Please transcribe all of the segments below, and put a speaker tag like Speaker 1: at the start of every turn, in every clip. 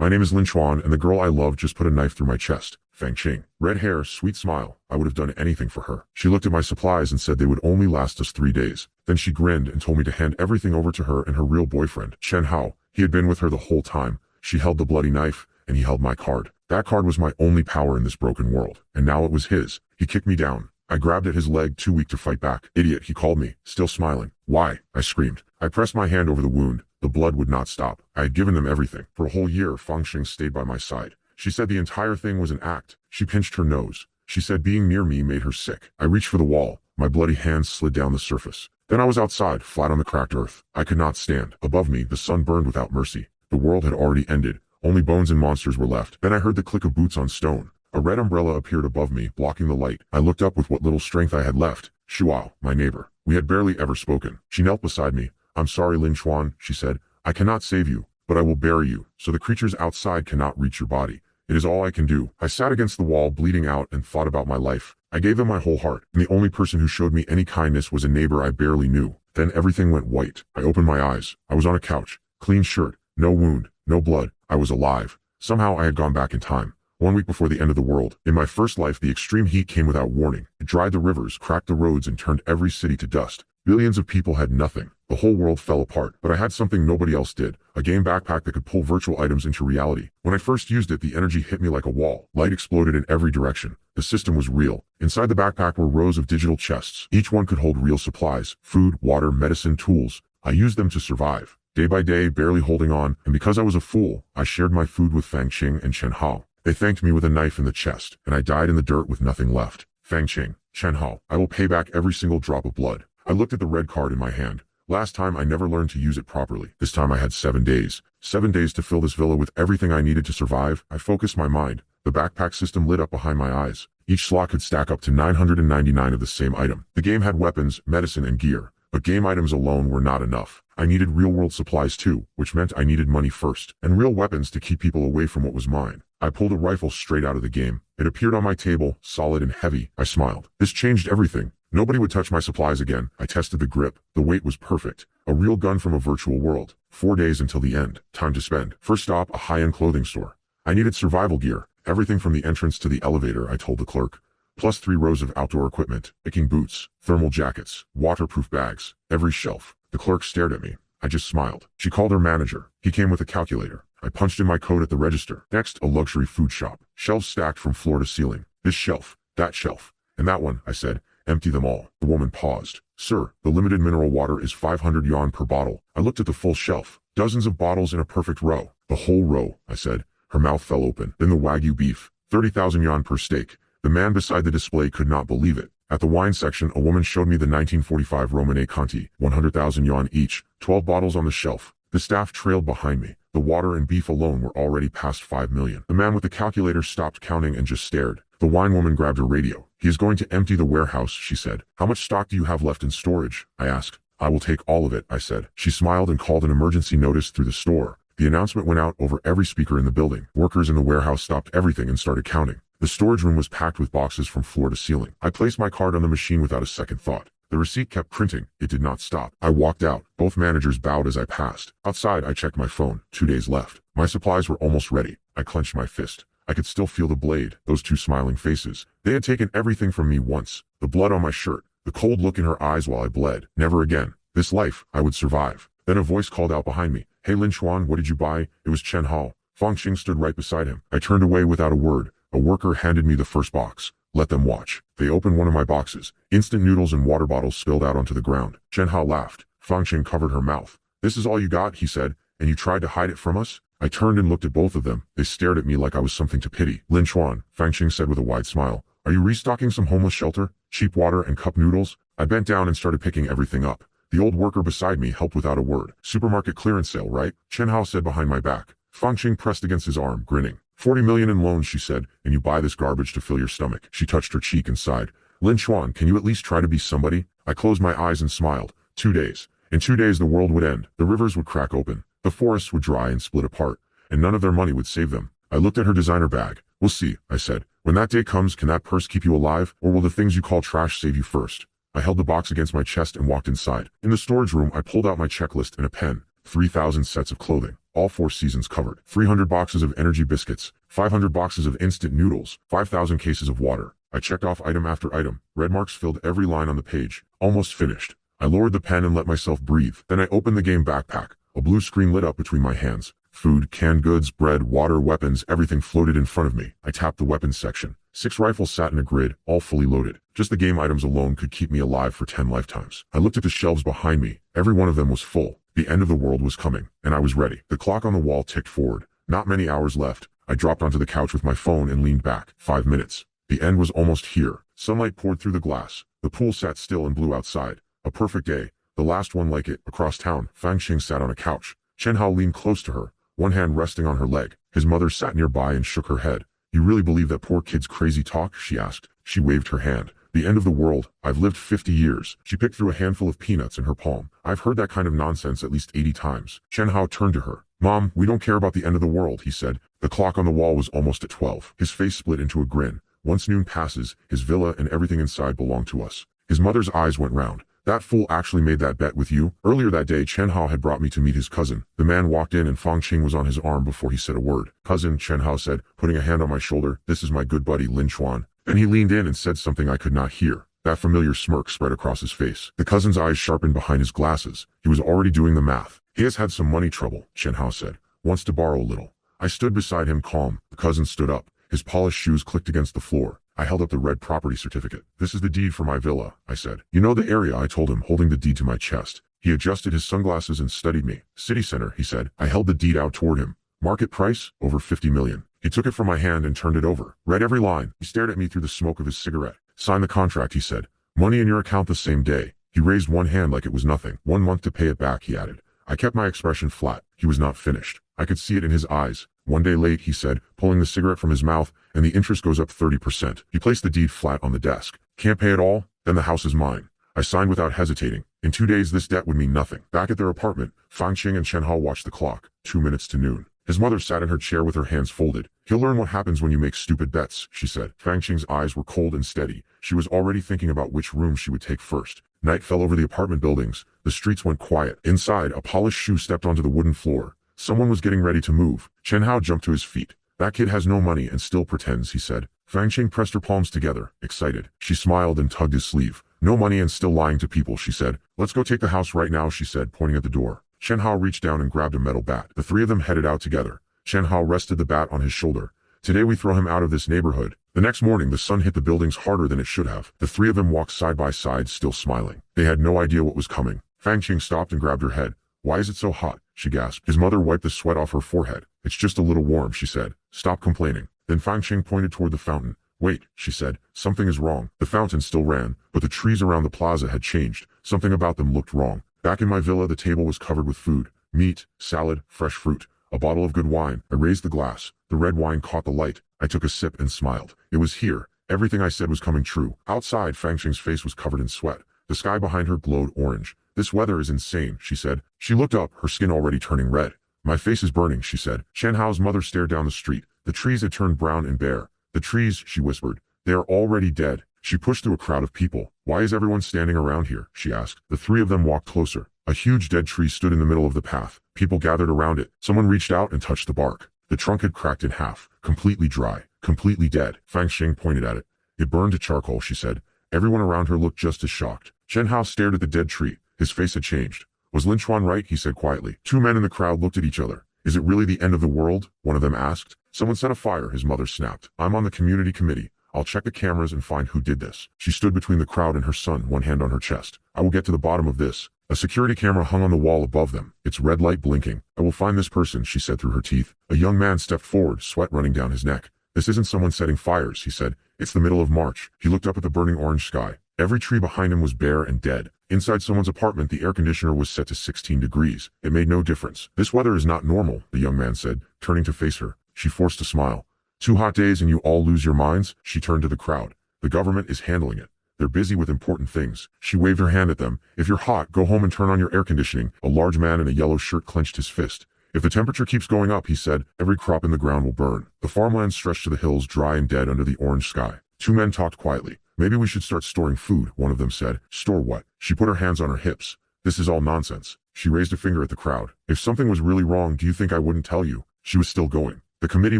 Speaker 1: My name is Lin Chuan, and the girl I love just put a knife through my chest. Fang Qing. Red hair, sweet smile. I would have done anything for her. She looked at my supplies and said they would only last us 3 days. Then she grinned and told me to hand everything over to her and her real boyfriend, Chen Hao. He had been with her the whole time. She held the bloody knife, and he held my card. That card was my only power in this broken world, and now it was his. He kicked me down. I grabbed at his leg, too weak to fight back. Idiot, he called me, still smiling. Why? I screamed. I pressed my hand over the wound. The blood would not stop. I had given them everything. For a whole year, Fang Qing stayed by my side. She said the entire thing was an act. She pinched her nose. She said being near me made her sick. I reached for the wall. My bloody hands slid down the surface. Then I was outside, flat on the cracked earth. I could not stand. Above me, the sun burned without mercy. The world had already ended. Only bones and monsters were left. Then I heard the click of boots on stone. A red umbrella appeared above me, blocking the light. I looked up with what little strength I had left. Shuao, my neighbor. We had barely ever spoken. She knelt beside me. I'm sorry, Lin Chuan, she said. I cannot save you, but I will bury you, so the creatures outside cannot reach your body. It is all I can do. I sat against the wall, bleeding out, and thought about my life. I gave them my whole heart, and the only person who showed me any kindness was a neighbor I barely knew. Then everything went white. I opened my eyes. I was on a couch. Clean shirt. No wound. No blood. I was alive. Somehow I had gone back in time. 1 week before the end of the world. In my first life, the extreme heat came without warning. It dried the rivers, cracked the roads, and turned every city to dust. Billions of people had nothing. The whole world fell apart. But I had something nobody else did. A game backpack that could pull virtual items into reality. When I first used it, the energy hit me like a wall. Light exploded in every direction. The system was real. Inside the backpack were rows of digital chests. Each one could hold real supplies. Food, water, medicine, tools. I used them to survive. Day by day, barely holding on. And because I was a fool, I shared my food with Fang Qing and Chen Hao. They thanked me with a knife in the chest, and I died in the dirt with nothing left. Fang Qing, Chen Hao, I will pay back every single drop of blood. I looked at the red card in my hand. Last time I never learned to use it properly. This time I had 7 days. 7 days to fill this villa with everything I needed to survive. I focused my mind. The backpack system lit up behind my eyes. Each slot could stack up to 999 of the same item. The game had weapons, medicine, and gear. But game items alone were not enough. I needed real-world supplies too, which meant I needed money first, and real weapons to keep people away from what was mine. I pulled a rifle straight out of the game. It appeared on my table, solid and heavy. I smiled. This changed everything. Nobody would touch my supplies again. I tested the grip. The weight was perfect. A real gun from a virtual world. 4 days until the end. Time to spend. First stop, a high-end clothing store. I needed survival gear. Everything from the entrance to the elevator, I told the clerk. Plus 3 rows of outdoor equipment. Hiking boots, thermal jackets, waterproof bags. Every shelf. The clerk stared at me. I just smiled. She called her manager. He came with a calculator. I punched in my code at the register. Next, a luxury food shop. Shelves stacked from floor to ceiling. This shelf, that shelf, and that one, I said. Empty them all. The woman paused. Sir, the limited mineral water is 500 yuan per bottle. I looked at the full shelf. Dozens of bottles in a perfect row. The whole row, I said. Her mouth fell open. Then the Wagyu beef. 30,000 yuan per steak. The man beside the display could not believe it. At the wine section, a woman showed me the 1945 Romanée Conti, 100,000 yuan each, 12 bottles on the shelf. The staff trailed behind me. The water and beef alone were already past 5 million. The man with the calculator stopped counting and just stared. The wine woman grabbed her radio. He is going to empty the warehouse, she said. How much stock do you have left in storage? I asked. I will take all of it, I said. She smiled and called an emergency notice through the store. The announcement went out over every speaker in the building. Workers in the warehouse stopped everything and started counting. The storage room was packed with boxes from floor to ceiling. I placed my card on the machine without a second thought. The receipt kept printing. It did not stop. I walked out. Both managers bowed as I passed. Outside, I checked my phone. 2 days left. My supplies were almost ready. I clenched my fist. I could still feel the blade, those 2 smiling faces. They had taken everything from me once. The blood on my shirt, the cold look in her eyes while I bled. Never again. This life, I would survive. Then a voice called out behind me. Hey Lin Chuan, what did you buy? It was Chen Hao. Fang Qing stood right beside him. I turned away without a word. A worker handed me the first box. Let them watch. They opened one of my boxes. Instant noodles and water bottles spilled out onto the ground. Chen Hao laughed. Fang Qing covered her mouth. This is all you got, he said, and you tried to hide it from us? I turned and looked at both of them. They stared at me like I was something to pity. Lin Chuan, Fang Qing said with a wide smile. Are you restocking some homeless shelter? Cheap water and cup noodles? I bent down and started picking everything up. The old worker beside me helped without a word. Supermarket clearance sale, right? Chen Hao said behind my back. Fang Qing pressed against his arm, grinning. 40 million in loans, she said, and you buy this garbage to fill your stomach. She touched her cheek and sighed. Lin Chuan, can you at least try to be somebody? I closed my eyes and smiled. 2 days. In 2 days the world would end. The rivers would crack open. The forests would dry and split apart. And none of their money would save them. I looked at her designer bag. We'll see, I said. When that day comes, can that purse keep you alive, or will the things you call trash save you first? I held the box against my chest and walked inside. In the storage room, I pulled out my checklist and a pen. 3,000 sets of clothing. all 4 seasons covered. 300 boxes of energy biscuits, 500 boxes of instant noodles, 5,000 cases of water. I checked off item after item. Red marks filled every line on the page. Almost finished. I lowered the pen and let myself breathe. Then I opened the game backpack. A blue screen lit up between my hands. Food, canned goods, bread, water, weapons, everything floated in front of me. I tapped the weapons section. 6 rifles sat in a grid, all fully loaded. Just the game items alone could keep me alive for 10 lifetimes. I looked at the shelves behind me. Every one of them was full. The end of the world was coming, and I was ready. The clock on the wall ticked forward. Not many hours left. I dropped onto the couch with my phone and leaned back. 5 minutes. The end was almost here. Sunlight poured through the glass. The pool sat still and blue outside. A perfect day. The last one like it. Across town, Fang Xing sat on a couch. Chen Hao leaned close to her, one hand resting on her leg. His mother sat nearby and shook her head. You really believe that poor kid's crazy talk? She asked. She waved her hand. The end of the world. I've lived 50 years. She picked through a handful of peanuts in her palm. I've heard that kind of nonsense at least 80 times. Chen Hao turned to her. Mom, we don't care about the end of the world, he said. The clock on the wall was almost at 12. His face split into a grin. Once noon passes, his villa and everything inside belong to us. His mother's eyes went round. That fool actually made that bet with you? Earlier that day, Chen Hao had brought me to meet his cousin. The man walked in and Fang Qing was on his arm before he said a word. Cousin, Chen Hao said, putting a hand on my shoulder, this is my good buddy Lin Chuan. Then he leaned in and said something I could not hear. That familiar smirk spread across his face. The cousin's eyes sharpened behind his glasses. He was already doing the math. He has had some money trouble, Chen Hao said. Wants to borrow a little. I stood beside him calm. The cousin stood up. His polished shoes clicked against the floor. I held up the red property certificate. This is the deed for my villa, I said. You know the area, I told him, holding the deed to my chest. He adjusted his sunglasses and studied me. City center, he said. I held the deed out toward him. Market price? Over 50 million. He took it from my hand and turned it over. Read every line. He stared at me through the smoke of his cigarette. Sign the contract, he said. Money in your account the same day. He raised one hand like it was nothing. 1 month to pay it back, he added. I kept my expression flat. He was not finished. I could see it in his eyes. 1 day late, he said, pulling the cigarette from his mouth, and the interest goes up 30%. He placed the deed flat on the desk. Can't pay it all? Then the house is mine. I signed without hesitating. In 2 days this debt would mean nothing. Back at their apartment, Fang Qing and Chen Hao watched the clock. 2 minutes to noon. His mother sat in her chair with her hands folded. He'll learn what happens when you make stupid bets, she said. Fang Qing's eyes were cold and steady. She was already thinking about which room she would take first. Night fell over the apartment buildings. The streets went quiet. Inside, a polished shoe stepped onto the wooden floor. Someone was getting ready to move. Chen Hao jumped to his feet. That kid has no money and still pretends, he said. Fang Qing pressed her palms together, excited. She smiled and tugged his sleeve. No money and still lying to people, she said. Let's go take the house right now, she said, pointing at the door. Chen Hao reached down and grabbed a metal bat. The 3 of them headed out together. Chen Hao rested the bat on his shoulder. Today we throw him out of this neighborhood. The next morning the sun hit the buildings harder than it should have. The 3 of them walked side by side, still smiling. They had no idea what was coming. Fang Qing stopped and grabbed her head. Why is it so hot? She gasped. His mother wiped the sweat off her forehead. It's just a little warm, she said. Stop complaining. Then Fang Qing pointed toward the fountain. Wait, she said. Something is wrong. The fountain still ran, but the trees around the plaza had changed. Something about them looked wrong. Back in my villa, the table was covered with food. Meat, salad, fresh fruit, a bottle of good wine. I raised the glass. The red wine caught the light. I took a sip and smiled. It was here. Everything I said was coming true. Outside, Fang Qing's face was covered in sweat. The sky behind her glowed orange. This weather is insane, she said. She looked up, her skin already turning red. My face is burning, she said. Chen Hao's mother stared down the street. The trees had turned brown and bare. The trees, she whispered. They are already dead. She pushed through a crowd of people. Why is everyone standing around here? She asked. The 3 of them walked closer. A huge dead tree stood in the middle of the path. People gathered around it. Someone reached out and touched the bark. The trunk had cracked in half. Completely dry. Completely dead. Fang Qing pointed at it. It burned to charcoal, she said. Everyone around her looked just as shocked. Chen Hao stared at the dead tree. His face had changed. Was Lin Chuan right? He said quietly. 2 men in the crowd looked at each other. Is it really the end of the world? One of them asked. Someone set a fire, his mother snapped. I'm on the community committee. I'll check the cameras and find who did this. She stood between the crowd and her son, one hand on her chest. I will get to the bottom of this. A security camera hung on the wall above them, its red light blinking. I will find this person, she said through her teeth. A young man stepped forward, sweat running down his neck. This isn't someone setting fires, he said. It's the middle of March. He looked up at the burning orange sky. Every tree behind him was bare and dead. Inside someone's apartment, the air conditioner was set to 16 degrees. It made no difference. This weather is not normal, the young man said, turning to face her. She forced a smile. 2 hot days and you all lose your minds? She turned to the crowd. The government is handling it. They're busy with important things. She waved her hand at them. If you're hot, go home and turn on your air conditioning. A large man in a yellow shirt clenched his fist. If the temperature keeps going up, he said, every crop in the ground will burn. The farmland stretched to the hills, dry and dead under the orange sky. 2 men talked quietly. Maybe we should start storing food, one of them said. Store what? She put her hands on her hips. This is all nonsense. She raised a finger at the crowd. If something was really wrong, do you think I wouldn't tell you? She was still going. The committee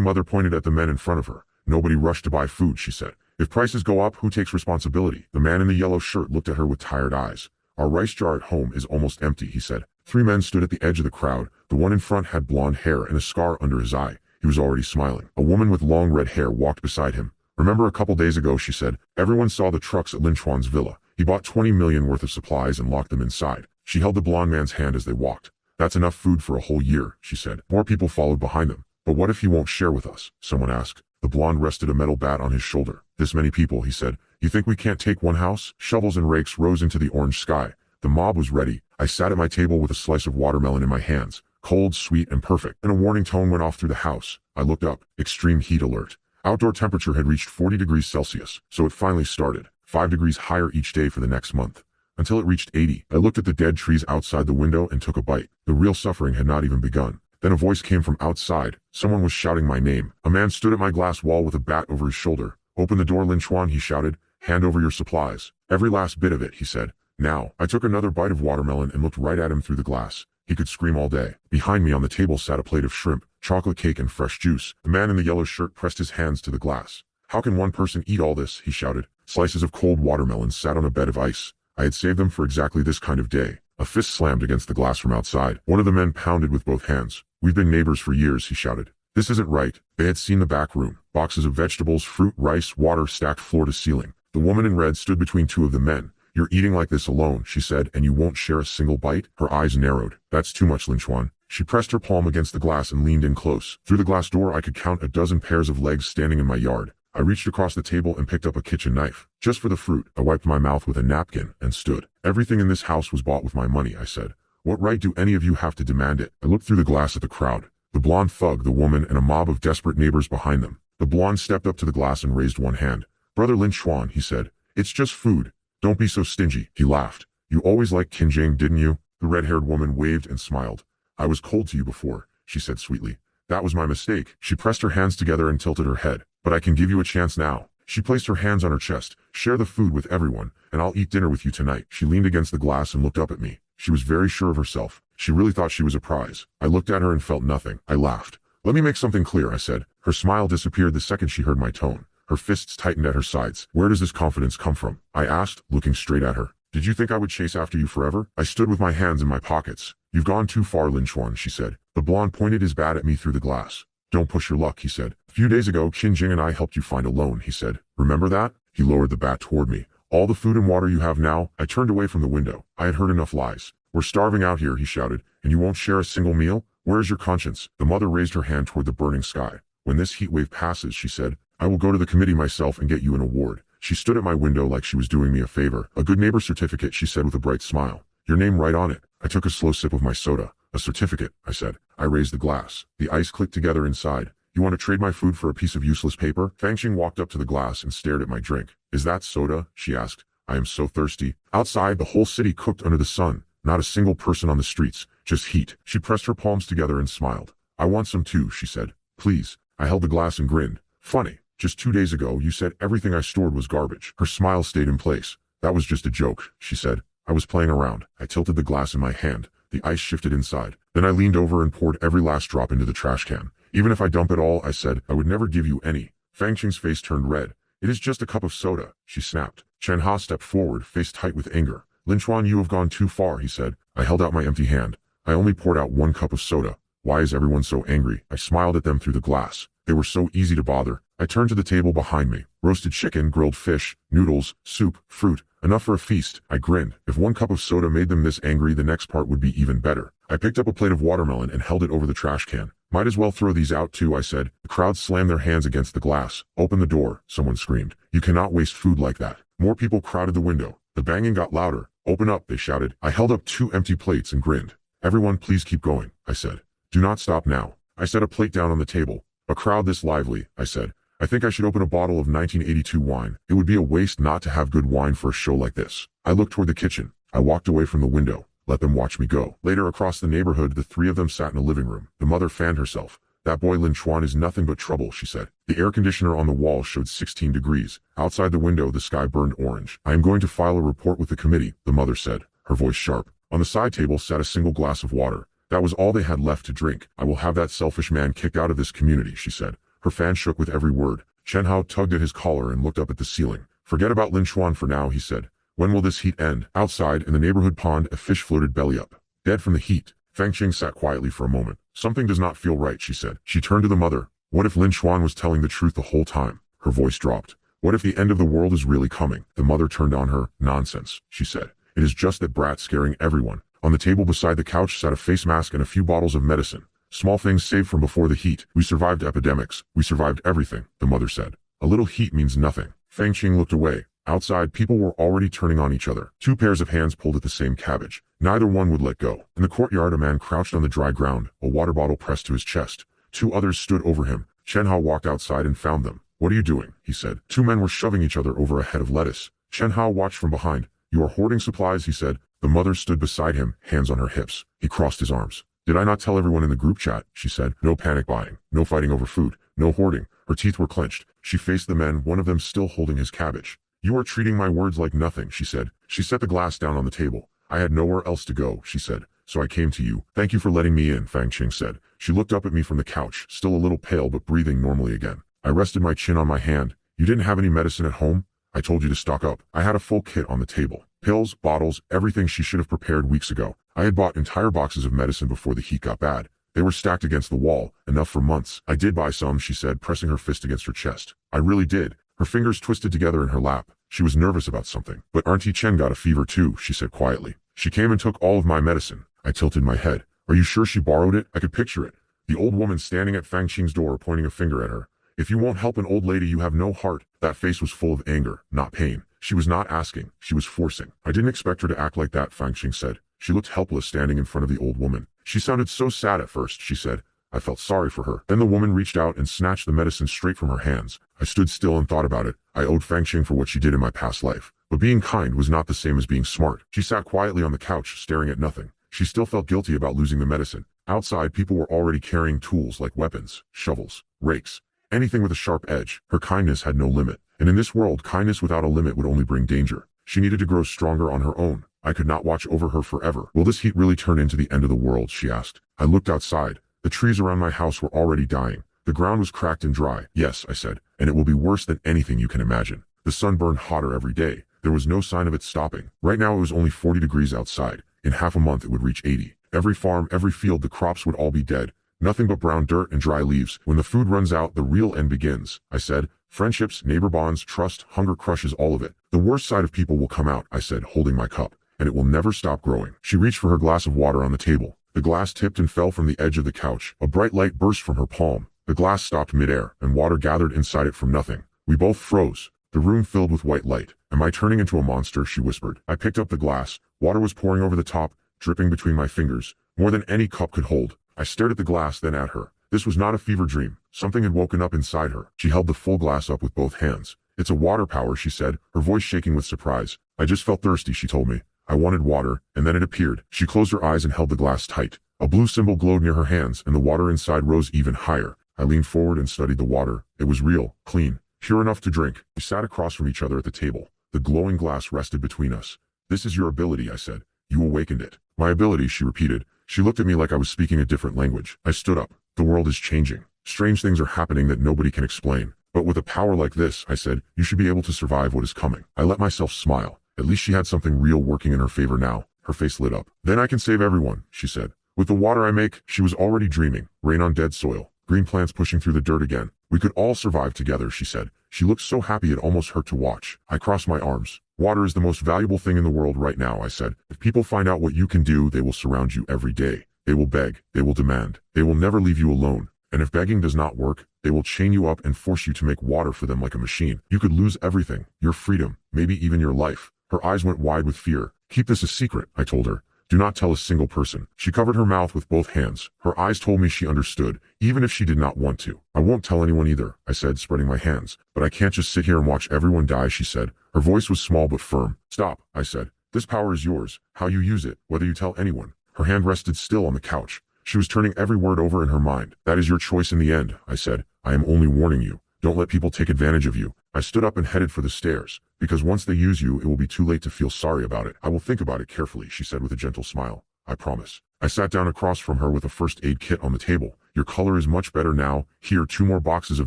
Speaker 1: mother pointed at the men in front of her. Nobody rushed to buy food, she said. If prices go up, who takes responsibility? The man in the yellow shirt looked at her with tired eyes. Our rice jar at home is almost empty, he said. 3 men stood at the edge of the crowd. The one in front had blonde hair and a scar under his eye. He was already smiling. A woman with long red hair walked beside him. Remember a couple days ago, she said. Everyone saw the trucks at Lin Chuan's villa. He bought 20 million worth of supplies and locked them inside. She held the blonde man's hand as they walked. That's enough food for a whole year, she said. More people followed behind them. But what if he won't share with us? Someone asked. The blonde rested a metal bat on his shoulder. This many people, he said. You think we can't take one house? Shovels and rakes rose into the orange sky. The mob was ready. I sat at my table with a slice of watermelon in my hands. Cold, sweet, and perfect. And a warning tone went off through the house. I looked up. Extreme heat alert. Outdoor temperature had reached 40 degrees Celsius. So it finally started. 5 degrees higher each day for the next month. Until it reached 80. I looked at the dead trees outside the window and took a bite. The real suffering had not even begun. Then a voice came from outside. Someone was shouting my name. A man stood at my glass wall with a bat over his shoulder. Open the door, Lin Chuan, he shouted. Hand over your supplies. Every last bit of it, he said. Now, I took another bite of watermelon and looked right at him through the glass. He could scream all day. Behind me on the table sat a plate of shrimp, chocolate cake and fresh juice. The man in the yellow shirt pressed his hands to the glass. How can one person eat all this, he shouted. Slices of cold watermelon sat on a bed of ice. I had saved them for exactly this kind of day. A fist slammed against the glass from outside. One of the men pounded with both hands. We've been neighbors for years, he shouted. This isn't right. They had seen the back room. Boxes of vegetables, fruit, rice, water stacked floor to ceiling. The woman in red stood between 2 of the men. You're eating like this alone, she said, and you won't share a single bite? Her eyes narrowed. That's too much, Lin Chuan. She pressed her palm against the glass and leaned in close. Through the glass door I could count a dozen pairs of legs standing in my yard. I reached across the table and picked up a kitchen knife. Just for the fruit, I wiped my mouth with a napkin and stood. Everything in this house was bought with my money, I said. What right do any of you have to demand it? I looked through the glass at the crowd. The blonde thug, the woman, and a mob of desperate neighbors behind them. The blonde stepped up to the glass and raised one hand. Brother Lin Chuan, he said. It's just food. Don't be so stingy, he laughed. You always liked Qinjing, didn't you? The red-haired woman waved and smiled. I was cold to you before, she said sweetly. That was my mistake. She pressed her hands together and tilted her head. But I can give you a chance now. She placed her hands on her chest. Share the food with everyone, and I'll eat dinner with you tonight. She leaned against the glass and looked up at me. She was very sure of herself. She really thought she was a prize. I looked at her and felt nothing. I laughed. Let me make something clear, I said. Her smile disappeared the second she heard my tone. Her fists tightened at her sides. Where does this confidence come from? I asked, looking straight at her. Did you think I would chase after you forever? I stood with my hands in my pockets. You've gone too far, Lin Chuan, she said. The blonde pointed his bat at me through the glass. Don't push your luck, he said. A few days ago, Qinjing and I helped you find a loan, he said. Remember that? He lowered the bat toward me. All the food and water you have now? I turned away from the window. I had heard enough lies. We're starving out here, he shouted, and you won't share a single meal? Where is your conscience? The mother raised her hand toward the burning sky. When this heat wave passes, she said, I will go to the committee myself and get you an award. She stood at my window like she was doing me a favor. A good neighbor certificate, she said with a bright smile. Your name right on it. I took a slow sip of my soda. A certificate, I said. I raised the glass. The ice clicked together inside. You want to trade my food for a piece of useless paper? Fangxing walked up to the glass and stared at my drink. Is that soda? She asked. I am so thirsty. Outside, the whole city cooked under the sun. Not a single person on the streets. Just heat. She pressed her palms together and smiled. I want some too, she said. Please. I held the glass and grinned. Funny. Just 2 days ago, you said everything I stored was garbage. Her smile stayed in place. That was just a joke, she said. I was playing around. I tilted the glass in my hand. The ice shifted inside. Then I leaned over and poured every last drop into the trash can. Even if I dump it all, I said, I would never give you any. Fangxing's face turned red. It is just a cup of soda, she snapped. Chen Ha stepped forward, face tight with anger. Lin Chuan, you have gone too far, he said. I held out my empty hand. I only poured out 1 cup of soda. Why is everyone so angry? I smiled at them through the glass. They were so easy to bother. I turned to the table behind me. Roasted chicken, grilled fish, noodles, soup, fruit. Enough for a feast. I grinned. If 1 cup of soda made them this angry, the next part would be even better. I picked up a plate of watermelon and held it over the trash can. Might as well throw these out too, I said. The crowd slammed their hands against the glass. Open the door, someone screamed. You cannot waste food like that. More people crowded the window. The banging got louder. Open up, they shouted. I held up 2 empty plates and grinned. Everyone please keep going, I said. Do not stop now. I set a plate down on the table. A crowd this lively, I said. I think I should open a bottle of 1982 wine. It would be a waste not to have good wine for a show like this. I looked toward the kitchen. I walked away from the window. Let them watch me go. Later across the neighborhood, the 3 of them sat in a living room. The mother fanned herself. That boy Lin Chuan is nothing but trouble, she said. The air conditioner on the wall showed 16 degrees. Outside the window, the sky burned orange. I am going to file a report with the committee, the mother said, her voice sharp. On the side table sat a single glass of water. That was all they had left to drink. I will have that selfish man kicked out of this community, she said. Her fan shook with every word. Chen Hao tugged at his collar and looked up at the ceiling. Forget about Lin Xuan for now, he said. When will this heat end? Outside, in the neighborhood pond, a fish floated belly up, dead from the heat. Fang Qing sat quietly for a moment. Something does not feel right, she said. She turned to the mother. What if Lin Xuan was telling the truth the whole time? Her voice dropped. What if the end of the world is really coming? The mother turned on her. Nonsense, she said. It is just that brat scaring everyone. On the table beside the couch sat a face mask and a few bottles of medicine. Small things saved from before the heat. We survived epidemics. We survived everything, the mother said. A little heat means nothing. Fang Qing looked away. Outside, people were already turning on each other. Two pairs of hands pulled at the same cabbage. Neither one would let go. In the courtyard, a man crouched on the dry ground, a water bottle pressed to his chest. Two others stood over him. Chen Hao walked outside and found them. What are you doing? He said. Two men were shoving each other over a head of lettuce. Chen Hao watched from behind. You are hoarding supplies, he said. The mother stood beside him, hands on her hips. He crossed his arms. Did I not tell everyone in the group chat? She said. No panic buying. No fighting over food. No hoarding. Her teeth were clenched. She faced the men, one of them still holding his cabbage. You are treating my words like nothing, she said. She set the glass down on the table. I had nowhere else to go, she said. So I came to you. Thank you for letting me in, Fang Qing said. She looked up at me from the couch, still a little pale but breathing normally again. I rested my chin on my hand. You didn't have any medicine at home? I told you to stock up. I had a full kit on the table. Pills, bottles, everything she should have prepared weeks ago. I had bought entire boxes of medicine before the heat got bad. They were stacked against the wall, enough for months. I did buy some, she said, pressing her fist against her chest. I really did. Her fingers twisted together in her lap. She was nervous about something. But Auntie Chen got a fever too, she said quietly. She came and took all of my medicine. I tilted my head. Are you sure she borrowed it? I could picture it. The old woman standing at Fang Qing's door pointing a finger at her. If you won't help an old lady, you have no heart. That face was full of anger, not pain. She was not asking, she was forcing. I didn't expect her to act like that, Fang Qing said. She looked helpless standing in front of the old woman. She sounded so sad at first, she said. I felt sorry for her. Then the woman reached out and snatched the medicine straight from her hands. I stood still and thought about it. I owed Fang Qing for what she did in my past life. But being kind was not the same as being smart. She sat quietly on the couch, staring at nothing. She still felt guilty about losing the medicine. Outside, people were already carrying tools like weapons, shovels, rakes, anything with a sharp edge. Her kindness had no limit. And in this world, kindness without a limit would only bring danger. She needed to grow stronger on her own. I could not watch over her forever. Will this heat really turn into the end of the world? She asked. I looked outside. The trees around my house were already dying. The ground was cracked and dry. Yes, I said, and it will be worse than anything you can imagine. The sun burned hotter every day. There was no sign of it stopping. Right now it was only 40 degrees outside. In half a month it would reach 80. Every farm, every field, the crops would all be dead. Nothing but brown dirt and dry leaves. When the food runs out, the real end begins, I said. Friendships, neighbor bonds, trust, hunger crushes all of it. The worst side of people will come out, I said, holding my cup, and it will never stop growing. She reached for her glass of water on the table. The glass tipped and fell from the edge of the couch. A bright light burst from her palm. The glass stopped midair, and water gathered inside it from nothing. We both froze. The room filled with white light. Am I turning into a monster? She whispered. I picked up the glass. Water was pouring over the top, dripping between my fingers, more than any cup could hold. I stared at the glass, then at her. This was not a fever dream. Something had woken up inside her. She held the full glass up with both hands. It's a water power, she said, her voice shaking with surprise. I just felt thirsty, she told me. I wanted water, and then it appeared. She closed her eyes and held the glass tight. A blue symbol glowed near her hands, and the water inside rose even higher. I leaned forward and studied the water. It was real, clean, pure enough to drink. We sat across from each other at the table. The glowing glass rested between us. This is your ability, I said. You awakened it. My ability, she repeated. She looked at me like I was speaking a different language. I stood up. The world is changing. Strange things are happening that nobody can explain. But with a power like this, I said, you should be able to survive what is coming. I let myself smile. At least she had something real working in her favor now. Her face lit up. Then I can save everyone, she said. With the water I make, she was already dreaming. Rain on dead soil. Green plants pushing through the dirt again. We could all survive together, she said. She looked so happy it almost hurt to watch. I crossed my arms. Water is the most valuable thing in the world right now, I said. If people find out what you can do, they will surround you every day. They will beg. They will demand. They will never leave you alone. And if begging does not work, they will chain you up and force you to make water for them like a machine. You could lose everything. Your freedom. Maybe even your life. Her eyes went wide with fear. Keep this a secret, I told her. Do not tell a single person. She covered her mouth with both hands. Her eyes told me she understood, even if she did not want to. I won't tell anyone either, I said, spreading my hands. But I can't just sit here and watch everyone die, she said. Her voice was small but firm. Stop, I said. This power is yours. How you use it, whether you tell anyone. Her hand rested still on the couch. She was turning every word over in her mind. That is your choice in the end, I said. I am only warning you. Don't let people take advantage of you. I stood up and headed for the stairs. Because once they use you, it will be too late to feel sorry about it. I will think about it carefully, she said with a gentle smile. I promise. I sat down across from her with a first aid kit on the table. Your color is much better now. Here, 2 more boxes of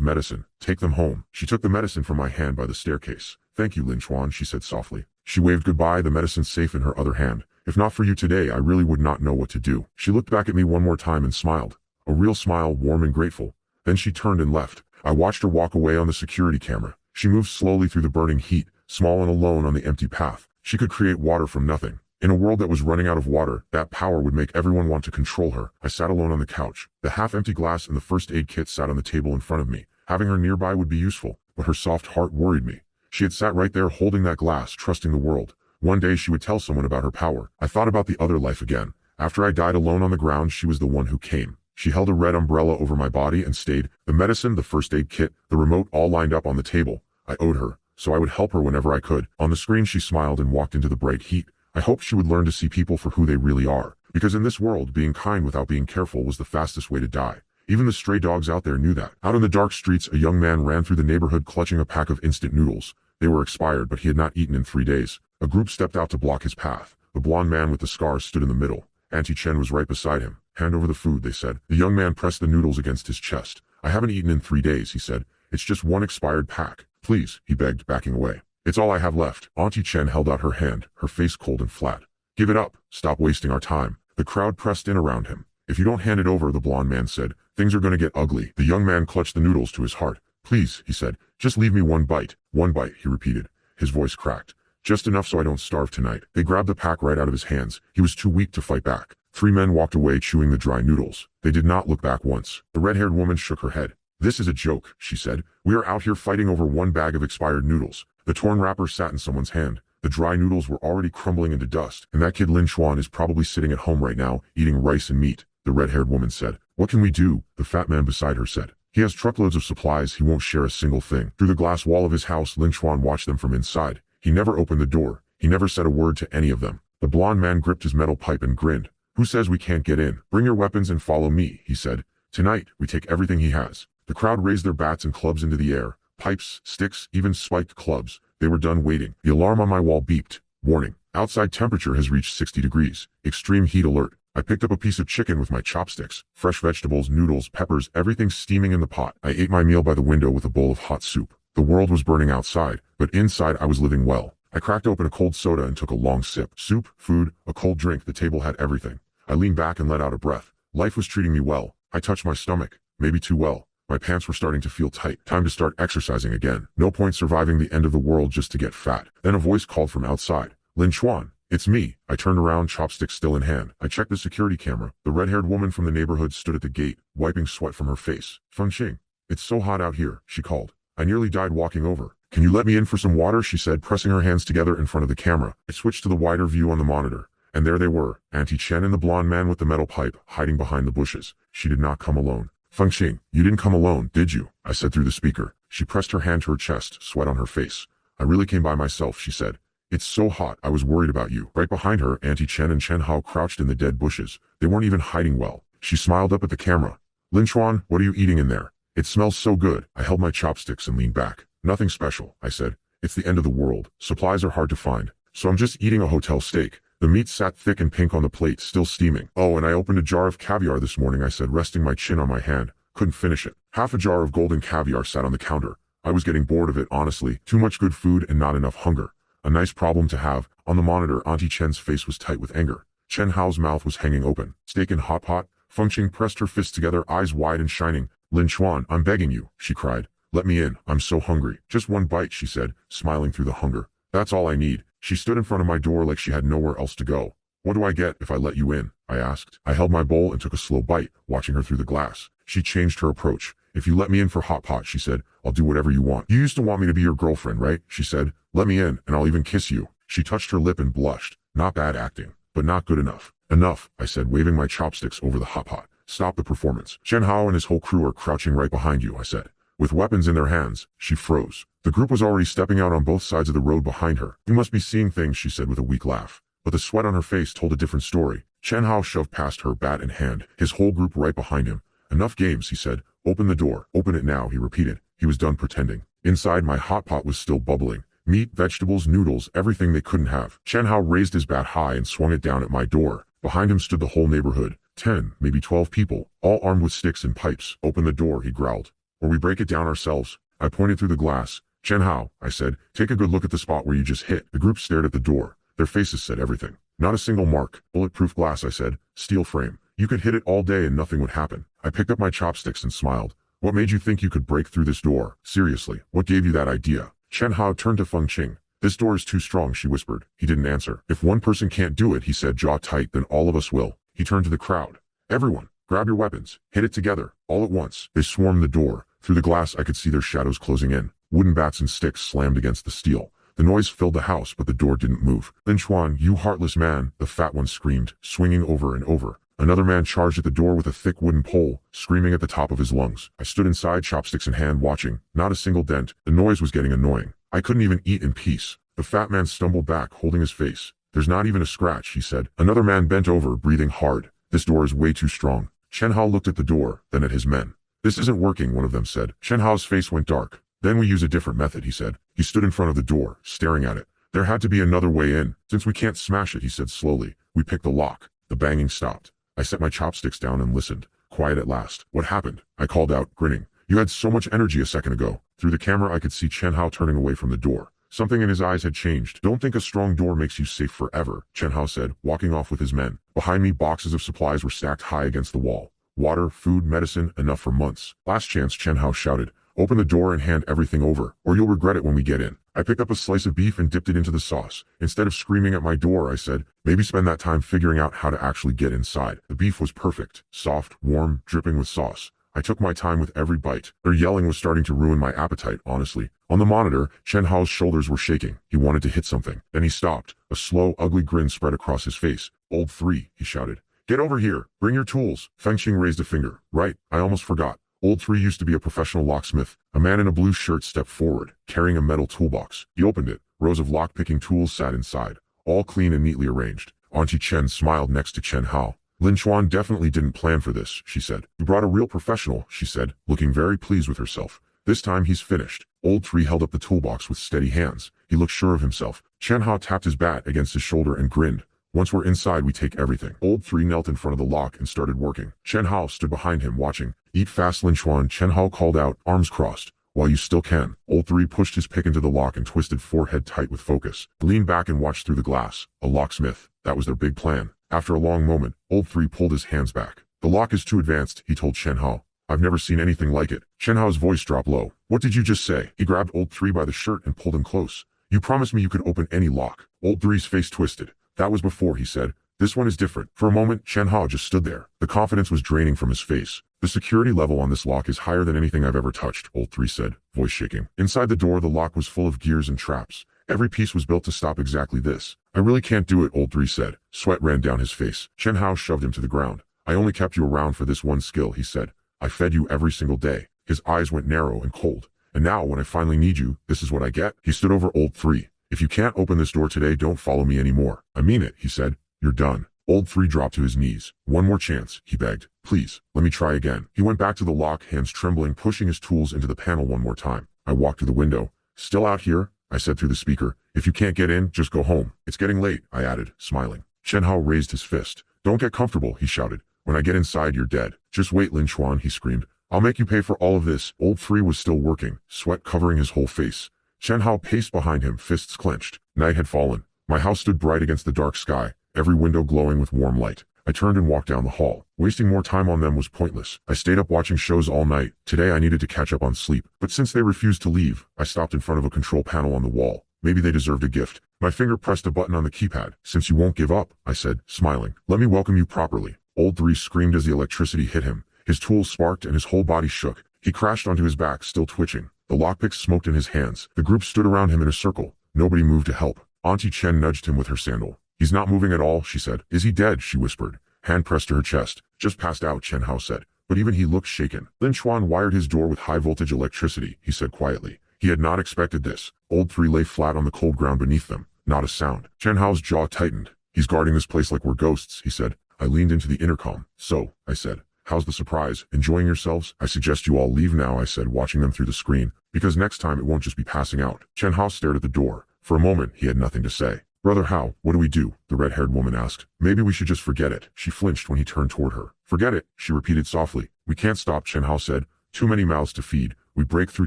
Speaker 1: medicine. Take them home. She took the medicine from my hand by the staircase. Thank you, Lin Chuan, she said softly. She waved goodbye, the medicine safe in her other hand. If not for you today, I really would not know what to do. She looked back at me one more time and smiled. A real smile, warm and grateful. Then she turned and left. I watched her walk away on the security camera. She moved slowly through the burning heat, small and alone on the empty path. She could create water from nothing. In a world that was running out of water, that power would make everyone want to control her. I sat alone on the couch. The half-empty glass and the first aid kit sat on the table in front of me. Having her nearby would be useful, but her soft heart worried me. She had sat right there holding that glass, trusting the world. One day she would tell someone about her power. I thought about the other life again. After I died alone on the ground, she was the one who came. She held a red umbrella over my body and stayed. The medicine, the first aid kit, the remote all lined up on the table. I owed her, so I would help her whenever I could. On the screen she smiled and walked into the bright heat. I hoped she would learn to see people for who they really are. Because in this world, being kind without being careful was the fastest way to die. Even the stray dogs out there knew that. Out in the dark streets, a young man ran through the neighborhood clutching a pack of instant noodles. They were expired, but he had not eaten in 3 days. A group stepped out to block his path. The blond man with the scars stood in the middle. Auntie Chen was right beside him. Hand over the food, they said. The young man pressed the noodles against his chest. I haven't eaten in 3 days, he said. It's just 1 expired pack. Please, he begged, backing away. It's all I have left. Auntie Chen held out her hand, her face cold and flat. Give it up. Stop wasting our time. The crowd pressed in around him. If you don't hand it over, the blond man said, things are going to get ugly. The young man clutched the noodles to his heart. Please, he said, just leave me 1 bite. 1 bite, he repeated. His voice cracked. Just enough so I don't starve tonight. They grabbed the pack right out of his hands. He was too weak to fight back. 3 men walked away chewing the dry noodles. They did not look back once. The red-haired woman shook her head. This is a joke, she said. We are out here fighting over 1 bag of expired noodles. The torn wrapper sat in someone's hand. The dry noodles were already crumbling into dust, and that kid Lin Chuan is probably sitting at home right now, eating rice and meat, the red-haired woman said. What can we do? The fat man beside her said. He has truckloads of supplies, he won't share a single thing. Through the glass wall of his house, Lin Chuan watched them from inside. He never opened the door. He never said a word to any of them. The blond man gripped his metal pipe and grinned. Who says we can't get in? Bring your weapons and follow me, he said. Tonight, we take everything he has. The crowd raised their bats and clubs into the air. Pipes, sticks, even spiked clubs. They were done waiting. The alarm on my wall beeped. Warning. Outside temperature has reached 60 degrees. Extreme heat alert. I picked up a piece of chicken with my chopsticks. Fresh vegetables, noodles, peppers, everything steaming in the pot. I ate my meal by the window with a bowl of hot soup. The world was burning outside, but inside I was living well. I cracked open a cold soda and took a long sip. Soup, food, a cold drink, the table had everything. I leaned back and let out a breath. Life was treating me well. I touched my stomach. Maybe too well. My pants were starting to feel tight. Time to start exercising again. No point surviving the end of the world just to get fat. Then a voice called from outside. Lin Chuan. It's me. I turned around, chopsticks still in hand. I checked the security camera. The red-haired woman from the neighborhood stood at the gate, wiping sweat from her face. Fengqing. It's so hot out here, she called. I nearly died walking over. Can you let me in for some water, she said, pressing her hands together in front of the camera. I switched to the wider view on the monitor. And there they were, Auntie Chen and the blonde man with the metal pipe, hiding behind the bushes. She did not come alone. Fengqing, you didn't come alone, did you? I said through the speaker. She pressed her hand to her chest, sweat on her face. I really came by myself, she said. It's so hot, I was worried about you. Right behind her, Auntie Chen and Chen Hao crouched in the dead bushes. They weren't even hiding well. She smiled up at the camera. Lin Chuan, what are you eating in there? It smells so good. I held my chopsticks and leaned back. Nothing special, I said. It's the end of the world. Supplies are hard to find. So I'm just eating a hotel steak. The meat sat thick and pink on the plate, still steaming. Oh, and I opened a jar of caviar this morning, I said, resting my chin on my hand. Couldn't finish it. Half a jar of golden caviar sat on the counter. I was getting bored of it, honestly. Too much good food and not enough hunger. A nice problem to have. On the monitor, Auntie Chen's face was tight with anger. Chen Hao's mouth was hanging open. Steak in hot pot? Fengqing pressed her fists together, eyes wide and shining. Lin Chuan, I'm begging you, she cried. Let me in. I'm so hungry. Just 1 bite, she said, smiling through the hunger. That's all I need. She stood in front of my door like she had nowhere else to go. What do I get if I let you in? I asked. I held my bowl and took a slow bite, watching her through the glass. She changed her approach. If you let me in for hot pot, she said, I'll do whatever you want. You used to want me to be your girlfriend, right? She said. Let me in, and I'll even kiss you. She touched her lip and blushed. Not bad acting, but not good enough. Enough, I said, waving my chopsticks over the hot pot. Stop the performance. Chen Hao and his whole crew are crouching right behind you, I said. With weapons in their hands, she froze. The group was already stepping out on both sides of the road behind her. You must be seeing things, she said with a weak laugh. But the sweat on her face told a different story. Chen Hao shoved past her, bat in hand, his whole group right behind him. Enough games, he said. Open the door. Open it now, he repeated. He was done pretending. Inside, my hot pot was still bubbling. Meat, vegetables, noodles, everything they couldn't have. Chen Hao raised his bat high and swung it down at my door. Behind him stood the whole neighborhood. 10, maybe 12 people, all armed with sticks and pipes. Open the door, he growled. Or we break it down ourselves. I pointed through the glass. Chen Hao, I said, take a good look at the spot where you just hit. The group stared at the door. Their faces said everything. Not a single mark. Bulletproof glass, I said. Steel frame. You could hit it all day and nothing would happen. I picked up my chopsticks and smiled. What made you think you could break through this door? Seriously, what gave you that idea? Chen Hao turned to Feng Qing. This door is too strong, she whispered. He didn't answer. If one person can't do it, he said, jaw tight, then all of us will. He turned to the crowd. Everyone, grab your weapons. Hit it together, all at once. They swarmed the door. Through the glass I could see their shadows closing in. Wooden bats and sticks slammed against the steel. The noise filled the house, but the door didn't move. Lin Chuan, you heartless man, the fat one screamed, swinging over and over. Another man charged at the door with a thick wooden pole, screaming at the top of his lungs. I stood inside, chopsticks in hand, watching. Not a single dent. The noise was getting annoying. I couldn't even eat in peace. The fat man stumbled back, holding his face. There's not even a scratch, he said. Another man bent over, breathing hard. This door is way too strong. Chen Hao looked at the door, then at his men. This isn't working, one of them said. Chen Hao's face went dark. Then we use a different method, he said. He stood in front of the door, staring at it. There had to be another way in. Since we can't smash it, he said slowly. We picked the lock. The banging stopped. I set my chopsticks down and listened. Quiet at last. What happened? I called out, grinning. You had so much energy a second ago. Through the camera I could see Chen Hao turning away from the door. Something in his eyes had changed. Don't think a strong door makes you safe forever, Chen Hao said, walking off with his men. Behind me, boxes of supplies were stacked high against the wall. Water, food, medicine, enough for months. Last chance, Chen Hao shouted. Open the door and hand everything over, or you'll regret it when we get in. I picked up a slice of beef and dipped it into the sauce. Instead of screaming at my door, I said, maybe spend that time figuring out how to actually get inside. The beef was perfect. Soft, warm, dripping with sauce. I took my time with every bite. Their yelling was starting to ruin my appetite, honestly. On the monitor, Chen Hao's shoulders were shaking. He wanted to hit something. Then he stopped. A slow, ugly grin spread across his face. Old 3, he shouted. Get over here. Bring your tools. Feng Qing raised a finger. Right, I almost forgot. Old 3 used to be a professional locksmith. A man in a blue shirt stepped forward, carrying a metal toolbox. He opened it. Rows of lock-picking tools sat inside, all clean and neatly arranged. Auntie Chen smiled next to Chen Hao. Lin Chuan definitely didn't plan for this, she said. You brought a real professional, she said, looking very pleased with herself. This time he's finished. Old 3 held up the toolbox with steady hands. He looked sure of himself. Chen Hao tapped his bat against his shoulder and grinned. Once we're inside, we take everything. Old 3 knelt in front of the lock and started working. Chen Hao stood behind him watching. Eat fast, Lin Chuan, Chen Hao called out, arms crossed. While you still can. Old 3 pushed his pick into the lock and twisted forehead tight with focus. Leaned back and watched through the glass. A locksmith. That was their big plan. After a long moment, Old 3 pulled his hands back. The lock is too advanced, he told Chen Hao. I've never seen anything like it. Chen Hao's voice dropped low. What did you just say? He grabbed Old 3 by the shirt and pulled him close. You promised me you could open any lock. Old 3's face twisted. That was before, he said. This one is different. For a moment, Chen Hao just stood there. The confidence was draining from his face. The security level on this lock is higher than anything I've ever touched, Old 3 said, voice shaking. Inside the door, the lock was full of gears and traps. Every piece was built to stop exactly this. I really can't do it, Old 3 said. Sweat ran down his face. Chen Hao shoved him to the ground. I only kept you around for this one skill, he said. I fed you every single day. His eyes went narrow and cold. And now, when I finally need you, this is what I get? He stood over Old 3. If you can't open this door today, don't follow me anymore. I mean it, he said. You're done. Old 3 dropped to his knees. One more chance, he begged. Please, let me try again. He went back to the lock, hands trembling, pushing his tools into the panel one more time. I walked to the window. Still out here? I said through the speaker. If you can't get in, just go home. It's getting late, I added, smiling. Chen Hao raised his fist. Don't get comfortable, he shouted. When I get inside, you're dead. Just wait, Lin Chuan, he screamed. I'll make you pay for all of this. Old 3 was still working, sweat covering his whole face. Chen Hao paced behind him, fists clenched. Night had fallen. My house stood bright against the dark sky, every window glowing with warm light. I turned and walked down the hall. Wasting more time on them was pointless. I stayed up watching shows all night. Today I needed to catch up on sleep. But since they refused to leave, I stopped in front of a control panel on the wall. Maybe they deserved a gift. My finger pressed a button on the keypad. Since you won't give up, I said, smiling. Let me welcome you properly. Old 3 screamed as the electricity hit him. His tools sparked and his whole body shook. He crashed onto his back, still twitching. The lockpicks smoked in his hands. The group stood around him in a circle. Nobody moved to help. Auntie Chen nudged him with her sandal. He's not moving at all, she said. Is he dead? She whispered. Hand pressed to her chest. Just passed out, Chen Hao said. But even he looked shaken. Lin Chuan wired his door with high-voltage electricity, he said quietly. He had not expected this. Old 3 lay flat on the cold ground beneath them. Not a sound. Chen Hao's jaw tightened. He's guarding this place like we're ghosts, he said. I leaned into the intercom. So, I said. how's the surprise? Enjoying yourselves? I suggest you all leave now, I said, watching them through the screen, because next time it won't just be passing out. Chen Hao stared at the door. For a moment, he had nothing to say. Brother Hao, what do we do? The red-haired woman asked. Maybe we should just forget it. She flinched when he turned toward her. Forget it, she repeated softly. We can't stop, Chen Hao said. Too many mouths to feed. We break through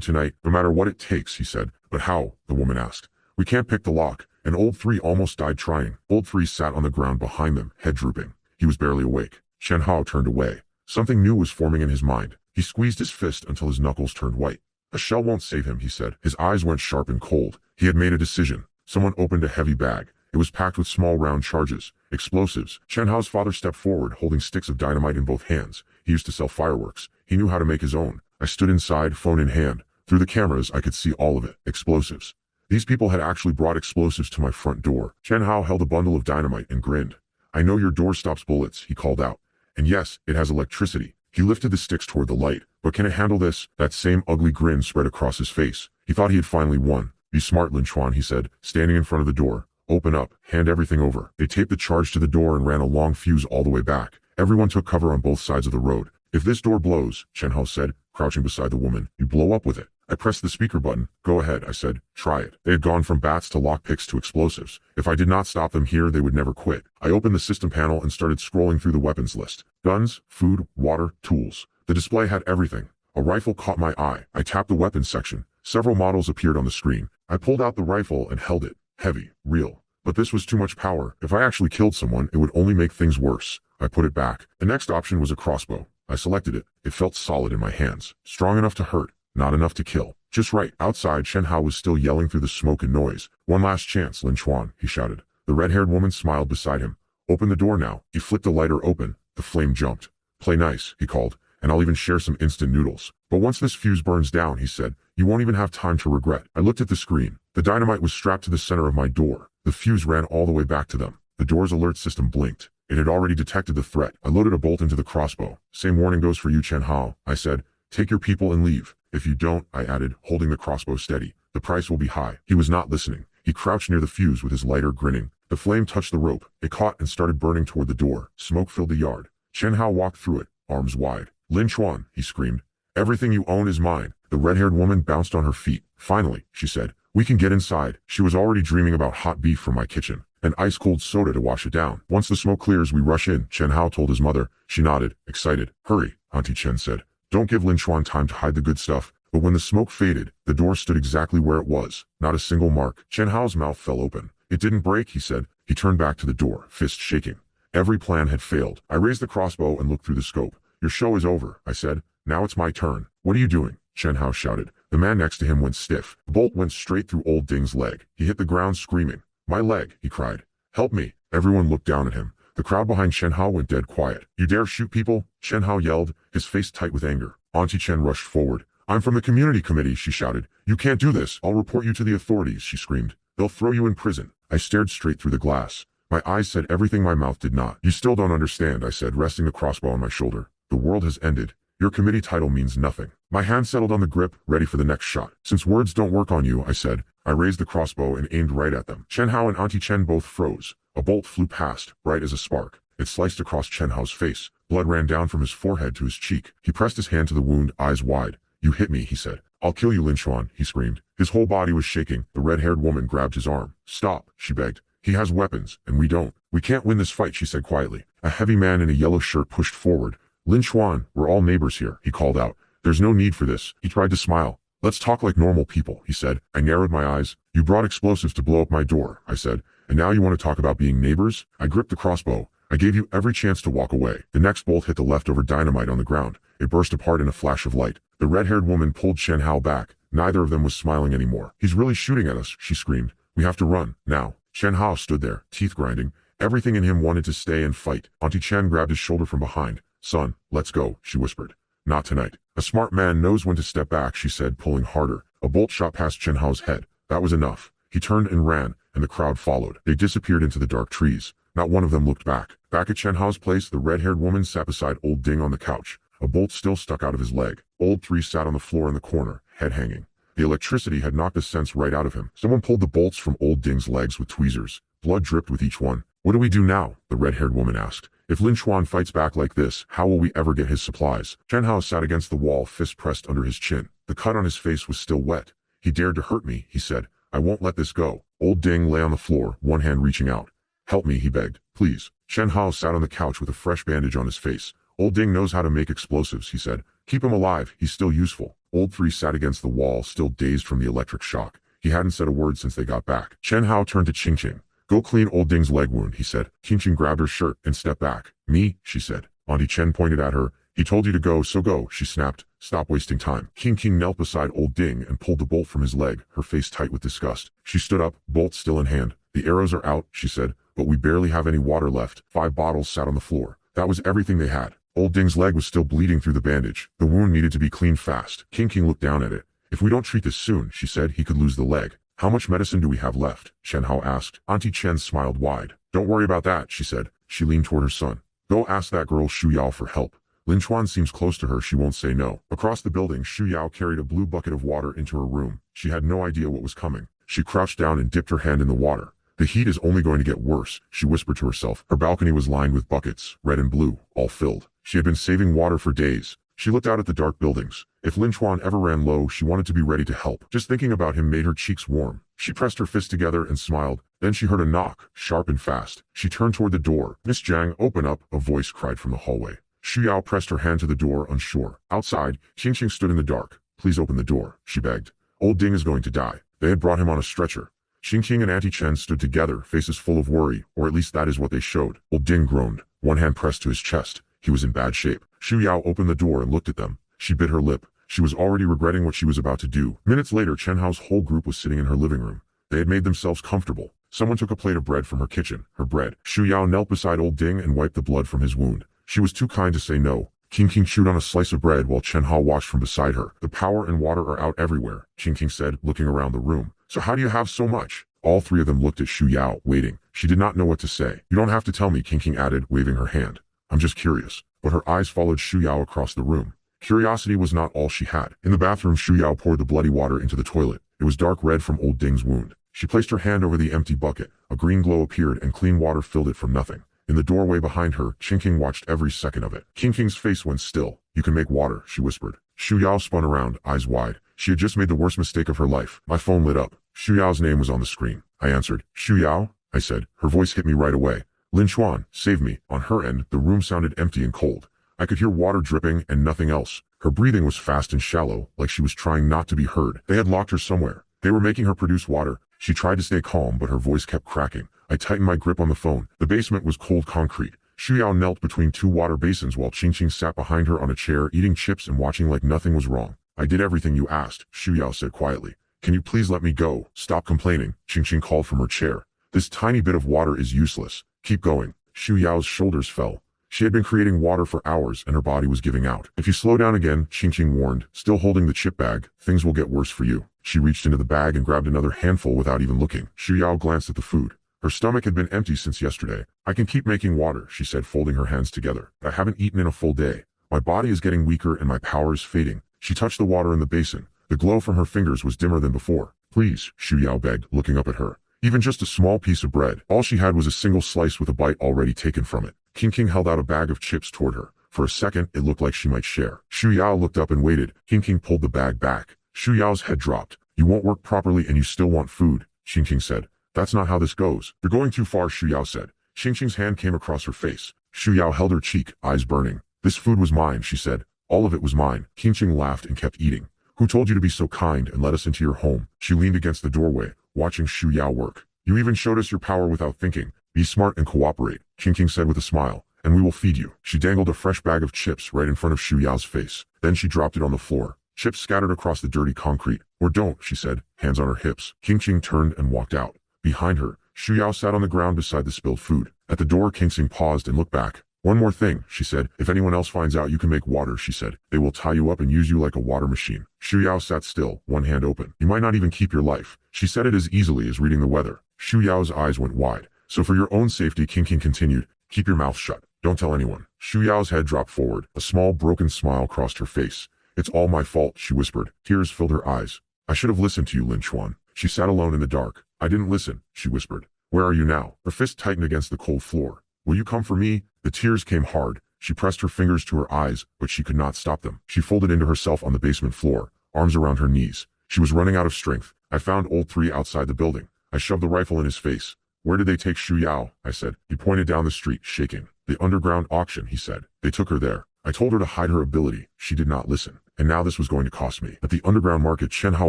Speaker 1: tonight, no matter what it takes, he said. But how? The woman asked. We can't pick the lock. And Old Three almost died trying. Old Three sat on the ground behind them, head drooping. He was barely awake. Chen Hao turned away. Something new was forming in his mind. He squeezed his fist until his knuckles turned white. A shell won't save him, he said. His eyes went sharp and cold. He had made a decision. Someone opened a heavy bag. It was packed with small round charges, explosives. Chen Hao's father stepped forward, holding sticks of dynamite in both hands. He used to sell fireworks. He knew how to make his own. I stood inside, phone in hand. Through the cameras, I could see all of it. Explosives. These people had actually brought explosives to my front door. Chen Hao held a bundle of dynamite and grinned. I know your door stops bullets, he called out. And yes, it has electricity. He lifted the sticks toward the light. But can it handle this? That same ugly grin spread across his face. He thought he had finally won. Be smart, Lin Chuan, he said, standing in front of the door. Open up. Hand everything over. They taped the charge to the door and ran a long fuse all the way back. Everyone took cover on both sides of the road. If this door blows, Chen Hao said, crouching beside the woman, you blow up with it. I pressed the speaker button. Go ahead, I said. Try it. They had gone from bats to lockpicks to explosives. If I did not stop them here, they would never quit. I opened the system panel and started scrolling through the weapons list. Guns, food, water, tools. The display had everything. A rifle caught my eye. I tapped the weapons section. Several models appeared on the screen. I pulled out the rifle and held it. Heavy, real. But this was too much power. If I actually killed someone, it would only make things worse. I put it back. The next option was a crossbow. I selected it. It felt solid in my hands. Strong enough to hurt, not enough to kill. Just right. Outside, Chen Hao was still yelling through the smoke and noise. One last chance, Lin Chuan, he shouted. The red-haired woman smiled beside him. Open the door now. He flicked the lighter open. The flame jumped. Play nice, he called, and I'll even share some instant noodles. But once this fuse burns down, he said, you won't even have time to regret. I looked at the screen. The dynamite was strapped to the center of my door. The fuse ran all the way back to them. The door's alert system blinked. It had already detected the threat. I loaded a bolt into the crossbow. Same warning goes for you, Chen Hao, I said. Take your people and leave. If you don't, I added, holding the crossbow steady, the price will be high. He was not listening. He crouched near the fuse with his lighter grinning. The flame touched the rope. It caught and started burning toward the door. Smoke filled the yard. Chen Hao walked through it, arms wide. Lin Chuan, he screamed. Everything you own is mine. The red-haired woman bounced on her feet. Finally, she said, we can get inside. She was already dreaming about hot beef from my kitchen and ice-cold soda to wash it down. Once the smoke clears, we rush in, Chen Hao told his mother. She nodded, excited. Hurry, Auntie Chen said. Don't give Lin Chuan time to hide the good stuff. But when the smoke faded, the door stood exactly where it was. Not a single mark. Chen Hao's mouth fell open. It didn't break, he said. He turned back to the door, fist shaking. Every plan had failed. I raised the crossbow and looked through the scope. Your show is over, I said. Now it's my turn. What are you doing? Chen Hao shouted. The man next to him went stiff. The bolt went straight through Old Ding's leg. He hit the ground screaming. My leg, he cried. Help me. Everyone looked down at him. The crowd behind Chen Hao went dead quiet. You dare shoot people? Chen Hao yelled, his face tight with anger. Auntie Chen rushed forward. I'm from the community committee, she shouted. You can't do this. I'll report you to the authorities, she screamed. They'll throw you in prison. I stared straight through the glass. My eyes said everything my mouth did not. You still don't understand, I said, resting the crossbow on my shoulder. The world has ended. Your committee title means nothing. My hand settled on the grip, ready for the next shot. Since words don't work on you, I said. I raised the crossbow and aimed right at them. Chen Hao and Auntie Chen both froze. A bolt flew past, bright as a spark. It sliced across Chen Hao's face. Blood ran down from his forehead to his cheek. He pressed his hand to the wound, eyes wide. You hit me, he said. I'll kill you, Lin Chuan, he screamed. His whole body was shaking. The red-haired woman grabbed his arm. Stop, she begged. He has weapons, and we don't. We can't win this fight, she said quietly. A heavy man in a yellow shirt pushed forward. Lin Chuan, we're all neighbors here, he called out. There's no need for this. He tried to smile. Let's talk like normal people, he said. I narrowed my eyes. You brought explosives to blow up my door, I said. And now you want to talk about being neighbors? I gripped the crossbow. I gave you every chance to walk away. The next bolt hit the leftover dynamite on the ground. It burst apart in a flash of light. The red-haired woman pulled Chen Hao back. Neither of them was smiling anymore. He's really shooting at us, she screamed. We have to run, now. Chen Hao stood there, teeth grinding. Everything in him wanted to stay and fight. Auntie Chen grabbed his shoulder from behind. Son, let's go, she whispered. Not tonight. A smart man knows when to step back, she said, pulling harder. A bolt shot past Chen Hao's head. That was enough. He turned and ran, and the crowd followed. They disappeared into the dark trees. Not one of them looked back. Back at Chen Hao's place, the red-haired woman sat beside Old Ding on the couch. A bolt still stuck out of his leg. Old Three sat on the floor in the corner, head hanging. The electricity had knocked the sense right out of him. Someone pulled the bolts from Old Ding's legs with tweezers. Blood dripped with each one. What do we do now? The red-haired woman asked. If Lin Chuan fights back like this, how will we ever get his supplies? Chen Hao sat against the wall, fist pressed under his chin. The cut on his face was still wet. He dared to hurt me, he said. I won't let this go. Old Ding lay on the floor, one hand reaching out. Help me, he begged. Please. Chen Hao sat on the couch with a fresh bandage on his face. Old Ding knows how to make explosives, he said. Keep him alive, he's still useful. Old Three sat against the wall, still dazed from the electric shock. He hadn't said a word since they got back. Chen Hao turned to Qing Qing. Go clean Old Ding's leg wound, he said. Qing Qing grabbed her shirt and stepped back. Me, she said. Auntie Chen pointed at her. He told you to go, so go, she snapped. Stop wasting time. Qing Qing knelt beside Old Ding and pulled the bolt from his leg, her face tight with disgust. She stood up, bolt still in hand. The arrows are out, she said, but we barely have any water left. 5 bottles sat on the floor. That was everything they had. Old Ding's leg was still bleeding through the bandage. The wound needed to be cleaned fast. Qing Qing looked down at it. If we don't treat this soon, she said, he could lose the leg. How much medicine do we have left? Chen Hao asked. Auntie Chen smiled wide. Don't worry about that, she said. She leaned toward her son. Go ask that girl Shu Yao for help. Lin Chuan seems close to her, she won't say no. Across the building, Shu Yao carried a blue bucket of water into her room. She had no idea what was coming. She crouched down and dipped her hand in the water. The heat is only going to get worse, she whispered to herself. Her balcony was lined with buckets, red and blue, all filled. She had been saving water for days. She looked out at the dark buildings. If Lin Chuan ever ran low, she wanted to be ready to help. Just thinking about him made her cheeks warm. She pressed her fists together and smiled. Then she heard a knock, sharp and fast. She turned toward the door. Miss Jiang, open up, a voice cried from the hallway. Shu Yao pressed her hand to the door, unsure. Outside, Qing Qing stood in the dark. Please open the door, she begged. Old Ding is going to die. They had brought him on a stretcher. Qing Qing and Auntie Chen stood together, faces full of worry, or at least that is what they showed. Old Ding groaned, one hand pressed to his chest. He was in bad shape. Shu Yao opened the door and looked at them. She bit her lip. She was already regretting what she was about to do. Minutes later, Chen Hao's whole group was sitting in her living room. They had made themselves comfortable. Someone took a plate of bread from her kitchen, her bread. Shu Yao knelt beside Old Ding and wiped the blood from his wound. She was too kind to say no. Qing Qing chewed on a slice of bread while Chen Hao watched from beside her. The power and water are out everywhere, Qing Qing said, looking around the room. So how do you have so much? All 3 of them looked at Shu Yao, waiting. She did not know what to say. You don't have to tell me, Qing Qing added, waving her hand. I'm just curious. But her eyes followed Shu Yao across the room. Curiosity was not all she had. In the bathroom, Shu Yao poured the bloody water into the toilet. It was dark red from Old Ding's wound. She placed her hand over the empty bucket. A green glow appeared and clean water filled it from nothing. In the doorway behind her, Qing Qing watched every second of it. Qing Qing's face went still. You can make water, she whispered. Shu Yao spun around, eyes wide. She had just made the worst mistake of her life. My phone lit up. Shu Yao's name was on the screen. I answered. Shu Yao? I said. Her voice hit me right away. Lin Chuan, save me. On her end, the room sounded empty and cold. I could hear water dripping and nothing else. Her breathing was fast and shallow, like she was trying not to be heard. They had locked her somewhere. They were making her produce water. She tried to stay calm, but her voice kept cracking. I tightened my grip on the phone. The basement was cold concrete. Shu Yao knelt between 2 water basins while Qing Qing sat behind her on a chair eating chips and watching like nothing was wrong. I did everything you asked, Shu Yao said quietly. Can you please let me go? Stop complaining, Qing Qing called from her chair. This tiny bit of water is useless. Keep going. Shu Yao's shoulders fell. She had been creating water for hours and her body was giving out. If you slow down again, Qing Qing warned, still holding the chip bag, things will get worse for you. She reached into the bag and grabbed another handful without even looking. Shu Yao glanced at the food. Her stomach had been empty since yesterday. I can keep making water, she said, folding her hands together. I haven't eaten in a full day. My body is getting weaker and my power is fading. She touched the water in the basin. The glow from her fingers was dimmer than before. Please, Shu Yao begged, looking up at her. Even just a small piece of bread. All she had was a single slice with a bite already taken from it. Qing Qing held out a bag of chips toward her. For a second, it looked like she might share. Shu Yao looked up and waited. Qing Qing pulled the bag back. Shu Yao's head dropped. You won't work properly and you still want food, Qing Qing said. That's not how this goes. You're going too far, Shu Yao said. Qing Qing's hand came across her face. Shu Yao held her cheek, eyes burning. This food was mine, she said. All of it was mine. Qing Qing laughed and kept eating. Who told you to be so kind and let us into your home? She leaned against the doorway, watching Shu Yao work. You even showed us your power without thinking. Be smart and cooperate, Qing Qing said with a smile. And we will feed you. She dangled a fresh bag of chips right in front of Shu Yao's face. Then she dropped it on the floor. Chips scattered across the dirty concrete. Or don't, she said, hands on her hips. Qing Qing turned and walked out. Behind her, Shu Yao sat on the ground beside the spilled food. At the door, Qing Qing paused and looked back. One more thing, she said. If anyone else finds out you can make water, she said, they will tie you up and use you like a water machine. Shu Yao sat still, one hand open. You might not even keep your life. She said it as easily as reading the weather. Shu Yao's eyes went wide. So for your own safety, Qing Qing continued, keep your mouth shut. Don't tell anyone. Shu Yao's head dropped forward. A small broken smile crossed her face. It's all my fault, she whispered. Tears filled her eyes. I should have listened to you, Lin Chuan. She sat alone in the dark. I didn't listen, she whispered. Where are you now? Her fist tightened against the cold floor. Will you come for me? The tears came hard. She pressed her fingers to her eyes, but she could not stop them. She folded into herself on the basement floor, arms around her knees. She was running out of strength. I found old 3 outside the building. I shoved the rifle in his face. Where did they take Shu Yao? I said. He pointed down the street, shaking. The underground auction, he said. They took her there. I told her to hide her ability. She did not listen. And now this was going to cost me. At the underground market, Chen Hao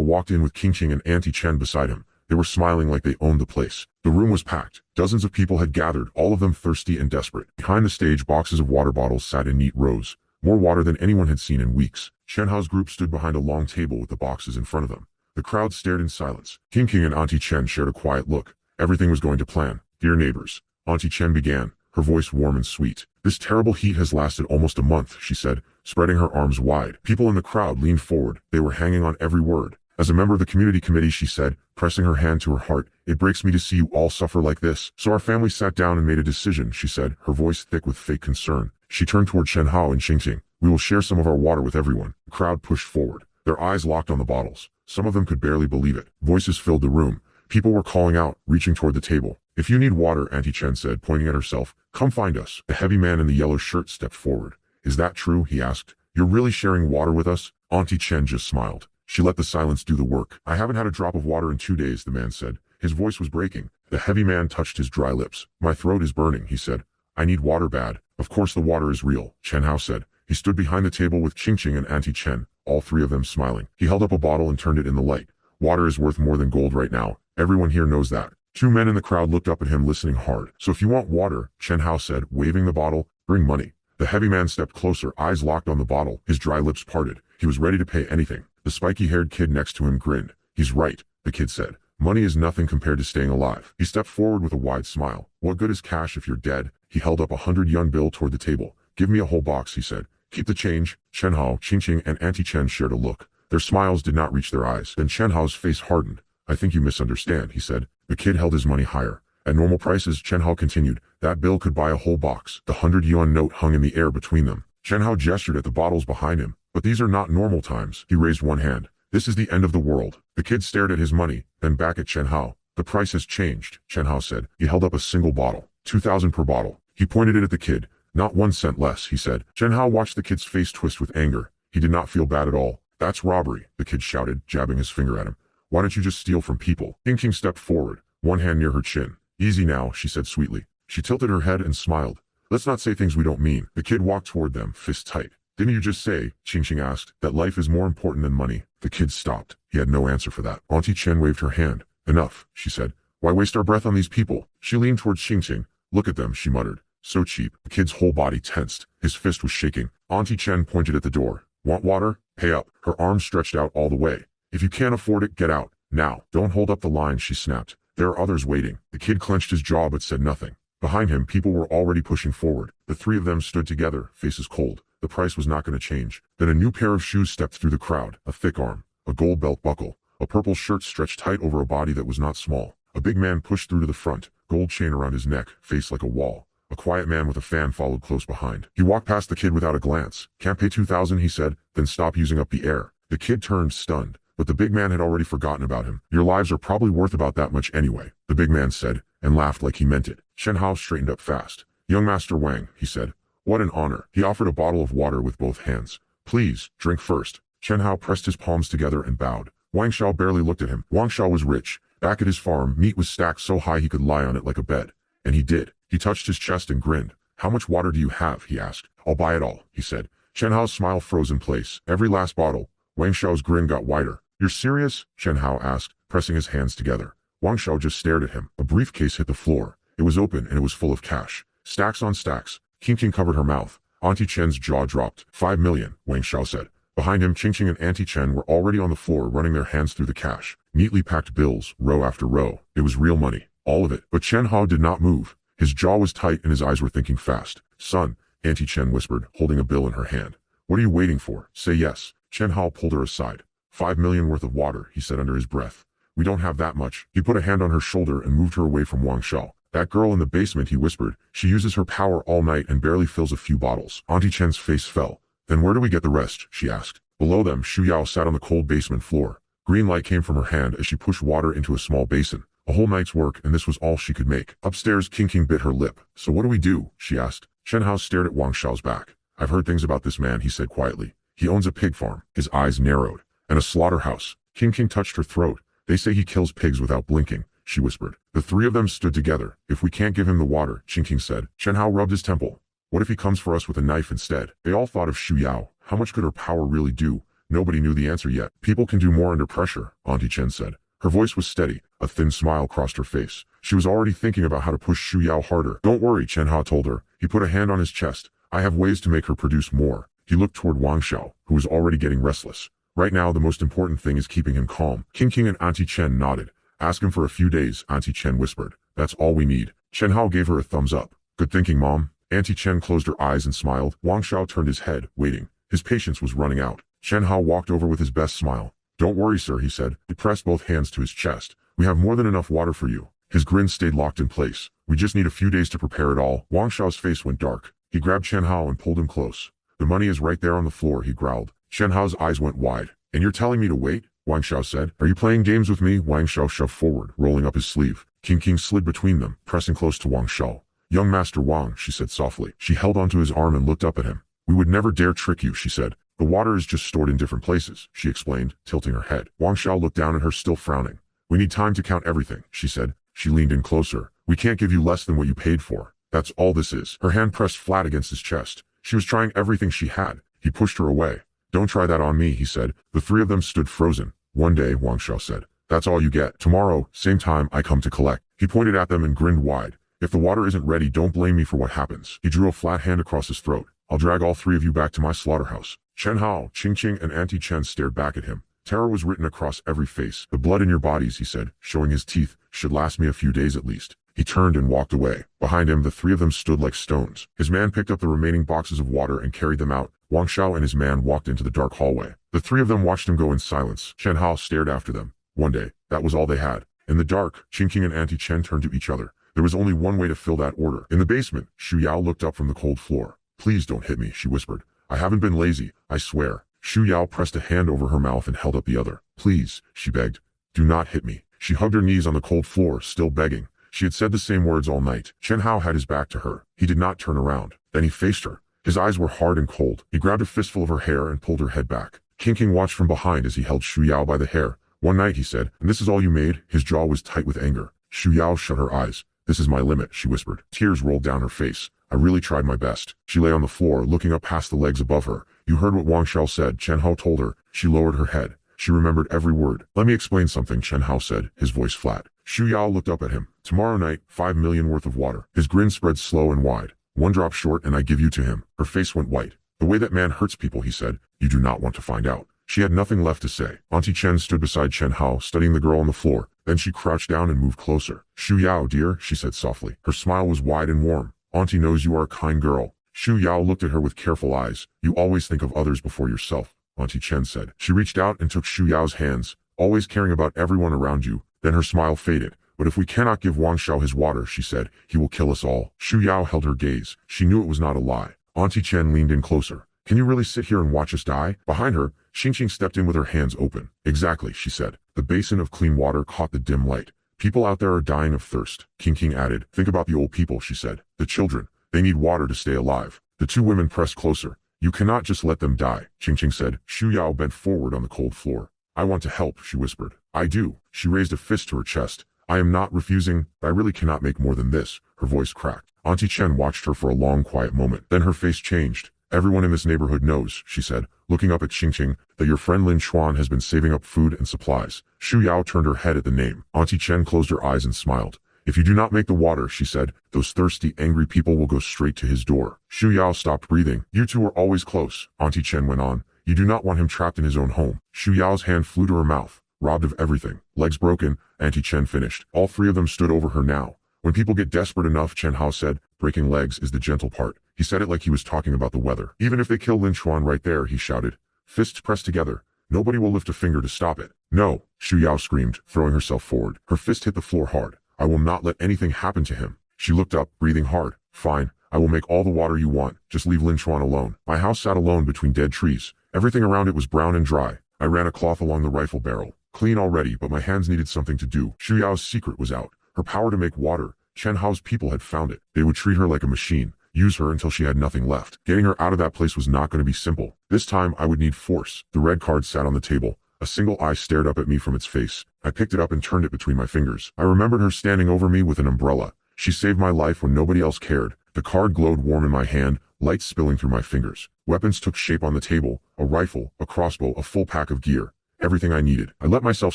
Speaker 1: walked in with Qingqing and Auntie Chen beside him. They were smiling like they owned the place. The room was packed. Dozens of people had gathered, all of them thirsty and desperate. Behind the stage, boxes of water bottles sat in neat rows. More water than anyone had seen in weeks. Chen Hao's group stood behind a long table with the boxes in front of them. The crowd stared in silence. Qingqing and Auntie Chen shared a quiet look. Everything was going to plan. Dear neighbors, Auntie Chen began, her voice warm and sweet. This terrible heat has lasted almost a month, she said, spreading her arms wide. People in the crowd leaned forward. They were hanging on every word. As a member of the community committee, she said, pressing her hand to her heart, it breaks me to see you all suffer like this. So our family sat down and made a decision, she said, her voice thick with fake concern. She turned toward Chen Hao and Qingqing. We will share some of our water with everyone. The crowd pushed forward. Their eyes locked on the bottles. Some of them could barely believe it. Voices filled the room. People were calling out, reaching toward the table. If you need water, Auntie Chen said, pointing at herself, come find us. The heavy man in the yellow shirt stepped forward. Is that true? He asked. You're really sharing water with us? Auntie Chen just smiled. She let the silence do the work. I haven't had a drop of water in 2 days, the man said. His voice was breaking. The heavy man touched his dry lips. My throat is burning, he said. I need water bad. Of course the water is real, Chen Hao said. He stood behind the table with Qingqing and Auntie Chen, all 3 of them smiling. He held up a bottle and turned it in the light. Water is worth more than gold right now. Everyone here knows that. 2 men in the crowd looked up at him, listening hard. So if you want water, Chen Hao said, waving the bottle, bring money. The heavy man stepped closer, eyes locked on the bottle, his dry lips parted. He was ready to pay anything. The spiky-haired kid next to him grinned. He's right, the kid said. Money is nothing compared to staying alive. He stepped forward with a wide smile. What good is cash if you're dead? He held up a 100-yuan bill toward the table. Give me a whole box, he said. Keep the change. Chen Hao, Qingqing, and Auntie Chen shared a look. Their smiles did not reach their eyes. Then Chen Hao's face hardened. I think you misunderstand, he said. The kid held his money higher. At normal prices, Chen Hao continued, that bill could buy a whole box. The 100-yuan note hung in the air between them. Chen Hao gestured at the bottles behind him. But these are not normal times. He raised one hand. This is the end of the world. The kid stared at his money, then back at Chen Hao. The price has changed, Chen Hao said. He held up a single bottle. 2,000 per bottle. He pointed it at the kid. Not 1 cent less, he said. Chen Hao watched the kid's face twist with anger. He did not feel bad at all. That's robbery, the kid shouted, jabbing his finger at him. Why don't you just steal from people? Qingqing stepped forward, one hand near her chin. Easy now, she said sweetly. She tilted her head and smiled. Let's not say things we don't mean. The kid walked toward them, fist tight. Didn't you just say, Qingqing asked, that life is more important than money? The kid stopped. He had no answer for that. Auntie Chen waved her hand. Enough, she said. Why waste our breath on these people? She leaned towards Qingqing. Look at them, she muttered. So cheap. The kid's whole body tensed. His fist was shaking. Auntie Chen pointed at the door. Want water? Pay up. Her arms stretched out all the way. If you can't afford it, get out. Now. Don't hold up the line, she snapped. There are others waiting. The kid clenched his jaw but said nothing. Behind him, people were already pushing forward. The 3 of them stood together, faces cold. The price was not going to change. Then a new pair of shoes stepped through the crowd. A thick arm. A gold belt buckle. A purple shirt stretched tight over a body that was not small. A big man pushed through to the front. Gold chain around his neck, face like a wall. A quiet man with a fan followed close behind. He walked past the kid without a glance. Can't pay 2,000, he said, then stop using up the air. The kid turned, stunned. But the big man had already forgotten about him. Your lives are probably worth about that much anyway, the big man said, and laughed like he meant it. Chen Hao straightened up fast. Young Master Wang, he said. What an honor. He offered a bottle of water with both hands. Please, drink first. Chen Hao pressed his palms together and bowed. Wang Shao barely looked at him. Wang Shao was rich. Back at his farm, meat was stacked so high he could lie on it like a bed. And he did. He touched his chest and grinned. How much water do you have? He asked. I'll buy it all, he said. Chen Hao's smile froze in place. Every last bottle. Wang Shao's grin got wider. You're serious? Chen Hao asked, pressing his hands together. Wang Shao just stared at him. A briefcase hit the floor. It was open and it was full of cash. Stacks on stacks. Qingqing covered her mouth. Auntie Chen's jaw dropped. 5 million, Wang Shao said. Behind him, Qingqing and Auntie Chen were already on the floor running their hands through the cash. Neatly packed bills, row after row. It was real money. All of it. But Chen Hao did not move. His jaw was tight and his eyes were thinking fast. Son, Auntie Chen whispered, holding a bill in her hand. What are you waiting for? Say yes. Chen Hao pulled her aside. 5 million worth of water, he said under his breath. We don't have that much. He put a hand on her shoulder and moved her away from Wang Shao. That girl in the basement, he whispered. She uses her power all night and barely fills a few bottles. Auntie Chen's face fell. Then where do we get the rest? She asked. Below them, Shu Yao sat on the cold basement floor. Green light came from her hand as she pushed water into a small basin. A whole night's work, and this was all she could make. Upstairs, King bit her lip. So what do we do? She asked. Chen Hao stared at Wang Xiao's back. I've heard things about this man, he said quietly. He owns a pig farm. His eyes narrowed. And a slaughterhouse. King touched her throat. They say he kills pigs without blinking, she whispered. The three of them stood together. If we can't give him the water, King said. Chen Hao rubbed his temple. What if he comes for us with a knife instead? They all thought of Shu Yao. How much could her power really do? Nobody knew the answer yet. People can do more under pressure, Auntie Chen said. Her voice was steady. A thin smile crossed her face. She was already thinking about how to push Shu Yao harder. Don't worry, Chen Hao told her. He put a hand on his chest. I have ways to make her produce more. He looked toward Wang Xiao, who was already getting restless. Right now, the most important thing is keeping him calm. King and Auntie Chen nodded. Ask him for a few days, Auntie Chen whispered. That's all we need. Chen Hao gave her a thumbs up. Good thinking, Mom. Auntie Chen closed her eyes and smiled. Wang Xiao turned his head, waiting. His patience was running out. Chen Hao walked over with his best smile. Don't worry, sir, he said. He pressed both hands to his chest. We have more than enough water for you. His grin stayed locked in place. We just need a few days to prepare it all. Wang Xiao's face went dark. He grabbed Chen Hao and pulled him close. The money is right there on the floor, he growled. Chen Hao's eyes went wide. And you're telling me to wait? Wang Xiao said. Are you playing games with me? Wang Xiao shoved forward, rolling up his sleeve. King slid between them, pressing close to Wang Xiao. Young Master Wang, she said softly. She held onto his arm and looked up at him. We would never dare trick you, she said. The water is just stored in different places, she explained, tilting her head. Wang Xiao looked down at her, still frowning. We need time to count everything, she said. She leaned in closer. We can't give you less than what you paid for. That's all this is. Her hand pressed flat against his chest. She was trying everything she had. He pushed her away. Don't try that on me, he said. The three of them stood frozen. One day, Wang Xiao said. That's all you get. Tomorrow, same time, I come to collect. He pointed at them and grinned wide. If the water isn't ready, don't blame me for what happens. He drew a flat hand across his throat. I'll drag all three of you back to my slaughterhouse. Chen Hao, Qing, and Auntie Chen stared back at him. Terror was written across every face. The blood in your bodies, he said, showing his teeth, should last me a few days at least. He turned and walked away. Behind him, the three of them stood like stones. His man picked up the remaining boxes of water and carried them out. Wang Xiao and his man walked into the dark hallway. The three of them watched him go in silence. Chen Hao stared after them. One day, that was all they had. In the dark, Qing and Auntie Chen turned to each other. There was only one way to fill that order. In the basement, Shu Yao looked up from the cold floor. Please don't hit me, she whispered. I haven't been lazy, I swear. Shu Yao pressed a hand over her mouth and held up the other. Please, she begged. Do not hit me. She hugged her knees on the cold floor, still begging. She had said the same words all night. Chen Hao had his back to her. He did not turn around. Then he faced her. His eyes were hard and cold. He grabbed a fistful of her hair and pulled her head back. King watched from behind as he held Shu Yao by the hair. One night, he said, and this is all you made? His jaw was tight with anger. Shu Yao shut her eyes. This is my limit, she whispered. Tears rolled down her face. I really tried my best. She lay on the floor, looking up past the legs above her. You heard what Wang Xiao said, Chen Hao told her. She lowered her head. She remembered every word. Let me explain something, Chen Hao said, his voice flat. Shu Yao looked up at him. Tomorrow night, 5 million worth of water. His grin spread slow and wide. One drop short and I give you to him. Her face went white. The way that man hurts people, he said. You do not want to find out. She had nothing left to say. Auntie Chen stood beside Chen Hao, studying the girl on the floor. Then she crouched down and moved closer. Shu Yao, dear, she said softly. Her smile was wide and warm. Auntie knows you are a kind girl. Shu Yao looked at her with careful eyes. You always think of others before yourself, Auntie Chen said. She reached out and took Shu Yao's hands, always caring about everyone around you. Then her smile faded. But if we cannot give Wang Xiao his water, she said, he will kill us all. Shu Yao held her gaze. She knew it was not a lie. Auntie Chen leaned in closer. Can you really sit here and watch us die? Behind her, Xing stepped in with her hands open. Exactly, she said. The basin of clean water caught the dim light. People out there are dying of thirst. King added. Think about the old people, she said. The children. They need water to stay alive. The two women pressed closer. You cannot just let them die, Xing said. Shu Yao bent forward on the cold floor. I want to help, she whispered. I do. She raised a fist to her chest. I am not refusing, but I really cannot make more than this. Her voice cracked. Auntie Chen watched her for a long, quiet moment. Then her face changed. Everyone in this neighborhood knows, she said, looking up at Xing, that your friend Lin Chuan has been saving up food and supplies. Shu Yao turned her head at the name. Auntie Chen closed her eyes and smiled. If you do not make the water, she said, those thirsty, angry people will go straight to his door. Shu Yao stopped breathing. You two are always close, Auntie Chen went on. You do not want him trapped in his own home. Shu Yao's hand flew to her mouth. Robbed of everything. Legs broken, Auntie Chen finished. All three of them stood over her now. When people get desperate enough, Chen Hao said, breaking legs is the gentle part. He said it like he was talking about the weather. Even if they kill Lin Chuan right there, he shouted. Fists pressed together. Nobody will lift a finger to stop it. No, Shu Yao screamed, throwing herself forward. Her fist hit the floor hard. I will not let anything happen to him. She looked up, breathing hard. Fine, I will make all the water you want. Just leave Lin Chuan alone. My house sat alone between dead trees. Everything around it was brown and dry. I ran a cloth along the rifle barrel. clean already, but my hands needed something to do. Shu Yao's secret was out. Her power to make water. Chen Hao's people had found it. They would treat her like a machine, use her until she had nothing left. Getting her out of that place was not going to be simple. This time I would need force. The red card sat on the table. A single eye stared up at me from its face. I picked it up and turned it between my fingers. I remembered her standing over me with an umbrella. She saved my life when nobody else cared. The card glowed warm in my hand, light spilling through my fingers. Weapons took shape on the table, a rifle, a crossbow, a full pack of gear. Everything I needed. I let myself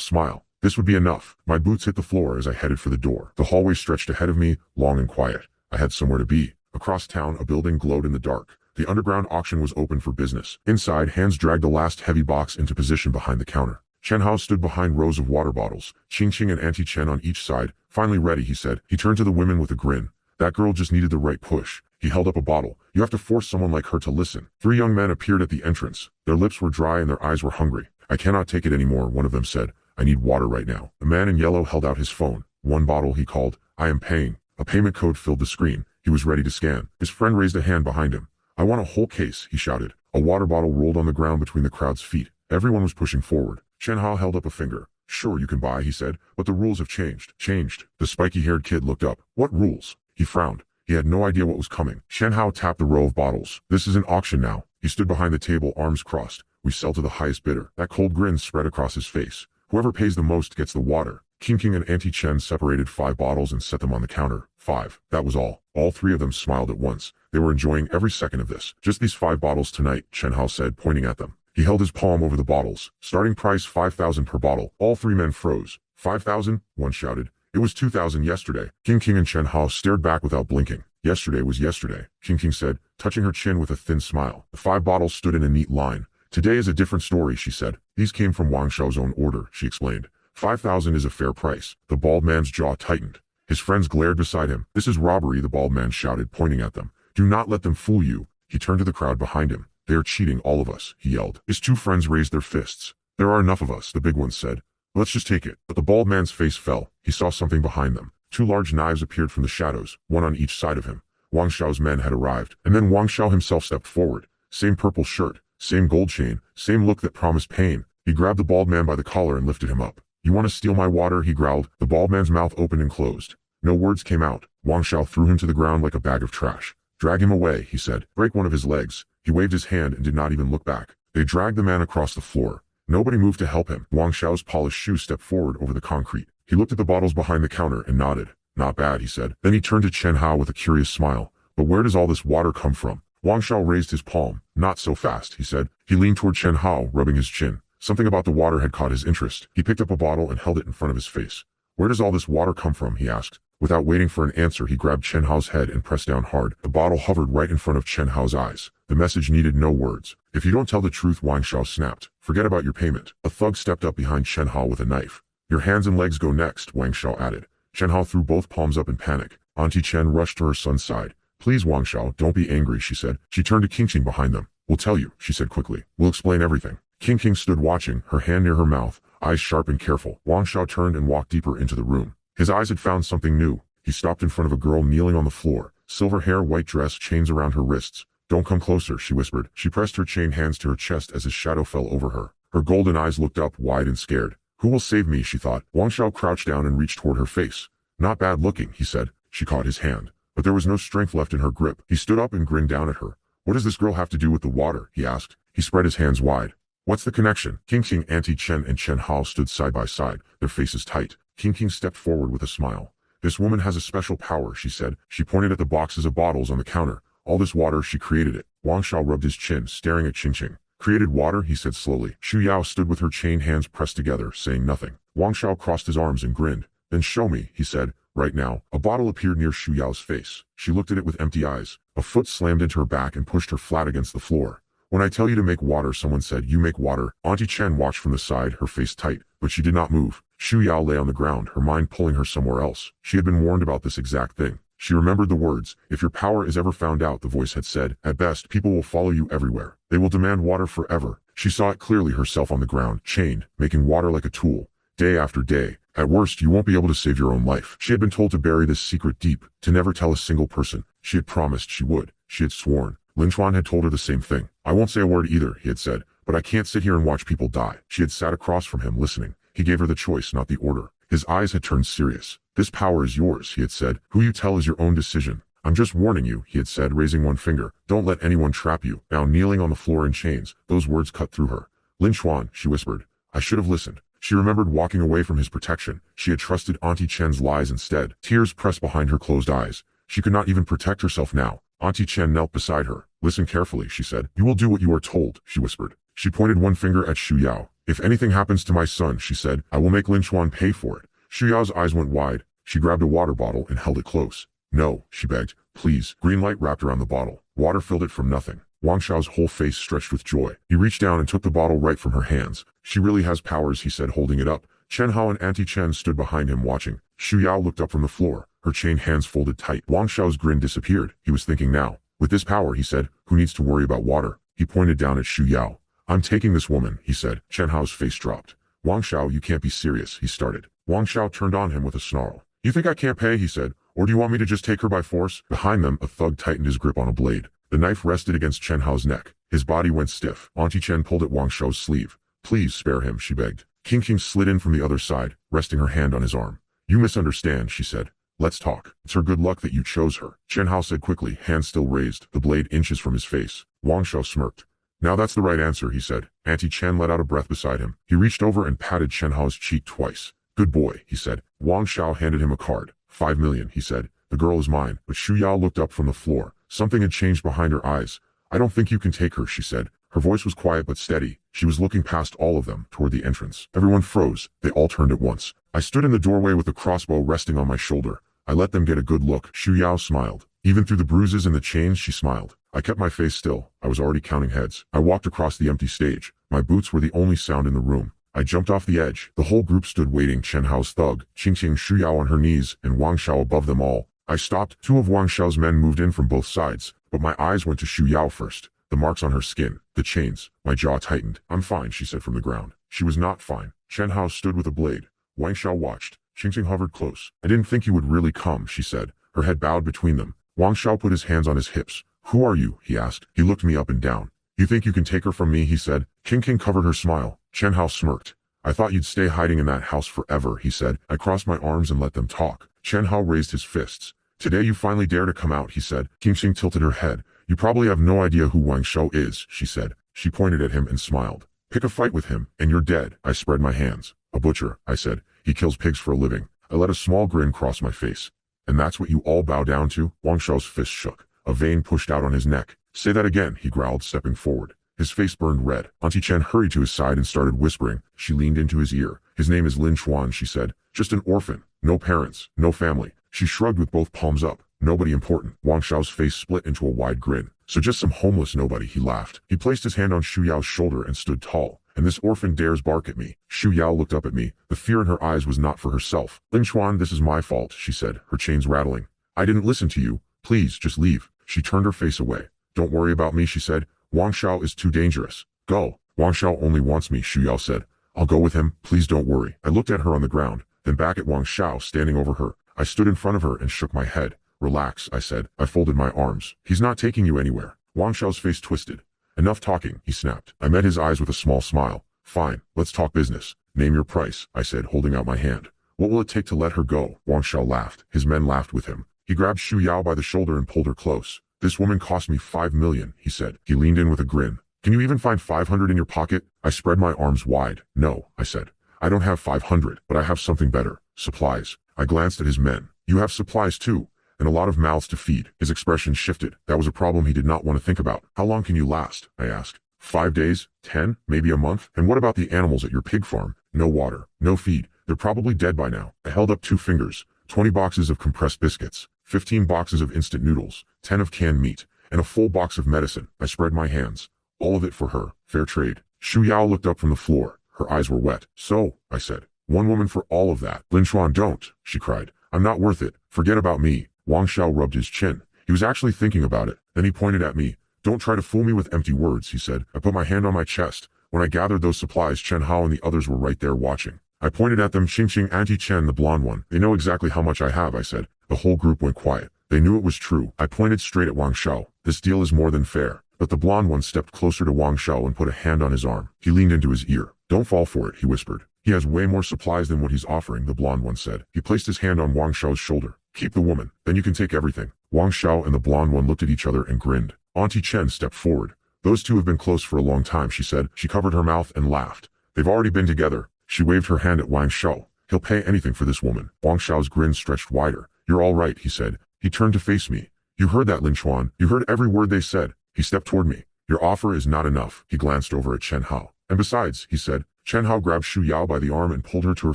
Speaker 1: smile. This would be enough. My boots hit the floor as I headed for the door. The hallway stretched ahead of me, long and quiet. I had somewhere to be. Across town, a building glowed in the dark. The underground auction was open for business. Inside, hands dragged the last heavy box into position behind the counter. Chen Hao stood behind rows of water bottles, Qing Qing and Auntie Chen on each side. Finally ready, he said. He turned to the women with a grin. That girl just needed the right push. He held up a bottle. You have to force someone like her to listen. 3 young men appeared at the entrance. Their lips were dry and their eyes were hungry. I cannot take it anymore, one of them said. I need water right now. The man in yellow held out his phone. 1 bottle, he called. I am paying. A payment code filled the screen. He was ready to scan. His friend raised a hand behind him. I want a whole case, he shouted. A water bottle rolled on the ground between the crowd's feet. Everyone was pushing forward. Chen Hao held up a finger. Sure, you can buy, he said, but the rules have changed. Changed? The spiky-haired kid looked up. What rules? He frowned. He had no idea what was coming. Chen Hao tapped the row of bottles. This is an auction now. He stood behind the table, arms crossed. We sell to the highest bidder. That cold grin spread across his face. Whoever pays the most gets the water. Qing Qing and Auntie Chen separated 5 bottles and set them on the counter. 5. That was all. All 3 of them smiled at once. They were enjoying every second of this. Just these 5 bottles tonight, Chen Hao said, pointing at them. He held his palm over the bottles. Starting price 5,000 per bottle. All 3 men froze. 5,000? One shouted. It was 2,000 yesterday. Qing Qing and Chen Hao stared back without blinking. Yesterday was yesterday, Qing Qing said, touching her chin with a thin smile. The 5 bottles stood in a neat line. Today is a different story, she said. These came from Wang Xiao's own order, she explained. 5,000 is a fair price. The bald man's jaw tightened. His friends glared beside him. This is robbery, the bald man shouted, pointing at them. Do not let them fool you. He turned to the crowd behind him. They are cheating all of us, he yelled. His 2 friends raised their fists. There are enough of us, the big one said. Let's just take it. But the bald man's face fell. He saw something behind them. 2 large knives appeared from the shadows, one on each side of him. Wang Xiao's men had arrived, and then Wang Xiao himself stepped forward. Same purple shirt, same gold chain, same look that promised pain. He grabbed the bald man by the collar and lifted him up. You want to steal my water? He growled. The bald man's mouth opened and closed. No words came out. Wang Xiao threw him to the ground like a bag of trash. Drag him away, he said. Break one of his legs. He waved his hand and did not even look back. They dragged the man across the floor. Nobody moved to help him. Wang Xiao's polished shoe stepped forward over the concrete. He looked at the bottles behind the counter and nodded. Not bad, he said. Then he turned to Chen Hao with a curious smile. But where does all this water come from? Wang Xiao raised his palm. Not so fast, he said. He leaned toward Chen Hao, rubbing his chin. Something about the water had caught his interest. He picked up a bottle and held it in front of his face. Where does all this water come from? He asked. Without waiting for an answer, he grabbed Chen Hao's head and pressed down hard. The bottle hovered right in front of Chen Hao's eyes. The message needed no words. If you don't tell the truth, Wang Xiao snapped. Forget about your payment. A thug stepped up behind Chen Hao with a knife. Your hands and legs go next, Wang Xiao added. Chen Hao threw both palms up in panic. Auntie Chen rushed to her son's side. Please, Wang Xiao, don't be angry, she said. She turned to Qing Qing behind them. We'll tell you, she said quickly. We'll explain everything. Qing Qing stood watching, her hand near her mouth, eyes sharp and careful. Wang Xiao turned and walked deeper into the room. His eyes had found something new. He stopped in front of a girl kneeling on the floor. Silver hair, white dress, chains around her wrists. Don't come closer, she whispered. She pressed her chained hands to her chest as his shadow fell over her. Her golden eyes looked up, wide and scared. Who will save me, she thought. Wang Xiao crouched down and reached toward her face. Not bad looking, he said. She caught his hand. But there was no strength left in her grip. He stood up and grinned down at her. What does this girl have to do with the water? He asked. He spread his hands wide. What's the connection? Qing Qing, Auntie Chen and Chen Hao stood side by side, their faces tight. Qing Qing stepped forward with a smile. This woman has a special power, she said. She pointed at the boxes of bottles on the counter. All this water, she created it. Wang Xiao rubbed his chin, staring at Qing Qing. Created water, he said slowly. Shu Yao stood with her chained hands pressed together, saying nothing. Wang Xiao crossed his arms and grinned. Then show me, he said. Right now. A bottle appeared near Shu Yao's face. She looked at it with empty eyes. A foot slammed into her back and pushed her flat against the floor. When I tell you to make water, someone said, you make water. Auntie Chen watched from the side, her face tight, but she did not move. Shu Yao lay on the ground, her mind pulling her somewhere else. She had been warned about this exact thing. She remembered the words. If your power is ever found out, the voice had said. At best, people will follow you everywhere. They will demand water forever. She saw it clearly, herself on the ground, chained, making water like a tool. Day after day. At worst, you won't be able to save your own life. She had been told to bury this secret deep, to never tell a single person. She had promised she would. She had sworn. Lin Chuan had told her the same thing. I won't say a word either, he had said, but I can't sit here and watch people die. She had sat across from him, listening. He gave her the choice, not the order. His eyes had turned serious. This power is yours, he had said. Who you tell is your own decision. I'm just warning you, he had said, raising one finger. Don't let anyone trap you. Now kneeling on the floor in chains, those words cut through her. Lin Chuan, she whispered. I should have listened. She remembered walking away from his protection. She had trusted Auntie Chen's lies instead. Tears pressed behind her closed eyes. She could not even protect herself now. Auntie Chen knelt beside her. Listen carefully, she said. You will do what you are told, she whispered. She pointed one finger at Shu Yao. If anything happens to my son, she said, I will make Lin Chuan pay for it. Shu Yao's eyes went wide. She grabbed a water bottle and held it close. No, she begged. Please. Green light wrapped around the bottle. Water filled it from nothing. Wang Xiao's whole face stretched with joy. He reached down and took the bottle right from her hands. She really has powers, he said, holding it up. Chen Hao and Auntie Chen stood behind him watching. Shu Yao looked up from the floor, her chained hands folded tight. Wang Xiao's grin disappeared. He was thinking now. With this power, he said, who needs to worry about water? He pointed down at Shu Yao. I'm taking this woman, he said. Chen Hao's face dropped. Wang Xiao, you can't be serious, he started. Wang Xiao turned on him with a snarl. You think I can't pay, he said, or do you want me to just take her by force? Behind them, a thug tightened his grip on a blade. The knife rested against Chen Hao's neck. His body went stiff. Auntie Chen pulled at Wang Xiao's sleeve. Please spare him, she begged. King slid in from the other side, resting her hand on his arm. You misunderstand, she said. Let's talk. It's her good luck that you chose her. Chen Hao said quickly, hand still raised, the blade inches from his face. Wang Xiao smirked. Now that's the right answer, he said. Auntie Chen let out a breath beside him. He reached over and patted Chen Hao's cheek twice. Good boy, he said. Wang Xiao handed him a card. 5 million, he said. The girl is mine. But Shu Yao looked up from the floor. Something had changed behind her eyes. I don't think you can take her, she said. Her voice was quiet but steady. She was looking past all of them, toward the entrance. Everyone froze. They all turned at once. I stood in the doorway with the crossbow resting on my shoulder. I let them get a good look. Shu Yao smiled. Even through the bruises and the chains, she smiled. I kept my face still. I was already counting heads. I walked across the empty stage. My boots were the only sound in the room. I jumped off the edge. The whole group stood waiting. Chen Hao's thug, Qingqing, Shu Yao on her knees, and Wang Xiao above them all. I stopped. 2 of Wang Xiao's men moved in from both sides, but my eyes went to Shu Yao first. The marks on her skin, the chains. My jaw tightened. I'm fine, she said from the ground. She was not fine. Chen Hao stood with a blade. Wang Xiao watched. Qingqing hovered close. I didn't think you would really come, she said. Her head bowed between them. Wang Xiao put his hands on his hips. Who are you? He asked. He looked me up and down. You think you can take her from me? He said. Qingqing covered her smile. Chen Hao smirked. I thought you'd stay hiding in that house forever, he said. I crossed my arms and let them talk. Chen Hao raised his fists. Today you finally dare to come out, he said. Qingqing tilted her head. You probably have no idea who Wang Xiao is, she said. She pointed at him and smiled. Pick a fight with him, and you're dead. I spread my hands. A butcher, I said. He kills pigs for a living. I let a small grin cross my face. And that's what you all bow down to? Wang Xiao's fist shook. A vein pushed out on his neck. Say that again, he growled, stepping forward. His face burned red. Auntie Chen hurried to his side and started whispering. She leaned into his ear. His name is Lin Chuan, she said. Just an orphan. No parents. No family. She shrugged with both palms up. Nobody important. Wang Xiao's face split into a wide grin. So just some homeless nobody, he laughed. He placed his hand on Shu Yao's shoulder and stood tall. And this orphan dares bark at me. Shu Yao looked up at me. The fear in her eyes was not for herself. Lin Chuan, this is my fault, she said, her chains rattling. I didn't listen to you. Please, just leave. She turned her face away. Don't worry about me, she said. Wang Xiao is too dangerous. Go. Wang Xiao only wants me, Shu Yao said. I'll go with him. Please don't worry. I looked at her on the ground, then back at Wang Xiao standing over her. I stood in front of her and shook my head. Relax, I said. I folded my arms. He's not taking you anywhere. Wang Xiao's face twisted. Enough talking, he snapped. I met his eyes with a small smile. Fine, let's talk business. Name your price, I said, holding out my hand. What will it take to let her go? Wang Xiao laughed. His men laughed with him. He grabbed Shu Yao by the shoulder and pulled her close. This woman cost me 5 million, he said. He leaned in with a grin. Can you even find 500 in your pocket? I spread my arms wide. No, I said. I don't have 500, but I have something better. Supplies. I glanced at his men. You have supplies too. And a lot of mouths to feed. His expression shifted. That was a problem he did not want to think about. How long can you last? I asked. 5 days? 10? Maybe a month? And what about the animals at your pig farm? No water. No feed. They're probably dead by now. I held up 2 fingers. 20 boxes of compressed biscuits. 15 boxes of instant noodles. 10 of canned meat. And a full box of medicine. I spread my hands. All of it for her. Fair trade. Shu Yao looked up from the floor. Her eyes were wet. So, I said. 1 woman for all of that. Lin Chuan, don't, she cried. I'm not worth it. Forget about me. Wang Xiao rubbed his chin. He was actually thinking about it. Then he pointed at me. Don't try to fool me with empty words, he said. I put my hand on my chest. When I gathered those supplies, Chen Hao and the others were right there watching. I pointed at them. Qingqing, Auntie Chen, the blonde one. They know exactly how much I have, I said. The whole group went quiet. They knew it was true. I pointed straight at Wang Xiao. This deal is more than fair. But the blonde one stepped closer to Wang Xiao and put a hand on his arm. He leaned into his ear. Don't fall for it, he whispered. He has way more supplies than what he's offering, the blonde one said. He placed his hand on Wang Shao's shoulder. Keep the woman, then you can take everything. Wang Shao and the blonde one looked at each other and grinned. Auntie Chen stepped forward. Those two have been close for a long time, she said. She covered her mouth and laughed. They've already been together. She waved her hand at Wang Shao. He'll pay anything for this woman. Wang Shao's grin stretched wider. You're all right, he said. He turned to face me. You heard that, Lin Chuan. You heard every word they said. He stepped toward me. Your offer is not enough. He glanced over at Chen Hao. And besides, he said. Chen Hao grabbed Shu Yao by the arm and pulled her to her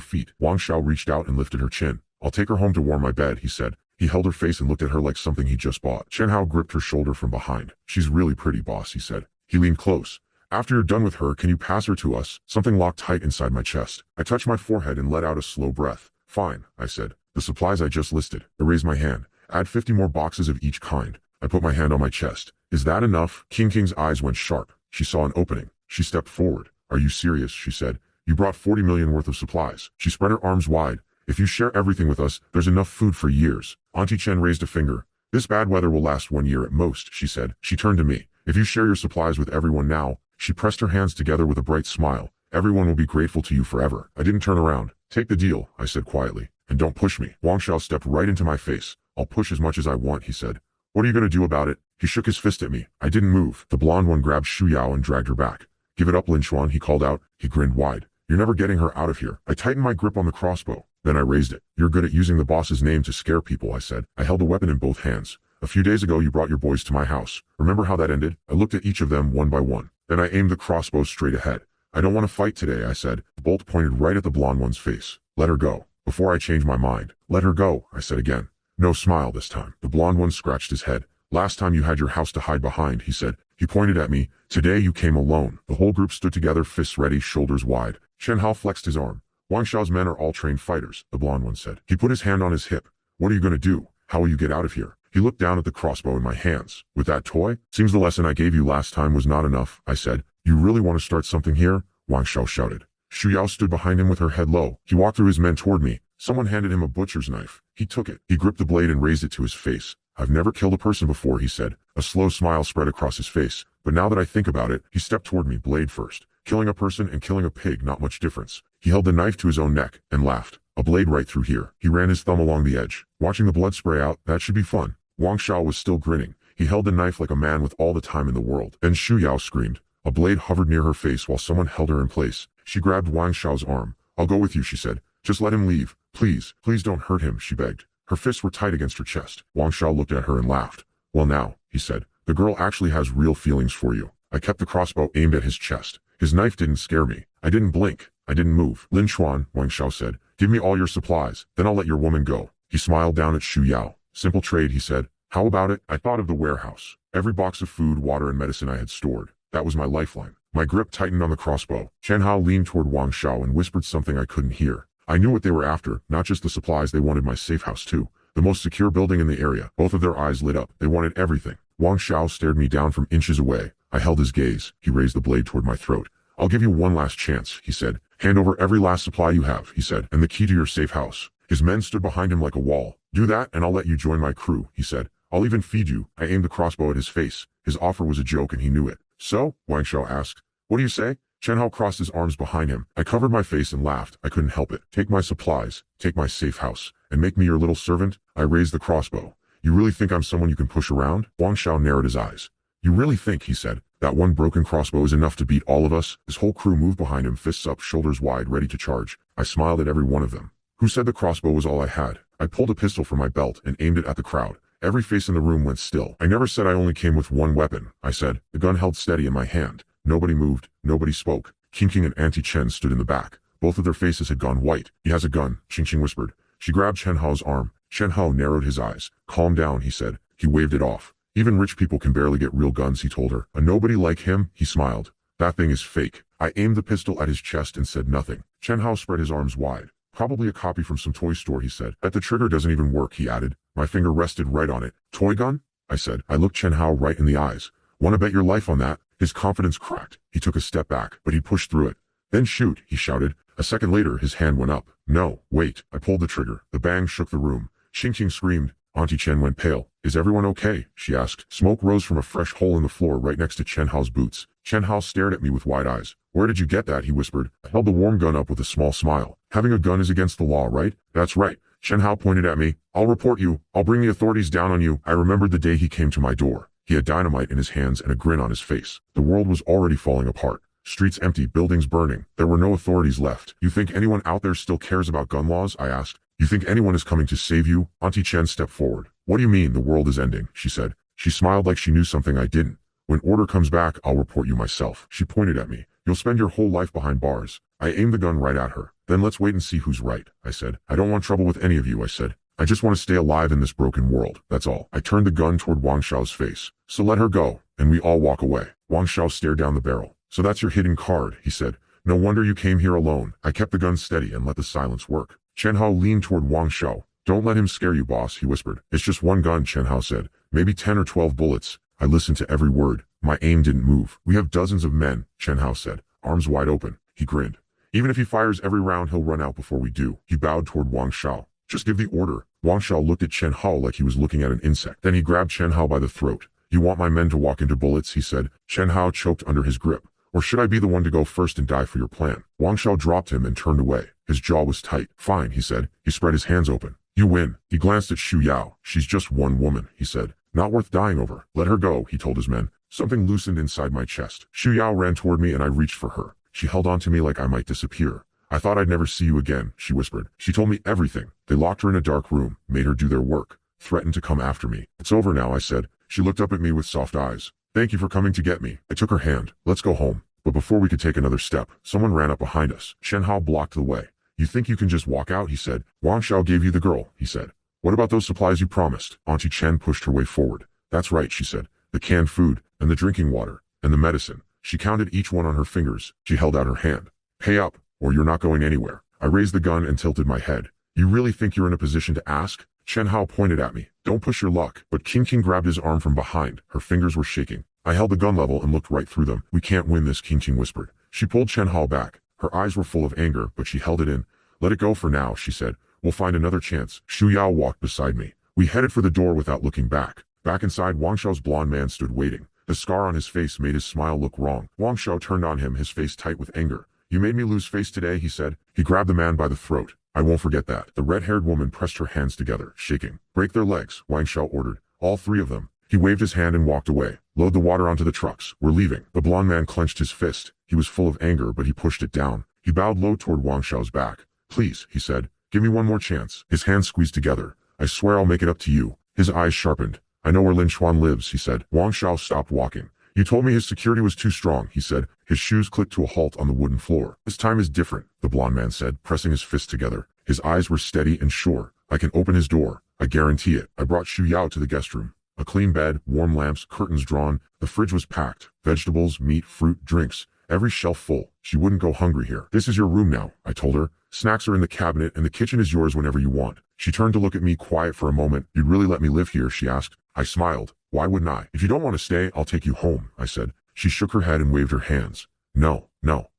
Speaker 1: feet. Wang Shao reached out and lifted her chin. I'll take her home to warm my bed, he said. He held her face and looked at her like something he just bought. Chen Hao gripped her shoulder from behind. She's really pretty, boss, he said. He leaned close. After you're done with her, can you pass her to us? Something locked tight inside my chest. I touched my forehead and let out a slow breath. Fine, I said. The supplies I just listed. I raised my hand. Add 50 more boxes of each kind. I put my hand on my chest. Is that enough? King's eyes went sharp. She saw an opening. She stepped forward. Are you serious? She said. You brought 40 million worth of supplies. She spread her arms wide. If you share everything with us, there's enough food for years. Auntie Chen raised a finger. This bad weather will last 1 year at most, she said. She turned to me. If you share your supplies with everyone now, she pressed her hands together with a bright smile. Everyone will be grateful to you forever. I didn't turn around. Take the deal, I said quietly. And don't push me. Wang Shao stepped right into my face. I'll push as much as I want, he said. What are you going to do about it? He shook his fist at me. I didn't move. The blonde one grabbed Shu Yao and dragged her back. Give it up, Lin Chuan, he called out. He grinned wide. You're never getting her out of here. I tightened my grip on the crossbow. Then I raised it. You're good at using the boss's name to scare people, I said. I held the weapon in both hands. A few days ago you brought your boys to my house. Remember how that ended? I looked at each of them one by one. Then I aimed the crossbow straight ahead. I don't want to fight today, I said. The bolt pointed right at the blonde one's face. Let her go. Before I change my mind. Let her go, I said again. No smile this time. The blonde one scratched his head. Last time you had your house to hide behind, he said. He pointed at me. Today you came alone. The whole group stood together, fists ready, shoulders wide. Chen Hao flexed his arm. Wang Shao's men are all trained fighters, the blonde one said. He put his hand on his hip. What are you going to do? How will you get out of here? He looked down at the crossbow in my hands. With that toy? Seems the lesson I gave you last time was not enough, I said. You really want to start something here? Wang Shao shouted. Shu Yao stood behind him with her head low. He walked through his men toward me. Someone handed him a butcher's knife. He took it. He gripped the blade and raised it to his face. I've never killed a person before, he said. A slow smile spread across his face. But now that I think about it, he stepped toward me, blade first. Killing a person and killing a pig, not much difference. He held the knife to his own neck and laughed. A blade right through here. He ran his thumb along the edge. Watching the blood spray out, that should be fun. Wang Shao was still grinning. He held the knife like a man with all the time in the world. Then Shu Yao screamed. A blade hovered near her face while someone held her in place. She grabbed Wang Shao's arm. I'll go with you, she said. Just let him leave. Please, please don't hurt him, she begged. Her fists were tight against her chest. Wang Shao looked at her and laughed. Well now, he said, the girl actually has real feelings for you. I kept the crossbow aimed at his chest. His knife didn't scare me. I didn't blink. I didn't move. Lin Chuan, Wang Shao said, give me all your supplies, then I'll let your woman go. He smiled down at Shu Yao. Simple trade, he said. How about it? I thought of the warehouse. Every box of food, water, and medicine I had stored. That was my lifeline. My grip tightened on the crossbow. Chen Hao leaned toward Wang Shao and whispered something I couldn't hear. I knew what they were after, not just the supplies, they wanted my safe house too. The most secure building in the area. Both of their eyes lit up. They wanted everything. Wang Shao stared me down from inches away. I held his gaze. He raised the blade toward my throat. I'll give you one last chance, he said. Hand over every last supply you have, he said, and the key to your safe house. His men stood behind him like a wall. Do that and I'll let you join my crew, he said. I'll even feed you. I aimed the crossbow at his face. His offer was a joke and he knew it. So? Wang Shao asked. What do you say? Chen Hao crossed his arms behind him. I covered my face and laughed. I couldn't help it. Take my supplies, take my safe house, and make me your little servant? I raised the crossbow. You really think I'm someone you can push around? Wang Shao narrowed his eyes. You really think, he said, that one broken crossbow is enough to beat all of us? His whole crew moved behind him, fists up, shoulders wide, ready to charge. I smiled at every one of them. Who said the crossbow was all I had? I pulled a pistol from my belt and aimed it at the crowd. Every face in the room went still. I never said I only came with one weapon, I said. The gun held steady in my hand. Nobody moved. Nobody spoke. King and Auntie Chen stood in the back. Both of their faces had gone white. He has a gun, Qing whispered. She grabbed Chen Hao's arm. Chen Hao narrowed his eyes. Calm down, he said. He waved it off. Even rich people can barely get real guns, he told her. A nobody like him, he smiled. That thing is fake. I aimed the pistol at his chest and said nothing. Chen Hao spread his arms wide. Probably a copy from some toy store, he said. Bet the trigger doesn't even work, he added. My finger rested right on it. Toy gun? I said. I looked Chen Hao right in the eyes. Wanna bet your life on that? His confidence cracked. He took a step back, but he pushed through it. Then shoot, he shouted. A second later, his hand went up. No, wait. I pulled the trigger. The bang shook the room. Qing screamed. Auntie Chen went pale. Is everyone okay? She asked. Smoke rose from a fresh hole in the floor right next to Chen Hao's boots. Chen Hao stared at me with wide eyes. Where did you get that? He whispered. I held the warm gun up with a small smile. Having a gun is against the law, right? That's right. Chen Hao pointed at me. I'll report you. I'll bring the authorities down on you. I remembered the day he came to my door. He had dynamite in his hands and a grin on his face. The world was already falling apart. Streets empty, buildings burning. There were no authorities left. You think anyone out there still cares about gun laws? I asked. You think anyone is coming to save you? Auntie Chen stepped forward. What do you mean the world is ending? She said. She smiled like she knew something I didn't. When order comes back, I'll report you myself. She pointed at me. You'll spend your whole life behind bars. I aimed the gun right at her. Then let's wait and see who's right, I said. I don't want trouble with any of you, I said. I just want to stay alive in this broken world, that's all. I turned the gun toward Wang Xiao's face. So let her go, and we all walk away. Wang Xiao stared down the barrel. So that's your hidden card, he said. No wonder you came here alone. I kept the gun steady and let the silence work. Chen Hao leaned toward Wang Xiao. Don't let him scare you, boss, he whispered. It's just one gun, Chen Hao said. Maybe 10 or 12 bullets. I listened to every word. My aim didn't move. We have dozens of men, Chen Hao said, arms wide open. He grinned. Even if he fires every round, he'll run out before we do. He bowed toward Wang Xiao. Just give the order. Wang Xiao looked at Chen Hao like he was looking at an insect. Then he grabbed Chen Hao by the throat. You want my men to walk into bullets, he said. Chen Hao choked under his grip. Or should I be the one to go first and die for your plan? Wang Xiao dropped him and turned away. His jaw was tight. Fine, he said. He spread his hands open. You win. He glanced at Xu Yao. She's just one woman, he said. Not worth dying over. Let her go, he told his men. Something loosened inside my chest. Xu Yao ran toward me and I reached for her. She held on to me like I might disappear. I thought I'd never see you again, she whispered. She told me everything. They locked her in a dark room, made her do their work, threatened to come after me. It's over now, I said. She looked up at me with soft eyes. Thank you for coming to get me. I took her hand. Let's go home. But before we could take another step, someone ran up behind us. Chen Hao blocked the way. You think you can just walk out, he said. Wang Xiao gave you the girl, he said. What about those supplies you promised? Auntie Chen pushed her way forward. That's right, she said. The canned food, and the drinking water, and the medicine. She counted each one on her fingers. She held out her hand. Pay up, or you're not going anywhere. I raised the gun and tilted my head. You really think you're in a position to ask? Chen Hao pointed at me. Don't push your luck. But Qing grabbed his arm from behind. Her fingers were shaking. I held the gun level and looked right through them. We can't win this, Qing whispered. She pulled Chen Hao back. Her eyes were full of anger, but she held it in. Let it go for now, she said. We'll find another chance. Xu Yao walked beside me. We headed for the door without looking back. Back inside, Wang Xiao's blonde man stood waiting. The scar on his face made his smile look wrong. Wang Xiao turned on him, his face tight with anger. You made me lose face today, he said. He grabbed the man by the throat. I won't forget that. The red-haired woman pressed her hands together, shaking. Break their legs, Wang Xiao ordered. All three of them. He waved his hand and walked away. Load the water onto the trucks. We're leaving. The blonde man clenched his fist. He was full of anger, but he pushed it down. He bowed low toward Wang Xiao's back. Please, he said. Give me one more chance. His hands squeezed together. I swear I'll make it up to you. His eyes sharpened. I know where Lin Chuan lives, he said. Wang Xiao stopped walking. You told me his security was too strong, he said. His shoes clicked to a halt on the wooden floor. This time is different, the blonde man said, pressing his fists together. His eyes were steady and sure. I can open his door. I guarantee it. I brought Xu Yao to the guest room. A clean bed, warm lamps, curtains drawn. The fridge was packed. Vegetables, meat, fruit, drinks. Every shelf full. She wouldn't go hungry here. This is your room now, I told her. Snacks are in the cabinet and the kitchen is yours whenever you want. She turned to look at me quiet for a moment. You'd really let me live here, she asked. I smiled. Why wouldn't I? If you don't want to stay, I'll take you home, I said. She shook her head and waved her hands. No,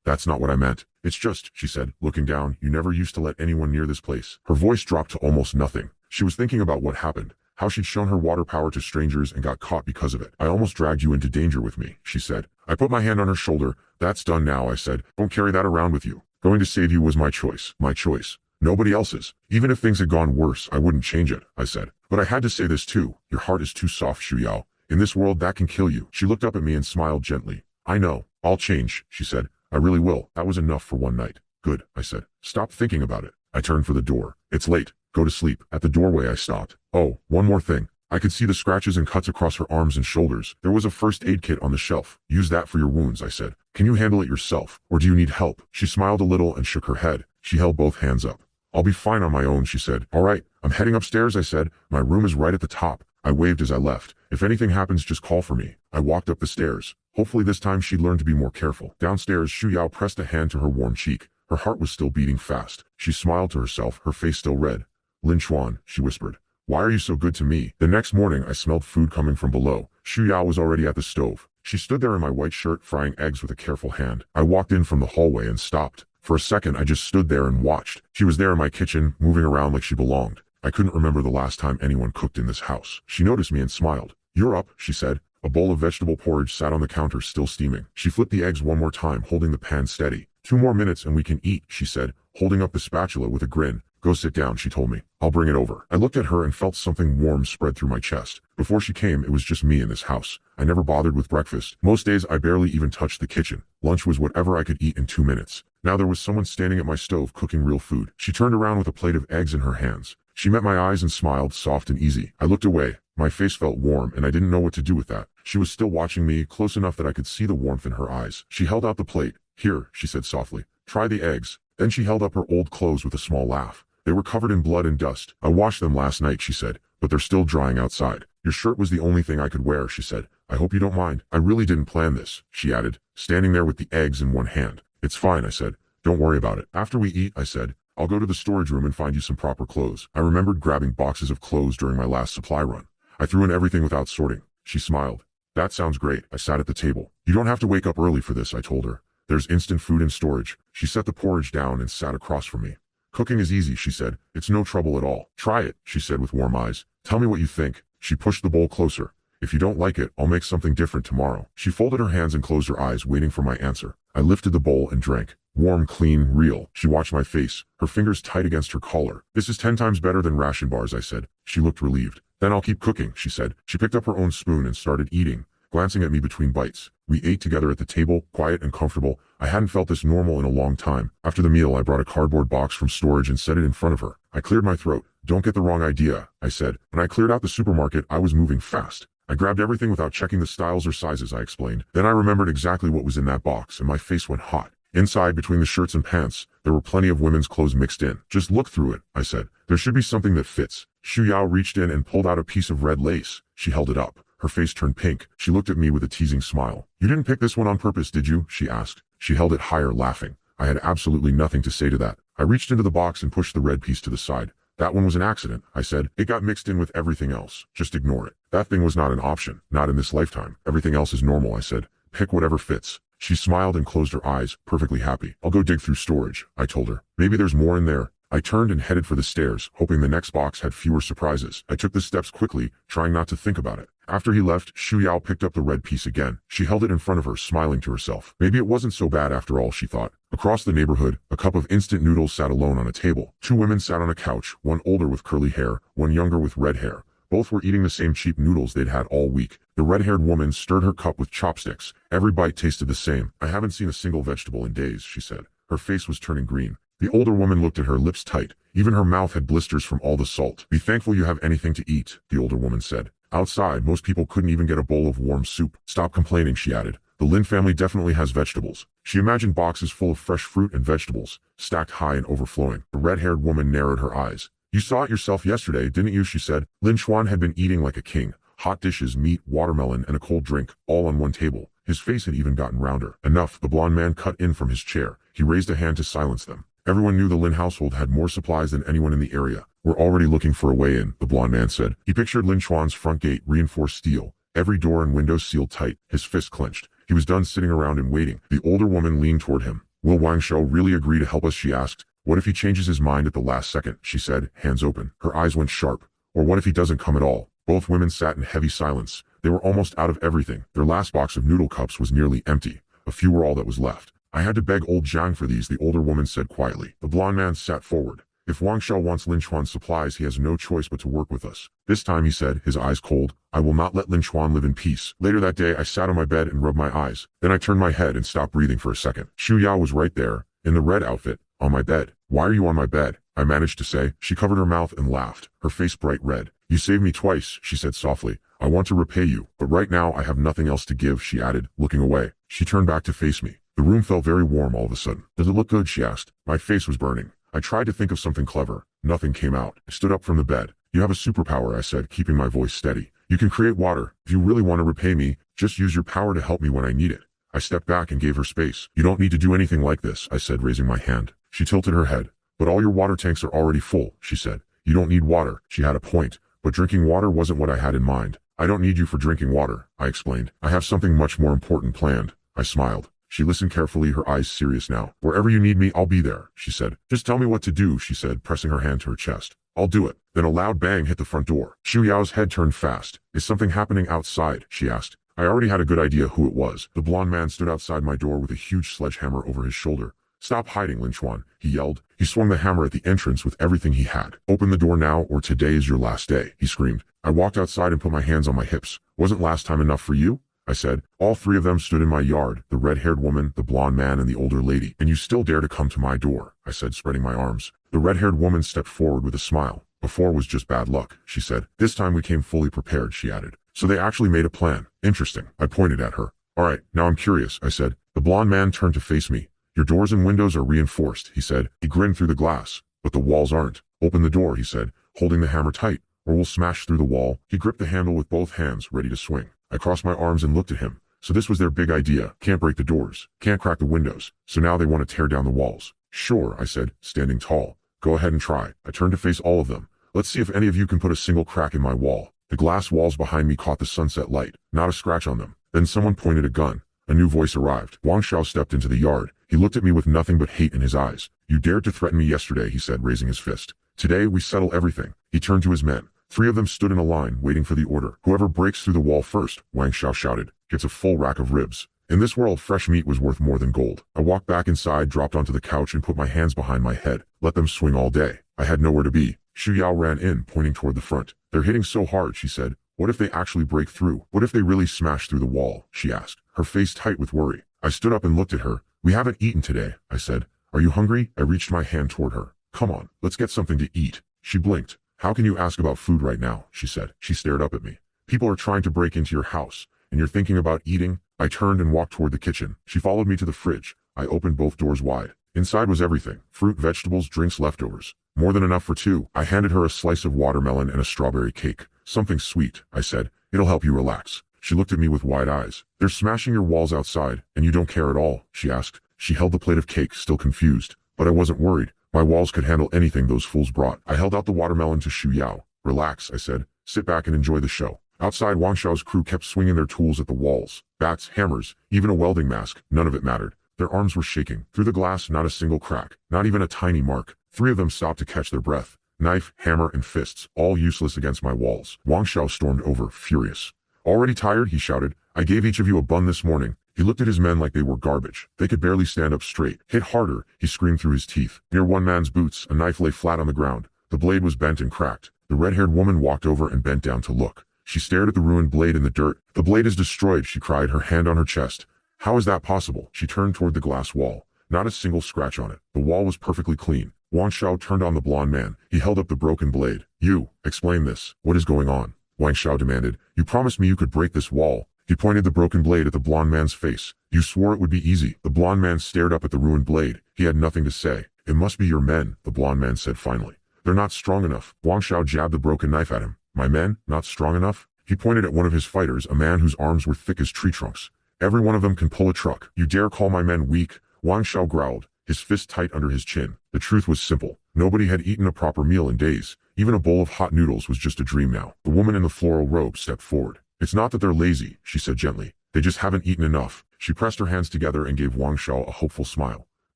Speaker 1: that's not what I meant. It's just, she said, looking down, you never used to let anyone near this place. Her voice dropped to almost nothing. She was thinking about what happened. How she'd shown her water power to strangers and got caught because of it. I almost dragged you into danger with me, she said. I put my hand on her shoulder. That's done now, I said. Don't carry that around with you. Going to save you was my choice. My choice. Nobody else's. Even if things had gone worse, I wouldn't change it, I said. But I had to say this too. Your heart is too soft, Xu Yao. In this world, that can kill you. She looked up at me and smiled gently. I know. I'll change, she said. I really will. That was enough for one night. Good, I said. Stop thinking about it. I turned for the door. It's late. Go to sleep. At the doorway, I stopped. Oh, one more thing. I could see the scratches and cuts across her arms and shoulders. There was a first aid kit on the shelf. Use that for your wounds, I said. Can you handle it yourself, or do you need help? She smiled a little and shook her head. She held both hands up. I'll be fine on my own, she said. All right, I'm heading upstairs, I said. My room is right at the top. I waved as I left. If anything happens, just call for me. I walked up the stairs. Hopefully this time she'd learn to be more careful. Downstairs, Xu Yao pressed a hand to her warm cheek. Her heart was still beating fast. She smiled to herself, her face still red. Lin Chuan, she whispered. Why are you so good to me? The next morning, I smelled food coming from below. Xu Yao was already at the stove. She stood there in my white shirt, frying eggs with a careful hand. I walked in from the hallway and stopped. For a second, I just stood there and watched. She was there in my kitchen, moving around like she belonged. I couldn't remember the last time anyone cooked in this house. She noticed me and smiled. "You're up," she said. A bowl of vegetable porridge sat on the counter, still steaming. She flipped the eggs one more time, holding the pan steady. "2 more minutes and we can eat," she said, holding up the spatula with a grin. "Go sit down," she told me. "I'll bring it over." I looked at her and felt something warm spread through my chest. Before she came, it was just me in this house. I never bothered with breakfast. Most days I barely even touched the kitchen. Lunch was whatever I could eat in 2 minutes. Now there was someone standing at my stove cooking real food. She turned around with a plate of eggs in her hands. She met my eyes and smiled, soft and easy. I looked away. My face felt warm, and I didn't know what to do with that. She was still watching me, close enough that I could see the warmth in her eyes. She held out the plate. "Here," she said softly. "Try the eggs." Then she held up her old clothes with a small laugh. "They were covered in blood and dust. I washed them last night," she said, "but they're still drying outside. Your shirt was the only thing I could wear," she said. "I hope you don't mind. I really didn't plan this," she added, standing there with the eggs in one hand. "It's fine," I said. "Don't worry about it. After we eat," I said, "I'll go to the storage room and find you some proper clothes." I remembered grabbing boxes of clothes during my last supply run. I threw in everything without sorting. She smiled. "That sounds great." I sat at the table. "You don't have to wake up early for this," I told her. "There's instant food in storage." She set the porridge down and sat across from me. "Cooking is easy," she said. "It's no trouble at all." "Try it," she said with warm eyes. "Tell me what you think." She pushed the bowl closer. "If you don't like it, I'll make something different tomorrow." She folded her hands and closed her eyes, waiting for my answer. I lifted the bowl and drank. Warm, clean, real. She watched my face, her fingers tight against her collar. "This is 10 times better than ration bars," I said. She looked relieved. "Then I'll keep cooking," she said. She picked up her own spoon and started eating, glancing at me between bites. We ate together at the table, quiet and comfortable. I hadn't felt this normal in a long time. After the meal, I brought a cardboard box from storage and set it in front of her. I cleared my throat. "Don't get the wrong idea," I said. "When I cleared out the supermarket, I was moving fast. I grabbed everything without checking the styles or sizes," I explained. Then I remembered exactly what was in that box, and my face went hot. Inside, between the shirts and pants, there were plenty of women's clothes mixed in. "Just look through it," I said. "There should be something that fits." Xu Yao reached in and pulled out a piece of red lace. She held it up. Her face turned pink. She looked at me with a teasing smile. "You didn't pick this one on purpose, did you?" she asked. She held it higher, laughing. I had absolutely nothing to say to that. I reached into the box and pushed the red piece to the side. "That one was an accident," I said. "It got mixed in with everything else. Just ignore it." "That thing was not an option. Not in this lifetime. Everything else is normal," I said. "Pick whatever fits." She smiled and closed her eyes, perfectly happy. "I'll go dig through storage," I told her. "Maybe there's more in there." I turned and headed for the stairs, hoping the next box had fewer surprises. I took the steps quickly, trying not to think about it. After he left, Xu Yao picked up the red piece again. She held it in front of her, smiling to herself. Maybe it wasn't so bad after all, she thought. Across the neighborhood, a cup of instant noodles sat alone on a table. 2 women sat on a couch, one older with curly hair, one younger with red hair. Both were eating the same cheap noodles they'd had all week. The red-haired woman stirred her cup with chopsticks. Every bite tasted the same. "I haven't seen a single vegetable in days," she said. Her face was turning green. The older woman looked at her, lips tight. Even her mouth had blisters from all the salt. "Be thankful you have anything to eat," the older woman said. "Outside, most people couldn't even get a bowl of warm soup." "Stop complaining," she added. "The Lin family definitely has vegetables." She imagined boxes full of fresh fruit and vegetables, stacked high and overflowing. The red-haired woman narrowed her eyes. "You saw it yourself yesterday, didn't you?" she said. Lin Xuan had been eating like a king. Hot dishes, meat, watermelon, and a cold drink, all on one table. His face had even gotten rounder. "Enough," the blond man cut in from his chair. He raised a hand to silence them. Everyone knew the Lin household had more supplies than anyone in the area. "We're already looking for a way in," the blond man said. He pictured Lin Xuan's front gate, reinforced steel, every door and window sealed tight, his fist clenched. He was done sitting around and waiting. The older woman leaned toward him. "Will Wang Shou really agree to help us?" she asked. "What if he changes his mind at the last second?" she said, hands open. Her eyes went sharp. "Or what if he doesn't come at all?" Both women sat in heavy silence. They were almost out of everything. Their last box of noodle cups was nearly empty. A few were all that was left. "I had to beg old Zhang for these," the older woman said quietly. The blond man sat forward. "If Wang Shou wants Lin Xuan's supplies, he has no choice but to work with us." "This time," he said, his eyes cold, "I will not let Lin Xuan live in peace." Later that day, I sat on my bed and rubbed my eyes. Then I turned my head and stopped breathing for a second. Xu Yao was right there, in the red outfit, on my bed. "Why are you on my bed?" I managed to say. She covered her mouth and laughed, her face bright red. "You saved me twice," she said softly. "I want to repay you, but right now I have nothing else to give," she added, looking away. She turned back to face me. The room felt very warm all of a sudden. "Does it look good?" she asked. My face was burning. I tried to think of something clever. Nothing came out. I stood up from the bed. "You have a superpower," I said, keeping my voice steady. "You can create water. If you really want to repay me, just use your power to help me when I need it." I stepped back and gave her space. "You don't need to do anything like this," I said, raising my hand. She tilted her head. "But all your water tanks are already full," she said. "You don't need water." She had a point, but drinking water wasn't what I had in mind. "I don't need you for drinking water," I explained. "I have something much more important planned." I smiled. She listened carefully, her eyes serious now. "Wherever you need me, I'll be there," she said. "Just tell me what to do," she said, pressing her hand to her chest. I'll do it. Then a loud bang hit the front door. Shu Yao's head turned fast. Is something happening outside? She asked. I already had a good idea who it was. The blonde man stood outside my door with a huge sledgehammer over his shoulder. Stop hiding, Lin Chuan, he yelled. He swung the hammer at the entrance with everything he had. Open the door now or today is your last day, he screamed. I walked outside and put my hands on my hips. Wasn't last time enough for you? I said. All three of them stood in my yard, the red-haired woman, the blonde man, and the older lady. And you still dare to come to my door, I said, spreading my arms. The red-haired woman stepped forward with a smile. Before was just bad luck, she said. This time we came fully prepared, she added. So they actually made a plan. Interesting. I pointed at her. All right, now I'm curious, I said. The blonde man turned to face me. Your doors and windows are reinforced, he said. He grinned through the glass. But the walls aren't. Open the door, he said, holding the hammer tight, or we'll smash through the wall. He gripped the handle with both hands, ready to swing. I crossed my arms and looked at him. So this was their big idea. Can't break the doors. Can't crack the windows. So now they want to tear down the walls. Sure, I said, standing tall. Go ahead and try. I turned to face all of them. Let's see if any of you can put a single crack in my wall. The glass walls behind me caught the sunset light. Not a scratch on them. Then someone pointed a gun. A new voice arrived. Wang Shao stepped into the yard. He looked at me with nothing but hate in his eyes. You dared to threaten me yesterday, he said, raising his fist. Today, we settle everything. He turned to his men. 3 of them stood in a line, waiting for the order. Whoever breaks through the wall first, Wang Shao shouted, gets a full rack of ribs. In this world, fresh meat was worth more than gold. I walked back inside, dropped onto the couch, and put my hands behind my head. Let them swing all day. I had nowhere to be. Shu Yao ran in, pointing toward the front. They're hitting so hard, she said. What if they actually break through? What if they really smash through the wall? She asked, her face tight with worry. I stood up and looked at her. We haven't eaten today, I said. Are you hungry? I reached my hand toward her. Come on, let's get something to eat. She blinked. How can you ask about food right now? She said. She stared up at me. People are trying to break into your house, and you're thinking about eating? I turned and walked toward the kitchen. She followed me to the fridge. I opened both doors wide. Inside was everything. Fruit, vegetables, drinks, leftovers. More than enough for 2. I handed her a slice of watermelon and a strawberry cake. Something sweet, I said. It'll help you relax. She looked at me with wide eyes. They're smashing your walls outside, and you don't care at all, she asked. She held the plate of cake, still confused. But I wasn't worried. My walls could handle anything those fools brought. I held out the watermelon to Shu Yao. Relax, I said. Sit back and enjoy the show. Outside, Wang Shao's crew kept swinging their tools at the walls. Bats, hammers, even a welding mask. None of it mattered. Their arms were shaking. Through the glass, not a single crack. Not even a tiny mark. 3 of them stopped to catch their breath. Knife, hammer, and fists, all useless against my walls. Wang Shao stormed over, furious. Already tired? He shouted. I gave each of you a bun this morning. He looked at his men like they were garbage. They could barely stand up straight. Hit harder, he screamed through his teeth. Near one man's boots, a knife lay flat on the ground. The blade was bent and cracked. The red-haired woman walked over and bent down to look. She stared at the ruined blade in the dirt. The blade is destroyed, she cried, her hand on her chest. How is that possible? She turned toward the glass wall. Not a single scratch on it. The wall was perfectly clean. Wang Shao turned on the blonde man. He held up the broken blade. You, explain this. What is going on? Wang Shao demanded. You promised me you could break this wall. He pointed the broken blade at the blonde man's face. You swore it would be easy. The blonde man stared up at the ruined blade. He had nothing to say. It must be your men, the blonde man said finally. They're not strong enough. Wang Shao jabbed the broken knife at him. My men, not strong enough? He pointed at one of his fighters, a man whose arms were thick as tree trunks. Every one of them can pull a truck. You dare call my men weak? Wang Shao growled, his fist tight under his chin. The truth was simple. Nobody had eaten a proper meal in days. Even a bowl of hot noodles was just a dream now. The woman in the floral robe stepped forward. It's not that they're lazy, she said gently. They just haven't eaten enough. She pressed her hands together and gave Wang Shao a hopeful smile.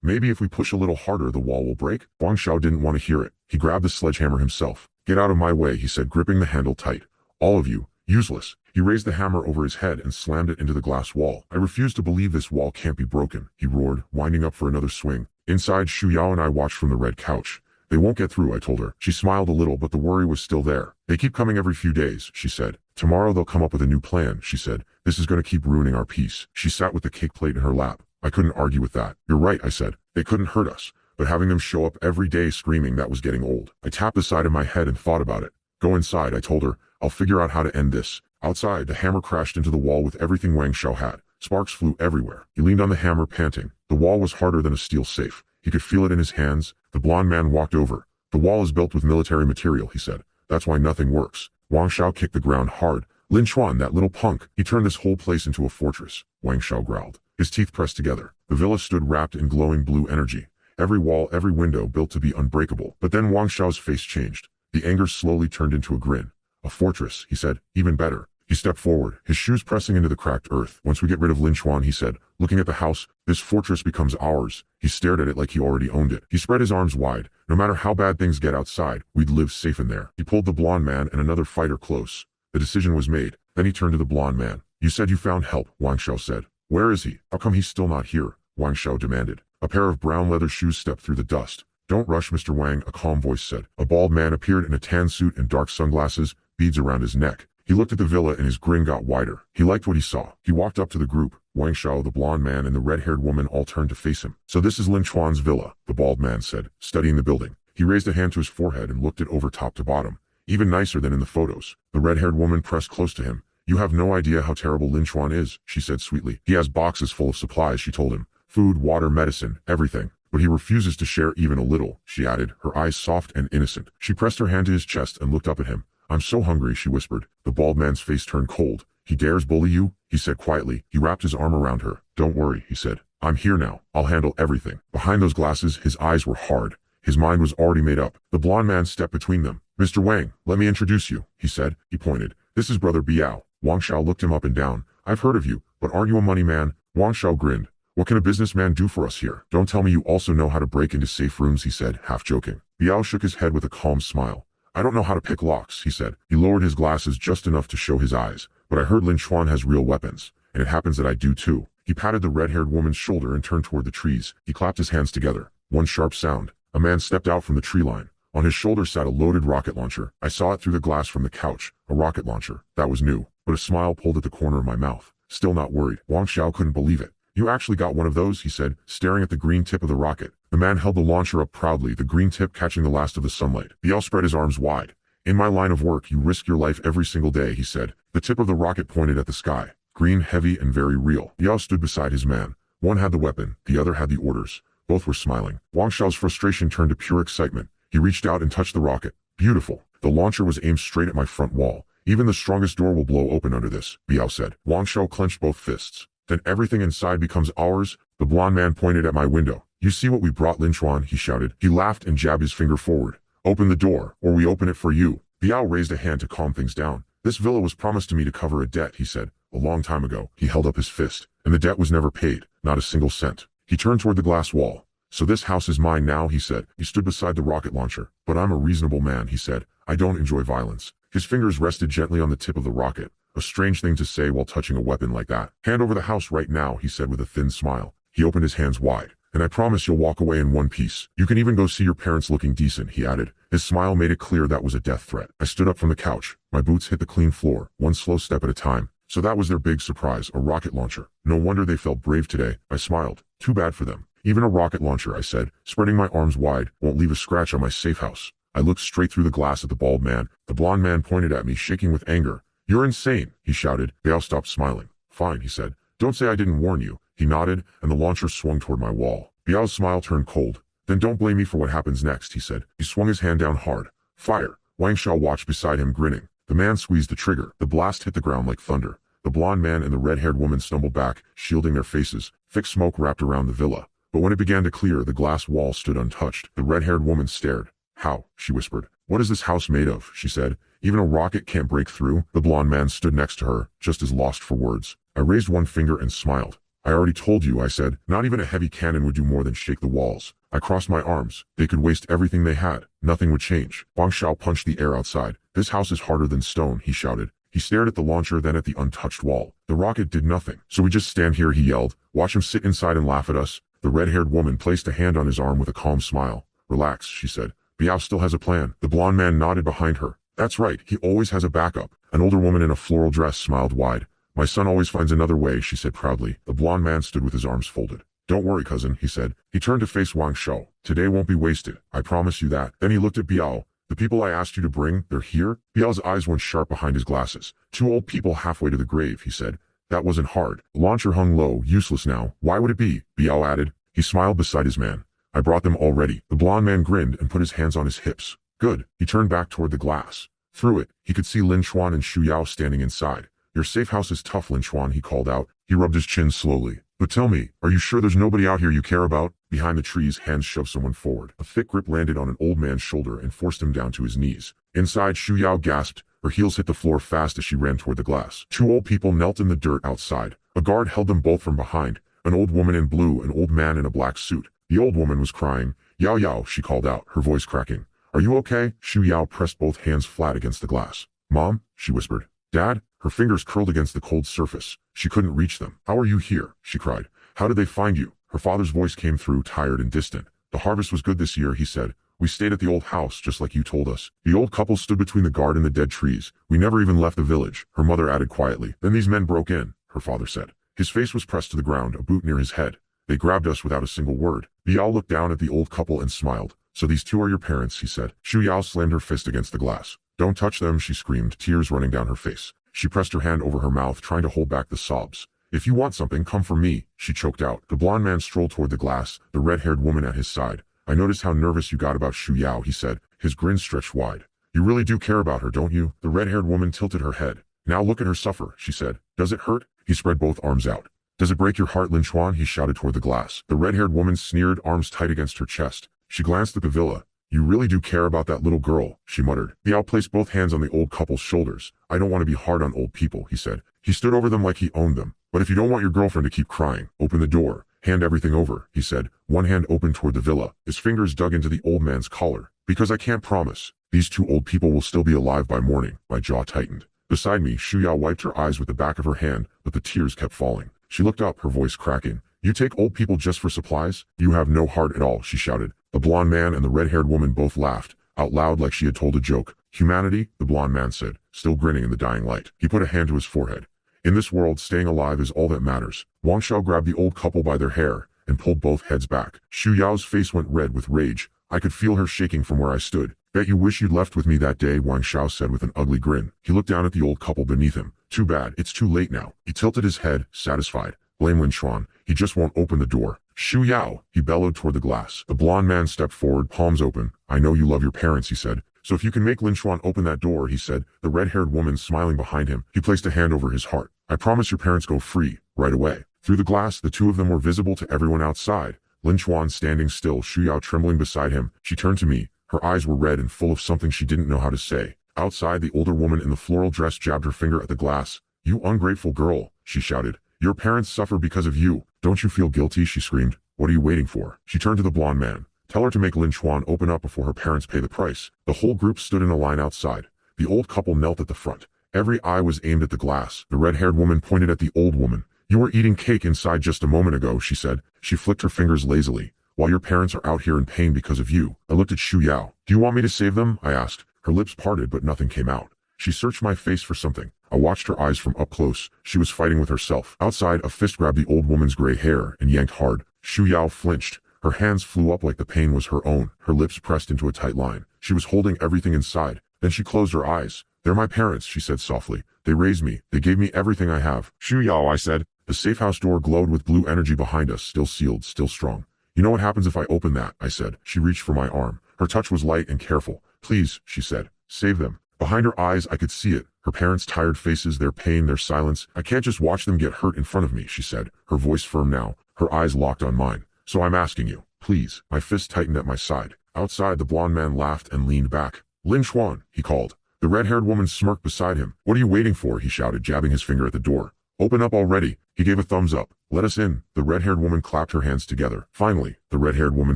Speaker 1: Maybe if we push a little harder the wall will break? Wang Shao didn't want to hear it. He grabbed the sledgehammer himself. Get out of my way, he said, gripping the handle tight. All of you, useless. He raised the hammer over his head and slammed it into the glass wall. I refuse to believe this wall can't be broken, he roared, winding up for another swing. Inside, Shu Yao and I watched from the red couch. They won't get through, I told her. She smiled a little, but the worry was still there. They keep coming every few days, she said. Tomorrow they'll come up with a new plan, she said. This is going to keep ruining our peace. She sat with the cake plate in her lap. I couldn't argue with that. You're right, I said. They couldn't hurt us. But having them show up every day screaming, that was getting old. I tapped the side of my head and thought about it. Go inside, I told her. I'll figure out how to end this. Outside, the hammer crashed into the wall with everything Wang Shao had. Sparks flew everywhere. He leaned on the hammer, panting. The wall was harder than a steel safe. He could feel it in his hands. The blonde man walked over. The wall is built with military material, he said. That's why nothing works. Wang Shao kicked the ground hard. Lin Chuan, that little punk, he turned this whole place into a fortress, Wang Shao growled. His teeth pressed together. The villa stood wrapped in glowing blue energy. Every wall, every window built to be unbreakable. But then Wang Shao's face changed. The anger slowly turned into a grin. A fortress, he said. Even better. He stepped forward, his shoes pressing into the cracked earth. Once we get rid of Lin Chuan, he said, looking at the house, this fortress becomes ours. He stared at it like he already owned it. He spread his arms wide. No matter how bad things get outside, we'd live safe in there. He pulled the blonde man and another fighter close. The decision was made. Then he turned to the blonde man. You said you found help, Wang Shao said. Where is he? How come he's still not here? Wang Shao demanded. A pair of brown leather shoes stepped through the dust. Don't rush, Mr. Wang, a calm voice said. A bald man appeared in a tan suit and dark sunglasses, beads around his neck. He looked at the villa and his grin got wider. He liked what he saw. He walked up to the group. Wang Shao, the blonde man, and the red-haired woman all turned to face him. So this is Lin Chuan's villa, the bald man said, studying the building. He raised a hand to his forehead and looked it over top to bottom. Even nicer than in the photos. The red-haired woman pressed close to him. You have no idea how terrible Lin Chuan is, she said sweetly. He has boxes full of supplies, she told him. Food, water, medicine, everything. But he refuses to share even a little, she added, her eyes soft and innocent. She pressed her hand to his chest and looked up at him. I'm so hungry, she whispered. The bald man's face turned cold. He dares bully you? He said quietly. He wrapped his arm around her. Don't worry, he said. I'm here now. I'll handle everything. Behind those glasses, his eyes were hard. His mind was already made up. The blonde man stepped between them. Mr. Wang, let me introduce you, he said. He pointed. This is Brother Biao. Wang Shao looked him up and down. I've heard of you, but aren't you a money man? Wang Shao grinned. What can a businessman do for us here? Don't tell me you also know how to break into safe rooms, he said, half joking. Biao shook his head with a calm smile. I don't know how to pick locks, he said. He lowered his glasses just enough to show his eyes. But I heard Lin Chuan has real weapons, and it happens that I do too. He patted the red-haired woman's shoulder and turned toward the trees. He clapped his hands together. One sharp sound. A man stepped out from the tree line. On his shoulder sat a loaded rocket launcher. I saw it through the glass from the couch. A rocket launcher. That was new. But a smile pulled at the corner of my mouth. Still not worried. Wang Shao couldn't believe it. You actually got one of those, he said, staring at the green tip of the rocket. The man held the launcher up proudly, the green tip catching the last of the sunlight. Biao spread his arms wide. In my line of work, you risk your life every single day, he said. The tip of the rocket pointed at the sky. Green, heavy, and very real. Biao stood beside his man. One had the weapon, the other had the orders. Both were smiling. Wang Shao's frustration turned to pure excitement. He reached out and touched the rocket. Beautiful. The launcher was aimed straight at my front wall. Even the strongest door will blow open under this, Biao said. Wang Shao clenched both fists. Then everything inside becomes ours? The blonde man pointed at my window. You see what we brought, Lin Chuan, he shouted. He laughed and jabbed his finger forward. Open the door, or we open it for you. Biao raised a hand to calm things down. This villa was promised to me to cover a debt, he said. A long time ago. He held up his fist. And the debt was never paid. Not a single cent. He turned toward the glass wall. So this house is mine now, he said. He stood beside the rocket launcher. But I'm a reasonable man, he said. I don't enjoy violence. His fingers rested gently on the tip of the rocket. A strange thing to say while touching a weapon like that. Hand over the house right now, he said with a thin smile. He opened his hands wide. And I promise you'll walk away in one piece. You can even go see your parents looking decent, he added. His smile made it clear that was a death threat. I stood up from the couch. My boots hit the clean floor, one slow step at a time. So that was their big surprise, a rocket launcher. No wonder they felt brave today. I smiled. Too bad for them. Even a rocket launcher, I said, spreading my arms wide, won't leave a scratch on my safe house. I looked straight through the glass at the bald man. The blonde man pointed at me, shaking with anger. You're insane, he shouted. Biao stopped smiling. Fine, he said. Don't say I didn't warn you. He nodded, and the launcher swung toward my wall. Biao's smile turned cold. Then don't blame me for what happens next, he said. He swung his hand down hard. Fire. Wang Shao watched beside him, grinning. The man squeezed the trigger. The blast hit the ground like thunder. The blonde man and the red-haired woman stumbled back, shielding their faces. Thick smoke wrapped around the villa. But when it began to clear, the glass wall stood untouched. The red-haired woman stared. How? She whispered. What is this house made of? She said. Even a rocket can't break through. The blonde man stood next to her, just as lost for words. I raised one finger and smiled. I already told you, I said. Not even a heavy cannon would do more than shake the walls. I crossed my arms. They could waste everything they had. Nothing would change. Wang Shao punched the air outside. This house is harder than stone, he shouted. He stared at the launcher, then at the untouched wall. The rocket did nothing. So we just stand here, he yelled. Watch him sit inside and laugh at us. The red-haired woman placed a hand on his arm with a calm smile. Relax, she said. Biao still has a plan. The blonde man nodded behind her. That's right, he always has a backup. An older woman in a floral dress smiled wide. My son always finds another way, she said proudly. The blonde man stood with his arms folded. Don't worry, cousin, he said. He turned to face Wang Shao. Today won't be wasted. I promise you that. Then he looked at Biao. The people I asked you to bring, they're here? Biao's eyes went sharp behind his glasses. 2 old people halfway to the grave, he said. That wasn't hard. The launcher hung low, useless now. Why would it be? Biao added. He smiled beside his man. I brought them already. The blonde man grinned and put his hands on his hips. Good. He turned back toward the glass. Through it, he could see Lin Chuan and Xu Yao standing inside. Your safe house is tough, Lin Chuan, he called out. He rubbed his chin slowly. But tell me, are you sure there's nobody out here you care about? Behind the trees, hands shoved someone forward. A thick grip landed on an old man's shoulder and forced him down to his knees. Inside, Xu Yao gasped, Her heels hit the floor fast as she ran toward the glass. Two old people knelt in the dirt outside. A guard held them both from behind, an old woman in blue, an old man in a black suit. The old woman was crying. Yao Yao, she called out, her voice cracking. Are you okay? Shu Yao pressed both hands flat against the glass. Mom, she whispered. Dad? Her fingers curled against the cold surface. She couldn't reach them. How are you here? She cried. How did they find you? Her father's voice came through, tired and distant. The harvest was good this year, he said. We stayed at the old house, just like you told us. The old couple stood between the guard and the dead trees. We never even left the village, her mother added quietly. Then these men broke in, her father said. His face was pressed to the ground, a boot near his head. They grabbed us without a single word. Yao looked down at the old couple and smiled. So these two are your parents, he said. Shu Yao slammed her fist against the glass. Don't touch them, she screamed, tears running down her face. She pressed her hand over her mouth, trying to hold back the sobs. If you want something, come for me, she choked out. The blond man strolled toward the glass, the red-haired woman at his side. I noticed how nervous you got about Shu Yao, he said, his grin stretched wide. You really do care about her, don't you? The red-haired woman tilted her head. Now look at her suffer, she said. Does it hurt? He spread both arms out. Does it break your heart, Lin Chuan? He shouted toward the glass. The red-haired woman sneered, arms tight against her chest. She glanced at the villa. You really do care about that little girl, she muttered. Yao placed both hands on the old couple's shoulders. I don't want to be hard on old people, he said. He stood over them like he owned them. But if you don't want your girlfriend to keep crying, open the door. Hand everything over, he said. One hand opened toward the villa. His fingers dug into the old man's collar. Because I can't promise. These two old people will still be alive by morning. My jaw tightened. Beside me, Shu Yao wiped her eyes with the back of her hand, but the tears kept falling. She looked up, her voice cracking. You take old people just for supplies? You have no heart at all, she shouted. The blond man and the red-haired woman both laughed, out loud like she had told a joke. Humanity, the blond man said, still grinning in the dying light. He put a hand to his forehead. In this world, staying alive is all that matters. Wang Shao grabbed the old couple by their hair and pulled both heads back. Shu Yao's face went red with rage. I could feel her shaking from where I stood. Bet you wish you'd left with me that day, Wang Shao said with an ugly grin. He looked down at the old couple beneath him. Too bad, it's too late now. He tilted his head, satisfied. Blame Lin Chuan. He just won't open the door. Shu Yao, he bellowed toward the glass. The blond man stepped forward, palms open. I know you love your parents, he said. So if you can make Lin Chuan open that door, he said, the red-haired woman smiling behind him. He placed a hand over his heart. I promise your parents go free, right away. Through the glass, the two of them were visible to everyone outside. Lin Chuan standing still, Shu Yao trembling beside him. She turned to me. Her eyes were red and full of something she didn't know how to say. Outside, the older woman in the floral dress jabbed her finger at the glass. You ungrateful girl, she shouted. Your parents suffer because of you. Don't you feel guilty, she screamed. What are you waiting for? She turned to the blond man. Tell her to make Lin Chuan open up before her parents pay the price. The whole group stood in a line outside. The old couple knelt at the front. Every eye was aimed at the glass. The red-haired woman pointed at the old woman. You were eating cake inside just a moment ago, she said. She flicked her fingers lazily. While your parents are out here in pain because of you. I looked at Shu Yao. Do you want me to save them? I asked. Her lips parted but nothing came out. She searched my face for something. I watched her eyes from up close. She was fighting with herself. Outside, a fist grabbed the old woman's gray hair and yanked hard. Shu Yao flinched. Her hands flew up like the pain was her own. Her lips pressed into a tight line. She was holding everything inside. Then she closed her eyes. They're my parents, she said softly. They raised me. They gave me everything I have. Shu Yao, I said. The safe house door glowed with blue energy behind us, still sealed, still strong. You know what happens if I open that, I said. She reached for my arm. Her touch was light and careful. Please, she said. Save them. Behind her eyes, I could see it. Her parents' tired faces, their pain, their silence. I can't just watch them get hurt in front of me, she said, her voice firm now, her eyes locked on mine. So I'm asking you, please. My fist tightened at my side. Outside, the blond man laughed and leaned back. Lin Chuan, he called. The red-haired woman smirked beside him. What are you waiting for, he shouted, jabbing his finger at the door. Open up already. He gave a thumbs up. Let us in. The red-haired woman clapped her hands together. Finally, the red-haired woman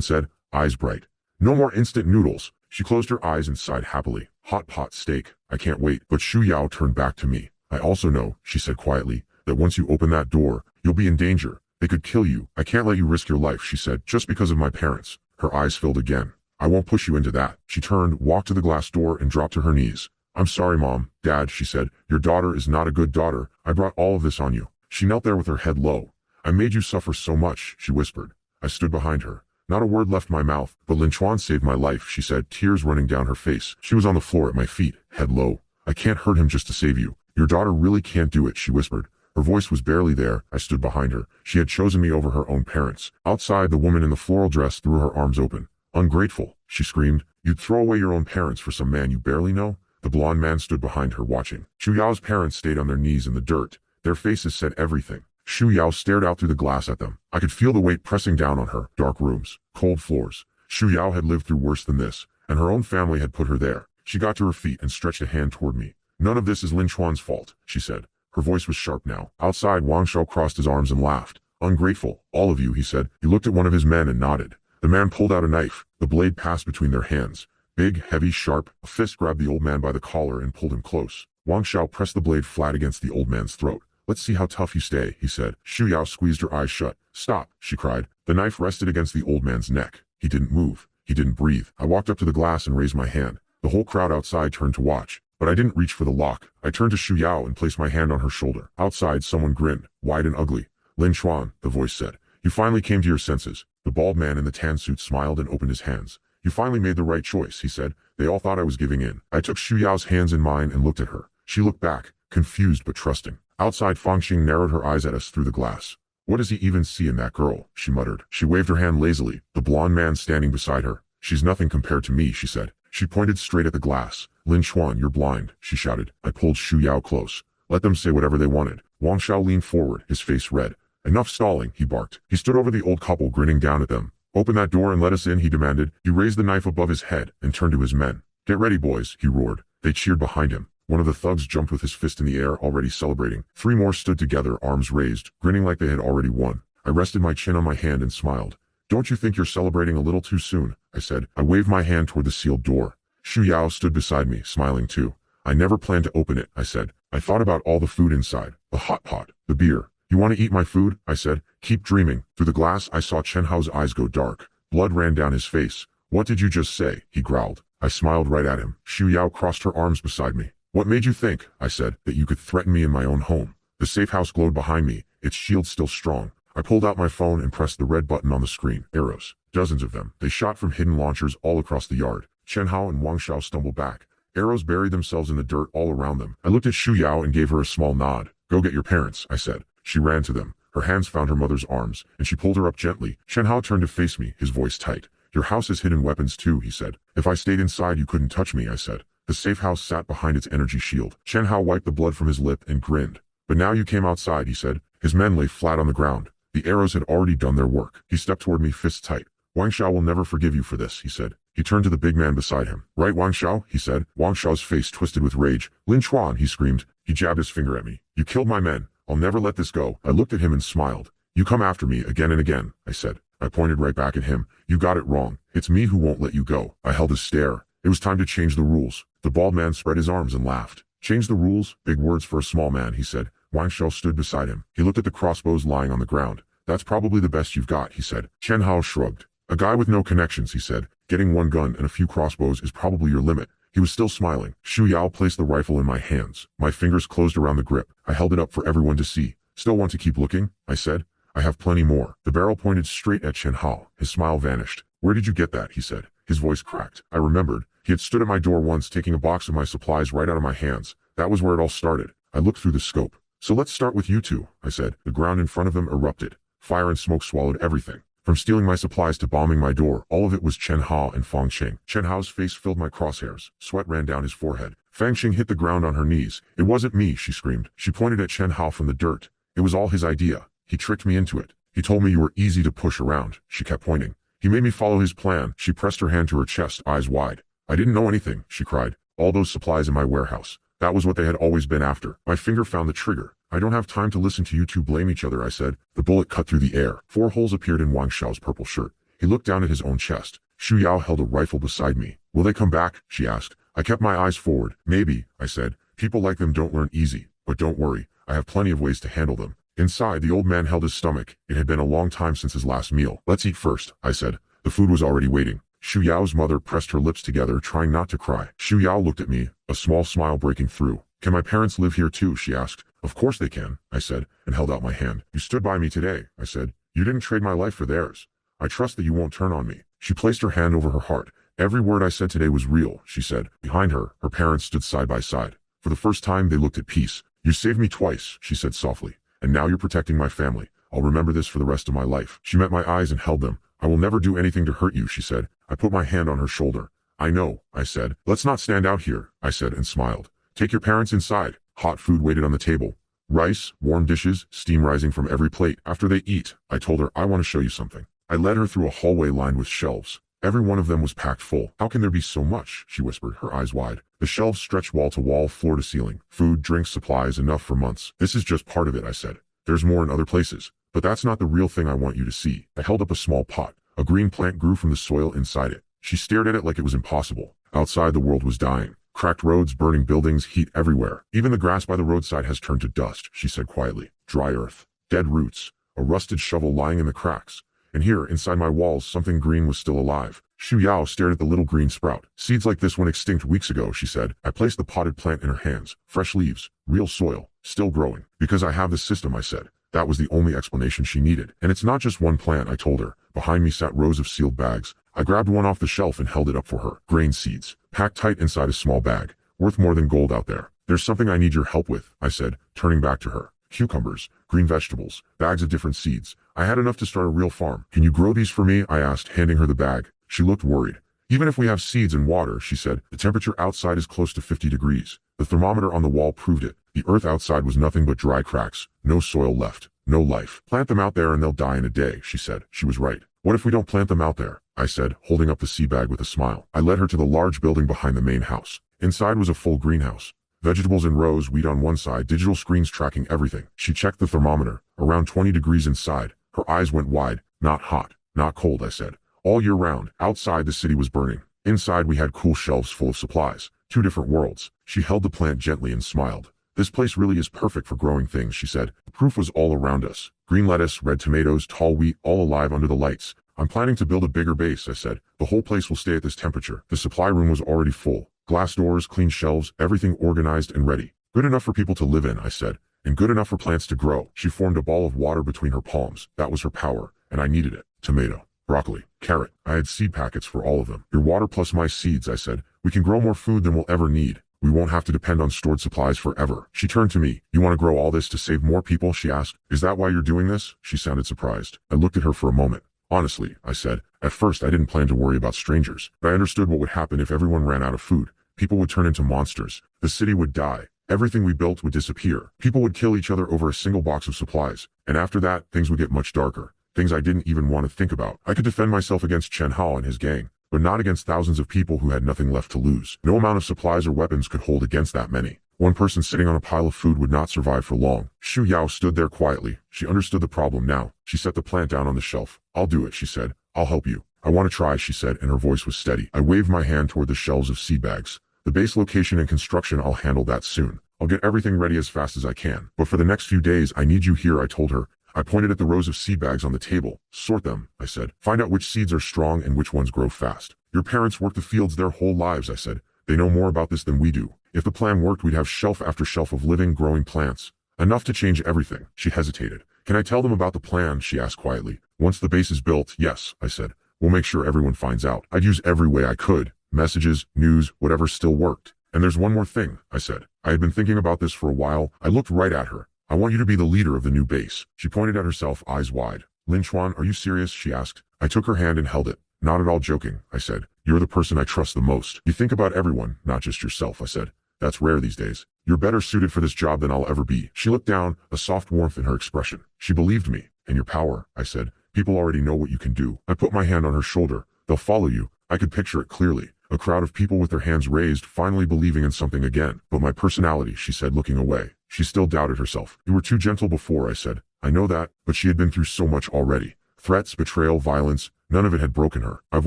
Speaker 1: said, eyes bright. No more instant noodles. She closed her eyes and sighed happily. Hot pot steak. I can't wait. But Shu Yao turned back to me. I also know, she said quietly, that once you open that door, you'll be in danger. They could kill you. I can't let you risk your life, she said, just because of my parents. Her eyes filled again. I won't push you into that. She turned, walked to the glass door and dropped to her knees. I'm sorry, Mom, Dad, she said. Your daughter is not a good daughter. I brought all of this on you. She knelt there with her head low. I made you suffer so much, she whispered. I stood behind her. Not a word left my mouth, but Lin Chuan saved my life, she said, tears running down her face. She was on the floor at my feet, head low. I can't hurt him just to save you. Your daughter really can't do it, she whispered. Her voice was barely there. I stood behind her. She had chosen me over her own parents. Outside, the woman in the floral dress threw her arms open. Ungrateful, she screamed. You'd throw away your own parents for some man you barely know? The blond man stood behind her watching. Shu Yao's parents stayed on their knees in the dirt. Their faces said everything. Shu Yao stared out through the glass at them. I could feel the weight pressing down on her. Dark rooms, cold floors. Shu Yao had lived through worse than this, and her own family had put her there. She got to her feet and stretched a hand toward me. None of this is Lin Chuan's fault, she said. Her voice was sharp now. Outside, Wang Shao crossed his arms and laughed. Ungrateful, all of you, he said. He looked at one of his men and nodded. The man pulled out a knife. The blade passed between their hands. Big, heavy, sharp. A fist grabbed the old man by the collar and pulled him close. Wang Shao pressed the blade flat against the old man's throat. Let's see how tough you stay, he said. Xu Yao squeezed her eyes shut. Stop, she cried. The knife rested against the old man's neck. He didn't move. He didn't breathe. I walked up to the glass and raised my hand. The whole crowd outside turned to watch. But I didn't reach for the lock. I turned to Xu Yao and placed my hand on her shoulder. Outside, someone grinned, wide and ugly. Lin Chuan, the voice said. You finally came to your senses. The bald man in the tan suit smiled and opened his hands. You finally made the right choice, he said. They all thought I was giving in. I took Xu Yao's hands in mine and looked at her. She looked back, confused but trusting. Outside, Fangxing narrowed her eyes at us through the glass. What does he even see in that girl? She muttered. She waved her hand lazily, the blonde man standing beside her. She's nothing compared to me, she said. She pointed straight at the glass. Lin Chuan, you're blind, she shouted. I pulled Xu Yao close. Let them say whatever they wanted. Wang Shao leaned forward, his face red. Enough stalling, he barked. He stood over the old couple, grinning down at them. Open that door and let us in, he demanded. He raised the knife above his head and turned to his men. Get ready, boys, he roared. They cheered behind him. One of the thugs jumped with his fist in the air, already celebrating. 3 more stood together, arms raised, grinning like they had already won. I rested my chin on my hand and smiled. Don't you think you're celebrating a little too soon? I said. I waved my hand toward the sealed door. Xu Yao stood beside me, smiling too. I never planned to open it, I said. I thought about all the food inside. The hot pot, the beer. You want to eat my food? I said. Keep dreaming. Through the glass, I saw Chen Hao's eyes go dark. Blood ran down his face. What did you just say? He growled. I smiled right at him. Xu Yao crossed her arms beside me. What made you think, I said, that you could threaten me in my own home? The safe house glowed behind me, its shield still strong. I pulled out my phone and pressed the red button on the screen. Arrows. Dozens of them. They shot from hidden launchers all across the yard. Chen Hao and Wang Shao stumbled back. Arrows buried themselves in the dirt all around them. I looked at Xu Yao and gave her a small nod. Go get your parents, I said. She ran to them. Her hands found her mother's arms, and she pulled her up gently. Chen Hao turned to face me, his voice tight. Your house has hidden weapons too, he said. If I stayed inside you couldn't touch me, I said. The safe house sat behind its energy shield. Chen Hao wiped the blood from his lip and grinned. But now you came outside, he said. His men lay flat on the ground. The arrows had already done their work. He stepped toward me, fists tight. Wang Shao will never forgive you for this, he said. He turned to the big man beside him. Right, Wang Shao, he said. Wang Shao's face twisted with rage. Lin Chuan, he screamed. He jabbed his finger at me. You killed my men. I'll never let this go. I looked at him and smiled. You come after me again and again, I said. I pointed right back at him. You got it wrong. It's me who won't let you go. I held his stare. It was time to change the rules. The bald man spread his arms and laughed. Change the rules? Big words for a small man, he said. Wang Shao stood beside him. He looked at the crossbows lying on the ground. That's probably the best you've got, he said. Chen Hao shrugged. A guy with no connections, he said. Getting one gun and a few crossbows is probably your limit. He was still smiling. Xu Yao placed the rifle in my hands. My fingers closed around the grip. I held it up for everyone to see. Still want to keep looking? I said. I have plenty more. The barrel pointed straight at Chen Hao. His smile vanished. Where did you get that? He said. His voice cracked. I remembered. He had stood at my door once taking a box of my supplies right out of my hands. That was where it all started. I looked through the scope. So let's start with you two, I said. The ground in front of them erupted. Fire and smoke swallowed everything. From stealing my supplies to bombing my door, all of it was Chen Hao and Fangxing. Chen Hao's face filled my crosshairs. Sweat ran down his forehead. Fangxing hit the ground on her knees. It wasn't me, she screamed. She pointed at Chen Hao from the dirt. It was all his idea. He tricked me into it. He told me you were easy to push around. She kept pointing. He made me follow his plan. She pressed her hand to her chest, eyes wide. I didn't know anything, she cried. All those supplies in my warehouse. That was what they had always been after. My finger found the trigger. I don't have time to listen to you two blame each other, I said. The bullet cut through the air. 4 holes appeared in Wang Shao's purple shirt. He looked down at his own chest. Xu Yao held a rifle beside me. Will they come back? She asked. I kept my eyes forward. Maybe, I said. People like them don't learn easy. But don't worry. I have plenty of ways to handle them. Inside, the old man held his stomach. It had been a long time since his last meal. Let's eat first, I said. The food was already waiting. Xu Yao's mother pressed her lips together, trying not to cry. Xu Yao looked at me, a small smile breaking through. Can my parents live here too? She asked. Of course they can, I said, and held out my hand. You stood by me today, I said. You didn't trade my life for theirs. I trust that you won't turn on me. She placed her hand over her heart. Every word I said today was real, she said. Behind her, her parents stood side by side. For the first time, they looked at peace. You saved me twice, she said softly. And now you're protecting my family. I'll remember this for the rest of my life. She met my eyes and held them. I will never do anything to hurt you, she said. I put my hand on her shoulder. I know, I said. Let's not stand out here, I said and smiled. Take your parents inside. Hot food waited on the table. Rice, warm dishes, steam rising from every plate. After they eat, I told her, I want to show you something. I led her through a hallway lined with shelves. Every one of them was packed full. How can there be so much? She whispered, her eyes wide. The shelves stretched wall to wall, floor to ceiling. Food, drinks, supplies, enough for months. This is just part of it, I said. There's more in other places. But that's not the real thing I want you to see. I held up a small pot. A green plant grew from the soil inside it. She stared at it like it was impossible. Outside, the world was dying. Cracked roads, burning buildings, heat everywhere. Even the grass by the roadside has turned to dust, she said quietly. Dry earth. Dead roots. A rusted shovel lying in the cracks. And here, inside my walls, something green was still alive. Shu Yao stared at the little green sprout. Seeds like this went extinct weeks ago, she said. I placed the potted plant in her hands. Fresh leaves. Real soil. Still growing. Because I have the system, I said. That was the only explanation she needed. And it's not just one plant, I told her. Behind me sat rows of sealed bags. I grabbed one off the shelf and held it up for her. Grain seeds. Packed tight inside a small bag. Worth more than gold out there. There's something I need your help with, I said, turning back to her. Cucumbers, green vegetables, bags of different seeds. I had enough to start a real farm. Can you grow these for me? I asked, handing her the bag. She looked worried. Even if we have seeds and water, she said, the temperature outside is close to 50 degrees. The thermometer on the wall proved it. The earth outside was nothing but dry cracks. No soil left. No life. Plant them out there and they'll die in a day, she said. She was right. What if we don't plant them out there? I said, holding up the seed bag with a smile. I led her to the large building behind the main house. Inside was a full greenhouse. Vegetables in rows, wheat on one side, digital screens tracking everything. She checked the thermometer. Around 20 degrees inside. Her eyes went wide. Not hot. Not cold, I said. All year round. Outside, the city was burning. Inside, we had cool shelves full of supplies. Two different worlds. She held the plant gently and smiled. This place really is perfect for growing things, she said. The proof was all around us. Green lettuce, red tomatoes, tall wheat, all alive under the lights. I'm planning to build a bigger base, I said. The whole place will stay at this temperature. The supply room was already full. Glass doors, clean shelves, everything organized and ready. Good enough for people to live in, I said. And good enough for plants to grow. She formed a ball of water between her palms. That was her power. And I needed it. Tomato, broccoli, carrot. I had seed packets for all of them. Your water plus my seeds, I said. We can grow more food than we'll ever need. We won't have to depend on stored supplies forever. She turned to me. You want to grow all this to save more people? She asked. Is that why you're doing this? She sounded surprised. I looked at her for a moment. Honestly, I said. At first I didn't plan to worry about strangers. But I understood what would happen if everyone ran out of food. People would turn into monsters. The city would die. Everything we built would disappear. People would kill each other over a single box of supplies. And after that, things would get much darker. Things I didn't even want to think about. I could defend myself against Chen Hao and his gang, but not against thousands of people who had nothing left to lose. No amount of supplies or weapons could hold against that many. One person sitting on a pile of food would not survive for long. Shu Yao stood there quietly. She understood the problem now. She set the plant down on the shelf. I'll do it, she said. I'll help you. I want to try, she said, and her voice was steady. I waved my hand toward the shelves of seed bags. The base location and construction, I'll handle that soon. I'll get everything ready as fast as I can. But for the next few days, I need you here, I told her. I pointed at the rows of seed bags on the table. Sort them, I said. Find out which seeds are strong and which ones grow fast. Your parents worked the fields their whole lives, I said. They know more about this than we do. If the plan worked, we'd have shelf after shelf of living, growing plants. Enough to change everything. She hesitated. Can I tell them about the plan? She asked quietly. Once the base is built, yes, I said. We'll make sure everyone finds out. I'd use every way I could. Messages, news, whatever still worked. And there's one more thing, I said. I had been thinking about this for a while. I looked right at her. I want you to be the leader of the new base. She pointed at herself, eyes wide. Lin Chuan, are you serious? She asked. I took her hand and held it. Not at all joking, I said. You're the person I trust the most. You think about everyone, not just yourself, I said. That's rare these days. You're better suited for this job than I'll ever be. She looked down, a soft warmth in her expression. She believed me. And your power, I said. People already know what you can do. I put my hand on her shoulder. They'll follow you. I could picture it clearly. A crowd of people with their hands raised, finally believing in something again. But my personality, she said, looking away. She still doubted herself. You were too gentle before, I said. I know that, but she had been through so much already. Threats, betrayal, violence, none of it had broken her. I've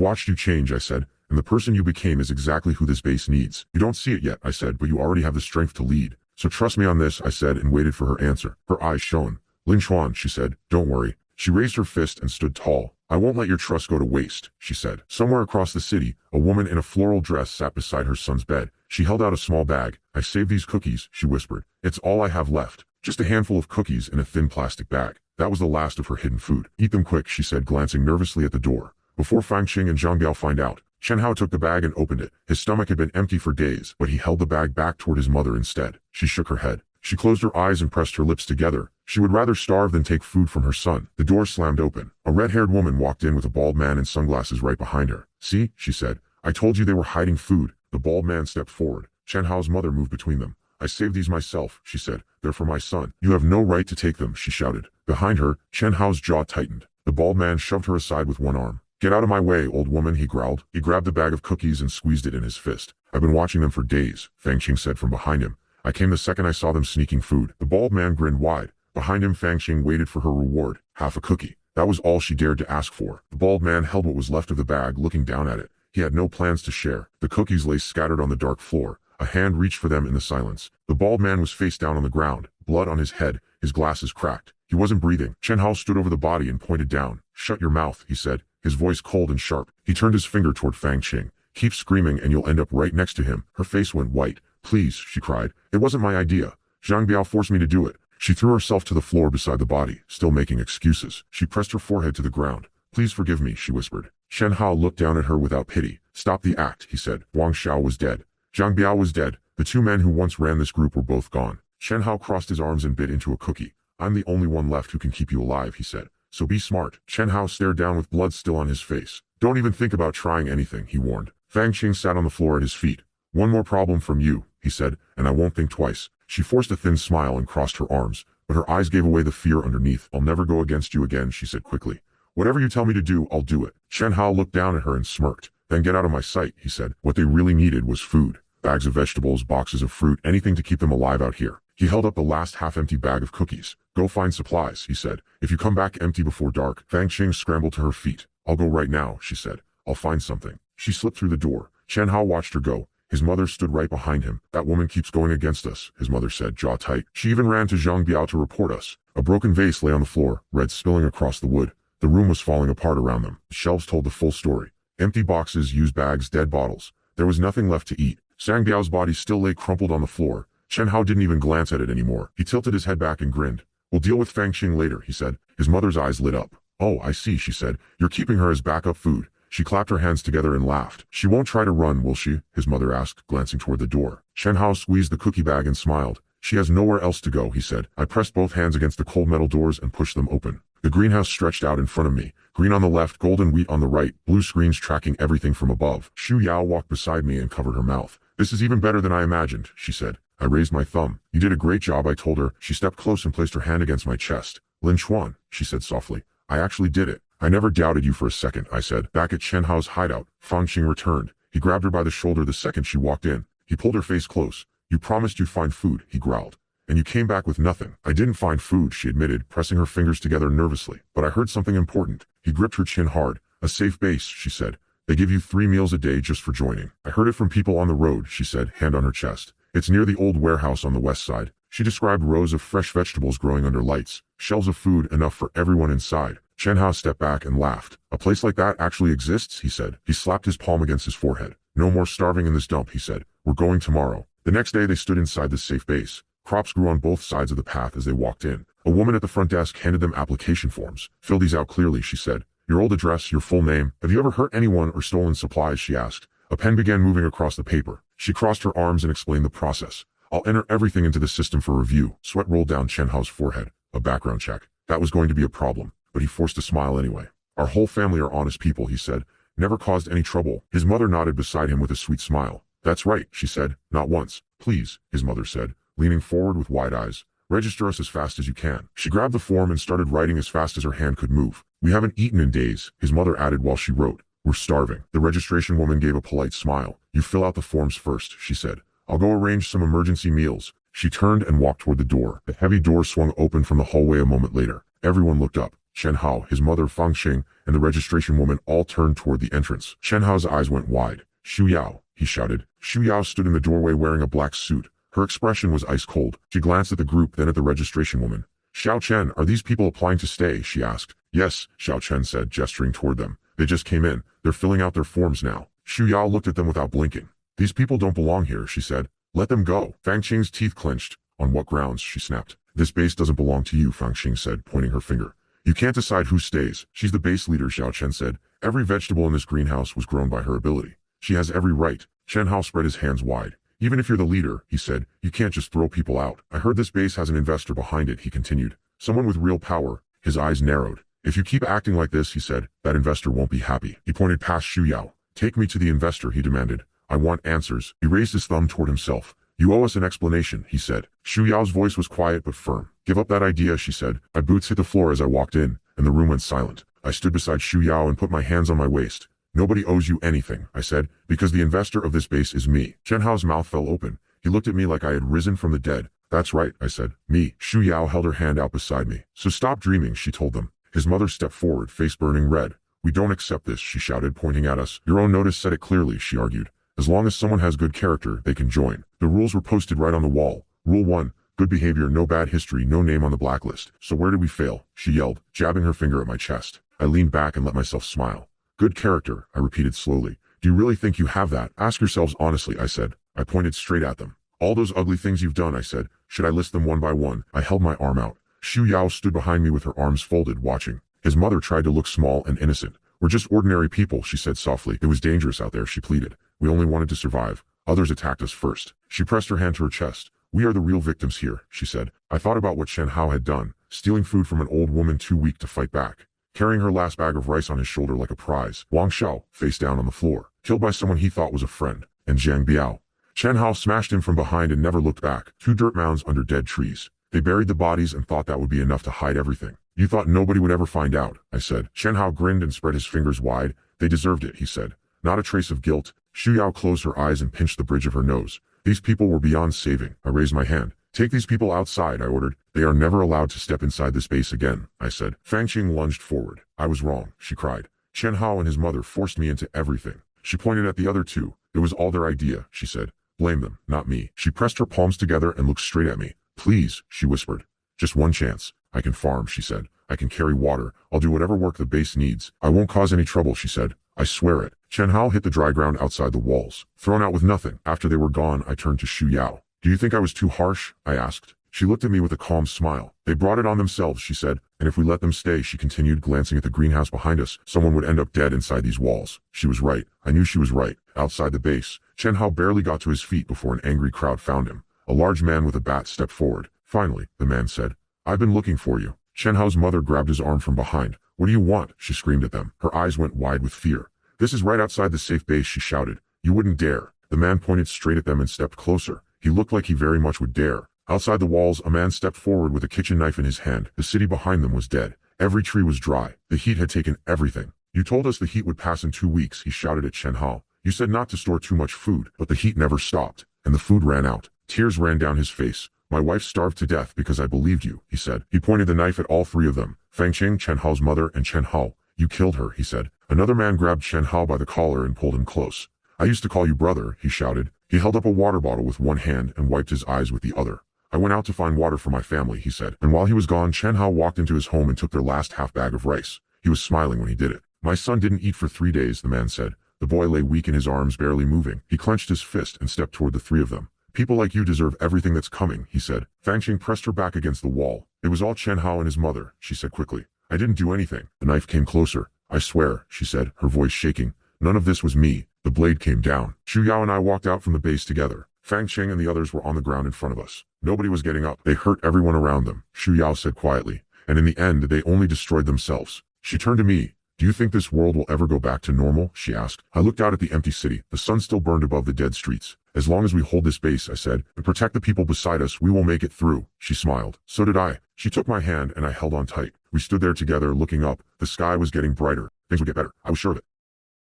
Speaker 1: watched you change, I said, and the person you became is exactly who this base needs. You don't see it yet, I said, but you already have the strength to lead. So trust me on this, I said, and waited for her answer. Her eyes shone. Lin Chuan, she said, don't worry. She raised her fist and stood tall. I won't let your trust go to waste, she said. Somewhere across the city, a woman in a floral dress sat beside her son's bed. She held out a small bag. I saved these cookies, she whispered. It's all I have left. Just a handful of cookies in a thin plastic bag. That was the last of her hidden food. Eat them quick, she said, glancing nervously at the door. Before Fang Qing and Zhang Biao find out. Chen Hao took the bag and opened it. His stomach had been empty for days, but he held the bag back toward his mother instead. She shook her head. She closed her eyes and pressed her lips together. She would rather starve than take food from her son. The door slammed open. A red-haired woman walked in with a bald man and sunglasses right behind her. See, she said. I told you they were hiding food. The bald man stepped forward. Chen Hao's mother moved between them. I saved these myself, she said. They're for my son. You have no right to take them, she shouted. Behind her, Chen Hao's jaw tightened. The bald man shoved her aside with one arm. Get out of my way, old woman, he growled. He grabbed the bag of cookies and squeezed it in his fist. I've been watching them for days, Fang Qing said from behind him. I came the second I saw them sneaking food. The bald man grinned wide. Behind him, Fang Qing waited for her reward, half a cookie. That was all she dared to ask for. The bald man held what was left of the bag, looking down at it. He had no plans to share. The cookies lay scattered on the dark floor. A hand reached for them in the silence. The bald man was face down on the ground, blood on his head, his glasses cracked. He wasn't breathing. Chen Hao stood over the body and pointed down. Shut your mouth, he said, his voice cold and sharp. He turned his finger toward Fang Qing. Keep screaming and you'll end up right next to him. Her face went white. Please, she cried. It wasn't my idea. Zhang Biao forced me to do it. She threw herself to the floor beside the body, still making excuses. She pressed her forehead to the ground. Please forgive me, she whispered. Chen Hao looked down at her without pity. Stop the act, he said. Wang Xiao was dead. Zhang Biao was dead. The two men who once ran this group were both gone. Chen Hao crossed his arms and bit into a cookie. I'm the only one left who can keep you alive, he said. So be smart. Chen Hao stared down with blood still on his face. Don't even think about trying anything, he warned. Fang Qing sat on the floor at his feet. One more problem from you, he said, and I won't think twice. She forced a thin smile and crossed her arms, but her eyes gave away the fear underneath. I'll never go against you again, she said quickly. Whatever you tell me to do, I'll do it. Chen Hao looked down at her and smirked. Then get out of my sight, he said. What they really needed was food. Bags of vegetables, boxes of fruit, anything to keep them alive out here. He held up the last half-empty bag of cookies. Go find supplies, he said. If you come back empty before dark. Fang Qing scrambled to her feet. I'll go right now, she said. I'll find something. She slipped through the door. Chen Hao watched her go. His mother stood right behind him. That woman keeps going against us, his mother said, jaw tight. She even ran to Zhang Biao to report us. A broken vase lay on the floor, red spilling across the wood. The room was falling apart around them. The shelves told the full story. Empty boxes, used bags, dead bottles. There was nothing left to eat. Zhang Biao's body still lay crumpled on the floor. Chen Hao didn't even glance at it anymore. He tilted his head back and grinned. We'll deal with Fang Qing later, he said. His mother's eyes lit up. Oh, I see, she said. You're keeping her as backup food. She clapped her hands together and laughed. She won't try to run, will she? His mother asked, glancing toward the door. Chen Hao squeezed the cookie bag and smiled. She has nowhere else to go, he said. I pressed both hands against the cold metal doors and pushed them open. The greenhouse stretched out in front of me. Green on the left, golden wheat on the right, blue screens tracking everything from above. Xu Yao walked beside me and covered her mouth. This is even better than I imagined, she said. I raised my thumb. You did a great job, I told her. She stepped close and placed her hand against my chest. Lin Chuan, she said softly. I actually did it. I never doubted you for a second, I said. Back at Chen Hao's hideout, Fang Qing returned. He grabbed her by the shoulder the second she walked in. He pulled her face close. You promised you'd find food, he growled. And you came back with nothing. I didn't find food, she admitted, pressing her fingers together nervously. But I heard something important. He gripped her chin hard. A safe base, she said. They give you 3 meals a day just for joining. I heard it from people on the road, she said, hand on her chest. It's near the old warehouse on the west side. She described rows of fresh vegetables growing under lights, shelves of food enough for everyone inside. Chen Hao stepped back and laughed. A place like that actually exists, he said. He slapped his palm against his forehead. No more starving in this dump, he said. We're going tomorrow. The next day they stood inside the safe base. Crops grew on both sides of the path as they walked in. A woman at the front desk handed them application forms. Fill these out clearly, she said. Your old address, your full name. Have you ever hurt anyone or stolen supplies, she asked. A pen began moving across the paper. She crossed her arms and explained the process. I'll enter everything into the system for review. Sweat rolled down Chen Hao's forehead. A background check. That was going to be a problem, but he forced a smile anyway. Our whole family are honest people, he said. Never caused any trouble. His mother nodded beside him with a sweet smile. That's right, she said. Not once. Please, his mother said, leaning forward with wide eyes. Register us as fast as you can. She grabbed the form and started writing as fast as her hand could move. We haven't eaten in days, his mother added while she wrote. We're starving. The registration woman gave a polite smile. You fill out the forms first, she said. I'll go arrange some emergency meals. She turned and walked toward the door. The heavy door swung open from the hallway a moment later. Everyone looked up. Chen Hao, his mother Fang Qing, and the registration woman all turned toward the entrance. Chen Hao's eyes went wide. Xu Yao, he shouted. Xu Yao stood in the doorway wearing a black suit. Her expression was ice cold. She glanced at the group, then at the registration woman. Xiao Chen, are these people applying to stay? She asked. Yes, Xiao Chen said, gesturing toward them. They just came in. They're filling out their forms now. Xu Yao looked at them without blinking. These people don't belong here, she said. Let them go. Fang Qing's teeth clenched. On what grounds? She snapped. This base doesn't belong to you, Fang Qing said, pointing her finger. You can't decide who stays. She's the base leader, Xiao Chen said. Every vegetable in this greenhouse was grown by her ability. She has every right. Chen Hao spread his hands wide. Even if you're the leader, he said, you can't just throw people out. I heard this base has an investor behind it, he continued. Someone with real power. His eyes narrowed. If you keep acting like this, he said, that investor won't be happy. He pointed past Xu Yao. Take me to the investor, he demanded. I want answers. He raised his thumb toward himself. You owe us an explanation, he said. Xu Yao's voice was quiet but firm. Give up that idea, she said. My boots hit the floor as I walked in, and the room went silent. I stood beside Xu Yao and put my hands on my waist. Nobody owes you anything, I said, because the investor of this base is me. Chen Hao's mouth fell open. He looked at me like I had risen from the dead. That's right, I said. Me. Shu Yao held her hand out beside me. So stop dreaming, she told them. His mother stepped forward, face burning red. We don't accept this, she shouted, pointing at us. Your own notice said it clearly, she argued. As long as someone has good character, they can join. The rules were posted right on the wall. Rule 1. Good behavior, no bad history, no name on the blacklist. So where did we fail? She yelled, jabbing her finger at my chest. I leaned back and let myself smile. Good character, I repeated slowly. Do you really think you have that? Ask yourselves honestly, I said. I pointed straight at them. All those ugly things you've done, I said. Should I list them one by one? I held my arm out. Shu Yao stood behind me with her arms folded, watching. His mother tried to look small and innocent. We're just ordinary people, she said softly. It was dangerous out there, she pleaded. We only wanted to survive. Others attacked us first. She pressed her hand to her chest. We are the real victims here, she said. I thought about what Chen Hao had done, stealing food from an old woman too weak to fight back, carrying her last bag of rice on his shoulder like a prize. Wang Xiao, face down on the floor, killed by someone he thought was a friend, and Jiang Biao. Chen Hao smashed him from behind and never looked back. 2 dirt mounds under dead trees. They buried the bodies and thought that would be enough to hide everything. You thought nobody would ever find out, I said. Chen Hao grinned and spread his fingers wide. They deserved it, he said. Not a trace of guilt. Shu Yao closed her eyes and pinched the bridge of her nose. These people were beyond saving. I raised my hand. Take these people outside, I ordered. They are never allowed to step inside this base again, I said. Fang Qing lunged forward. I was wrong, she cried. Chen Hao and his mother forced me into everything. She pointed at the other 2. It was all their idea, she said. Blame them, not me. She pressed her palms together and looked straight at me. Please, she whispered. Just one chance. I can farm, she said. I can carry water. I'll do whatever work the base needs. I won't cause any trouble, she said. I swear it. Chen Hao hit the dry ground outside the walls, thrown out with nothing. After they were gone, I turned to Shu Yao. Do you think I was too harsh? I asked. She looked at me with a calm smile. They brought it on themselves, she said, and if we let them stay, she continued, glancing at the greenhouse behind us, someone would end up dead inside these walls. She was right. I knew she was right. Outside the base, Chen Hao barely got to his feet before an angry crowd found him. A large man with a bat stepped forward. Finally, the man said, I've been looking for you. Chen Hao's mother grabbed his arm from behind. What do you want? She screamed at them. Her eyes went wide with fear. This is right outside the safe base, she shouted. You wouldn't dare. The man pointed straight at them and stepped closer. He looked like he very much would dare. Outside the walls, a man stepped forward with a kitchen knife in his hand. The city behind them was dead. Every tree was dry. The heat had taken everything. You told us the heat would pass in 2 weeks, he shouted at Chen Hao. You said not to store too much food, but the heat never stopped, and the food ran out. Tears ran down his face. My wife starved to death because I believed you, he said. He pointed the knife at all 3 of them. Fang Qing, Chen Hao's mother, and Chen Hao. You killed her, he said. Another man grabbed Chen Hao by the collar and pulled him close. I used to call you brother, he shouted. He held up a water bottle with one hand and wiped his eyes with the other. I went out to find water for my family, he said. And while he was gone, Chen Hao walked into his home and took their last half bag of rice. He was smiling when he did it. My son didn't eat for 3 days, the man said. The boy lay weak in his arms, barely moving. He clenched his fist and stepped toward the 3 of them. People like you deserve everything that's coming, he said. Fang Qing pressed her back against the wall. It was all Chen Hao and his mother, she said quickly. I didn't do anything. The knife came closer. I swear, she said, her voice shaking. None of this was me. The blade came down. Shu Yao and I walked out from the base together. Fang Qing and the others were on the ground in front of us. Nobody was getting up. They hurt everyone around them, Shu Yao said quietly. And in the end, they only destroyed themselves. She turned to me. Do you think this world will ever go back to normal? She asked. I looked out at the empty city. The sun still burned above the dead streets. As long as we hold this base, I said, and protect the people beside us, we will make it through. She smiled. So did I. She took my hand and I held on tight. We stood there together, looking up. The sky was getting brighter. Things would get better. I was sure of it.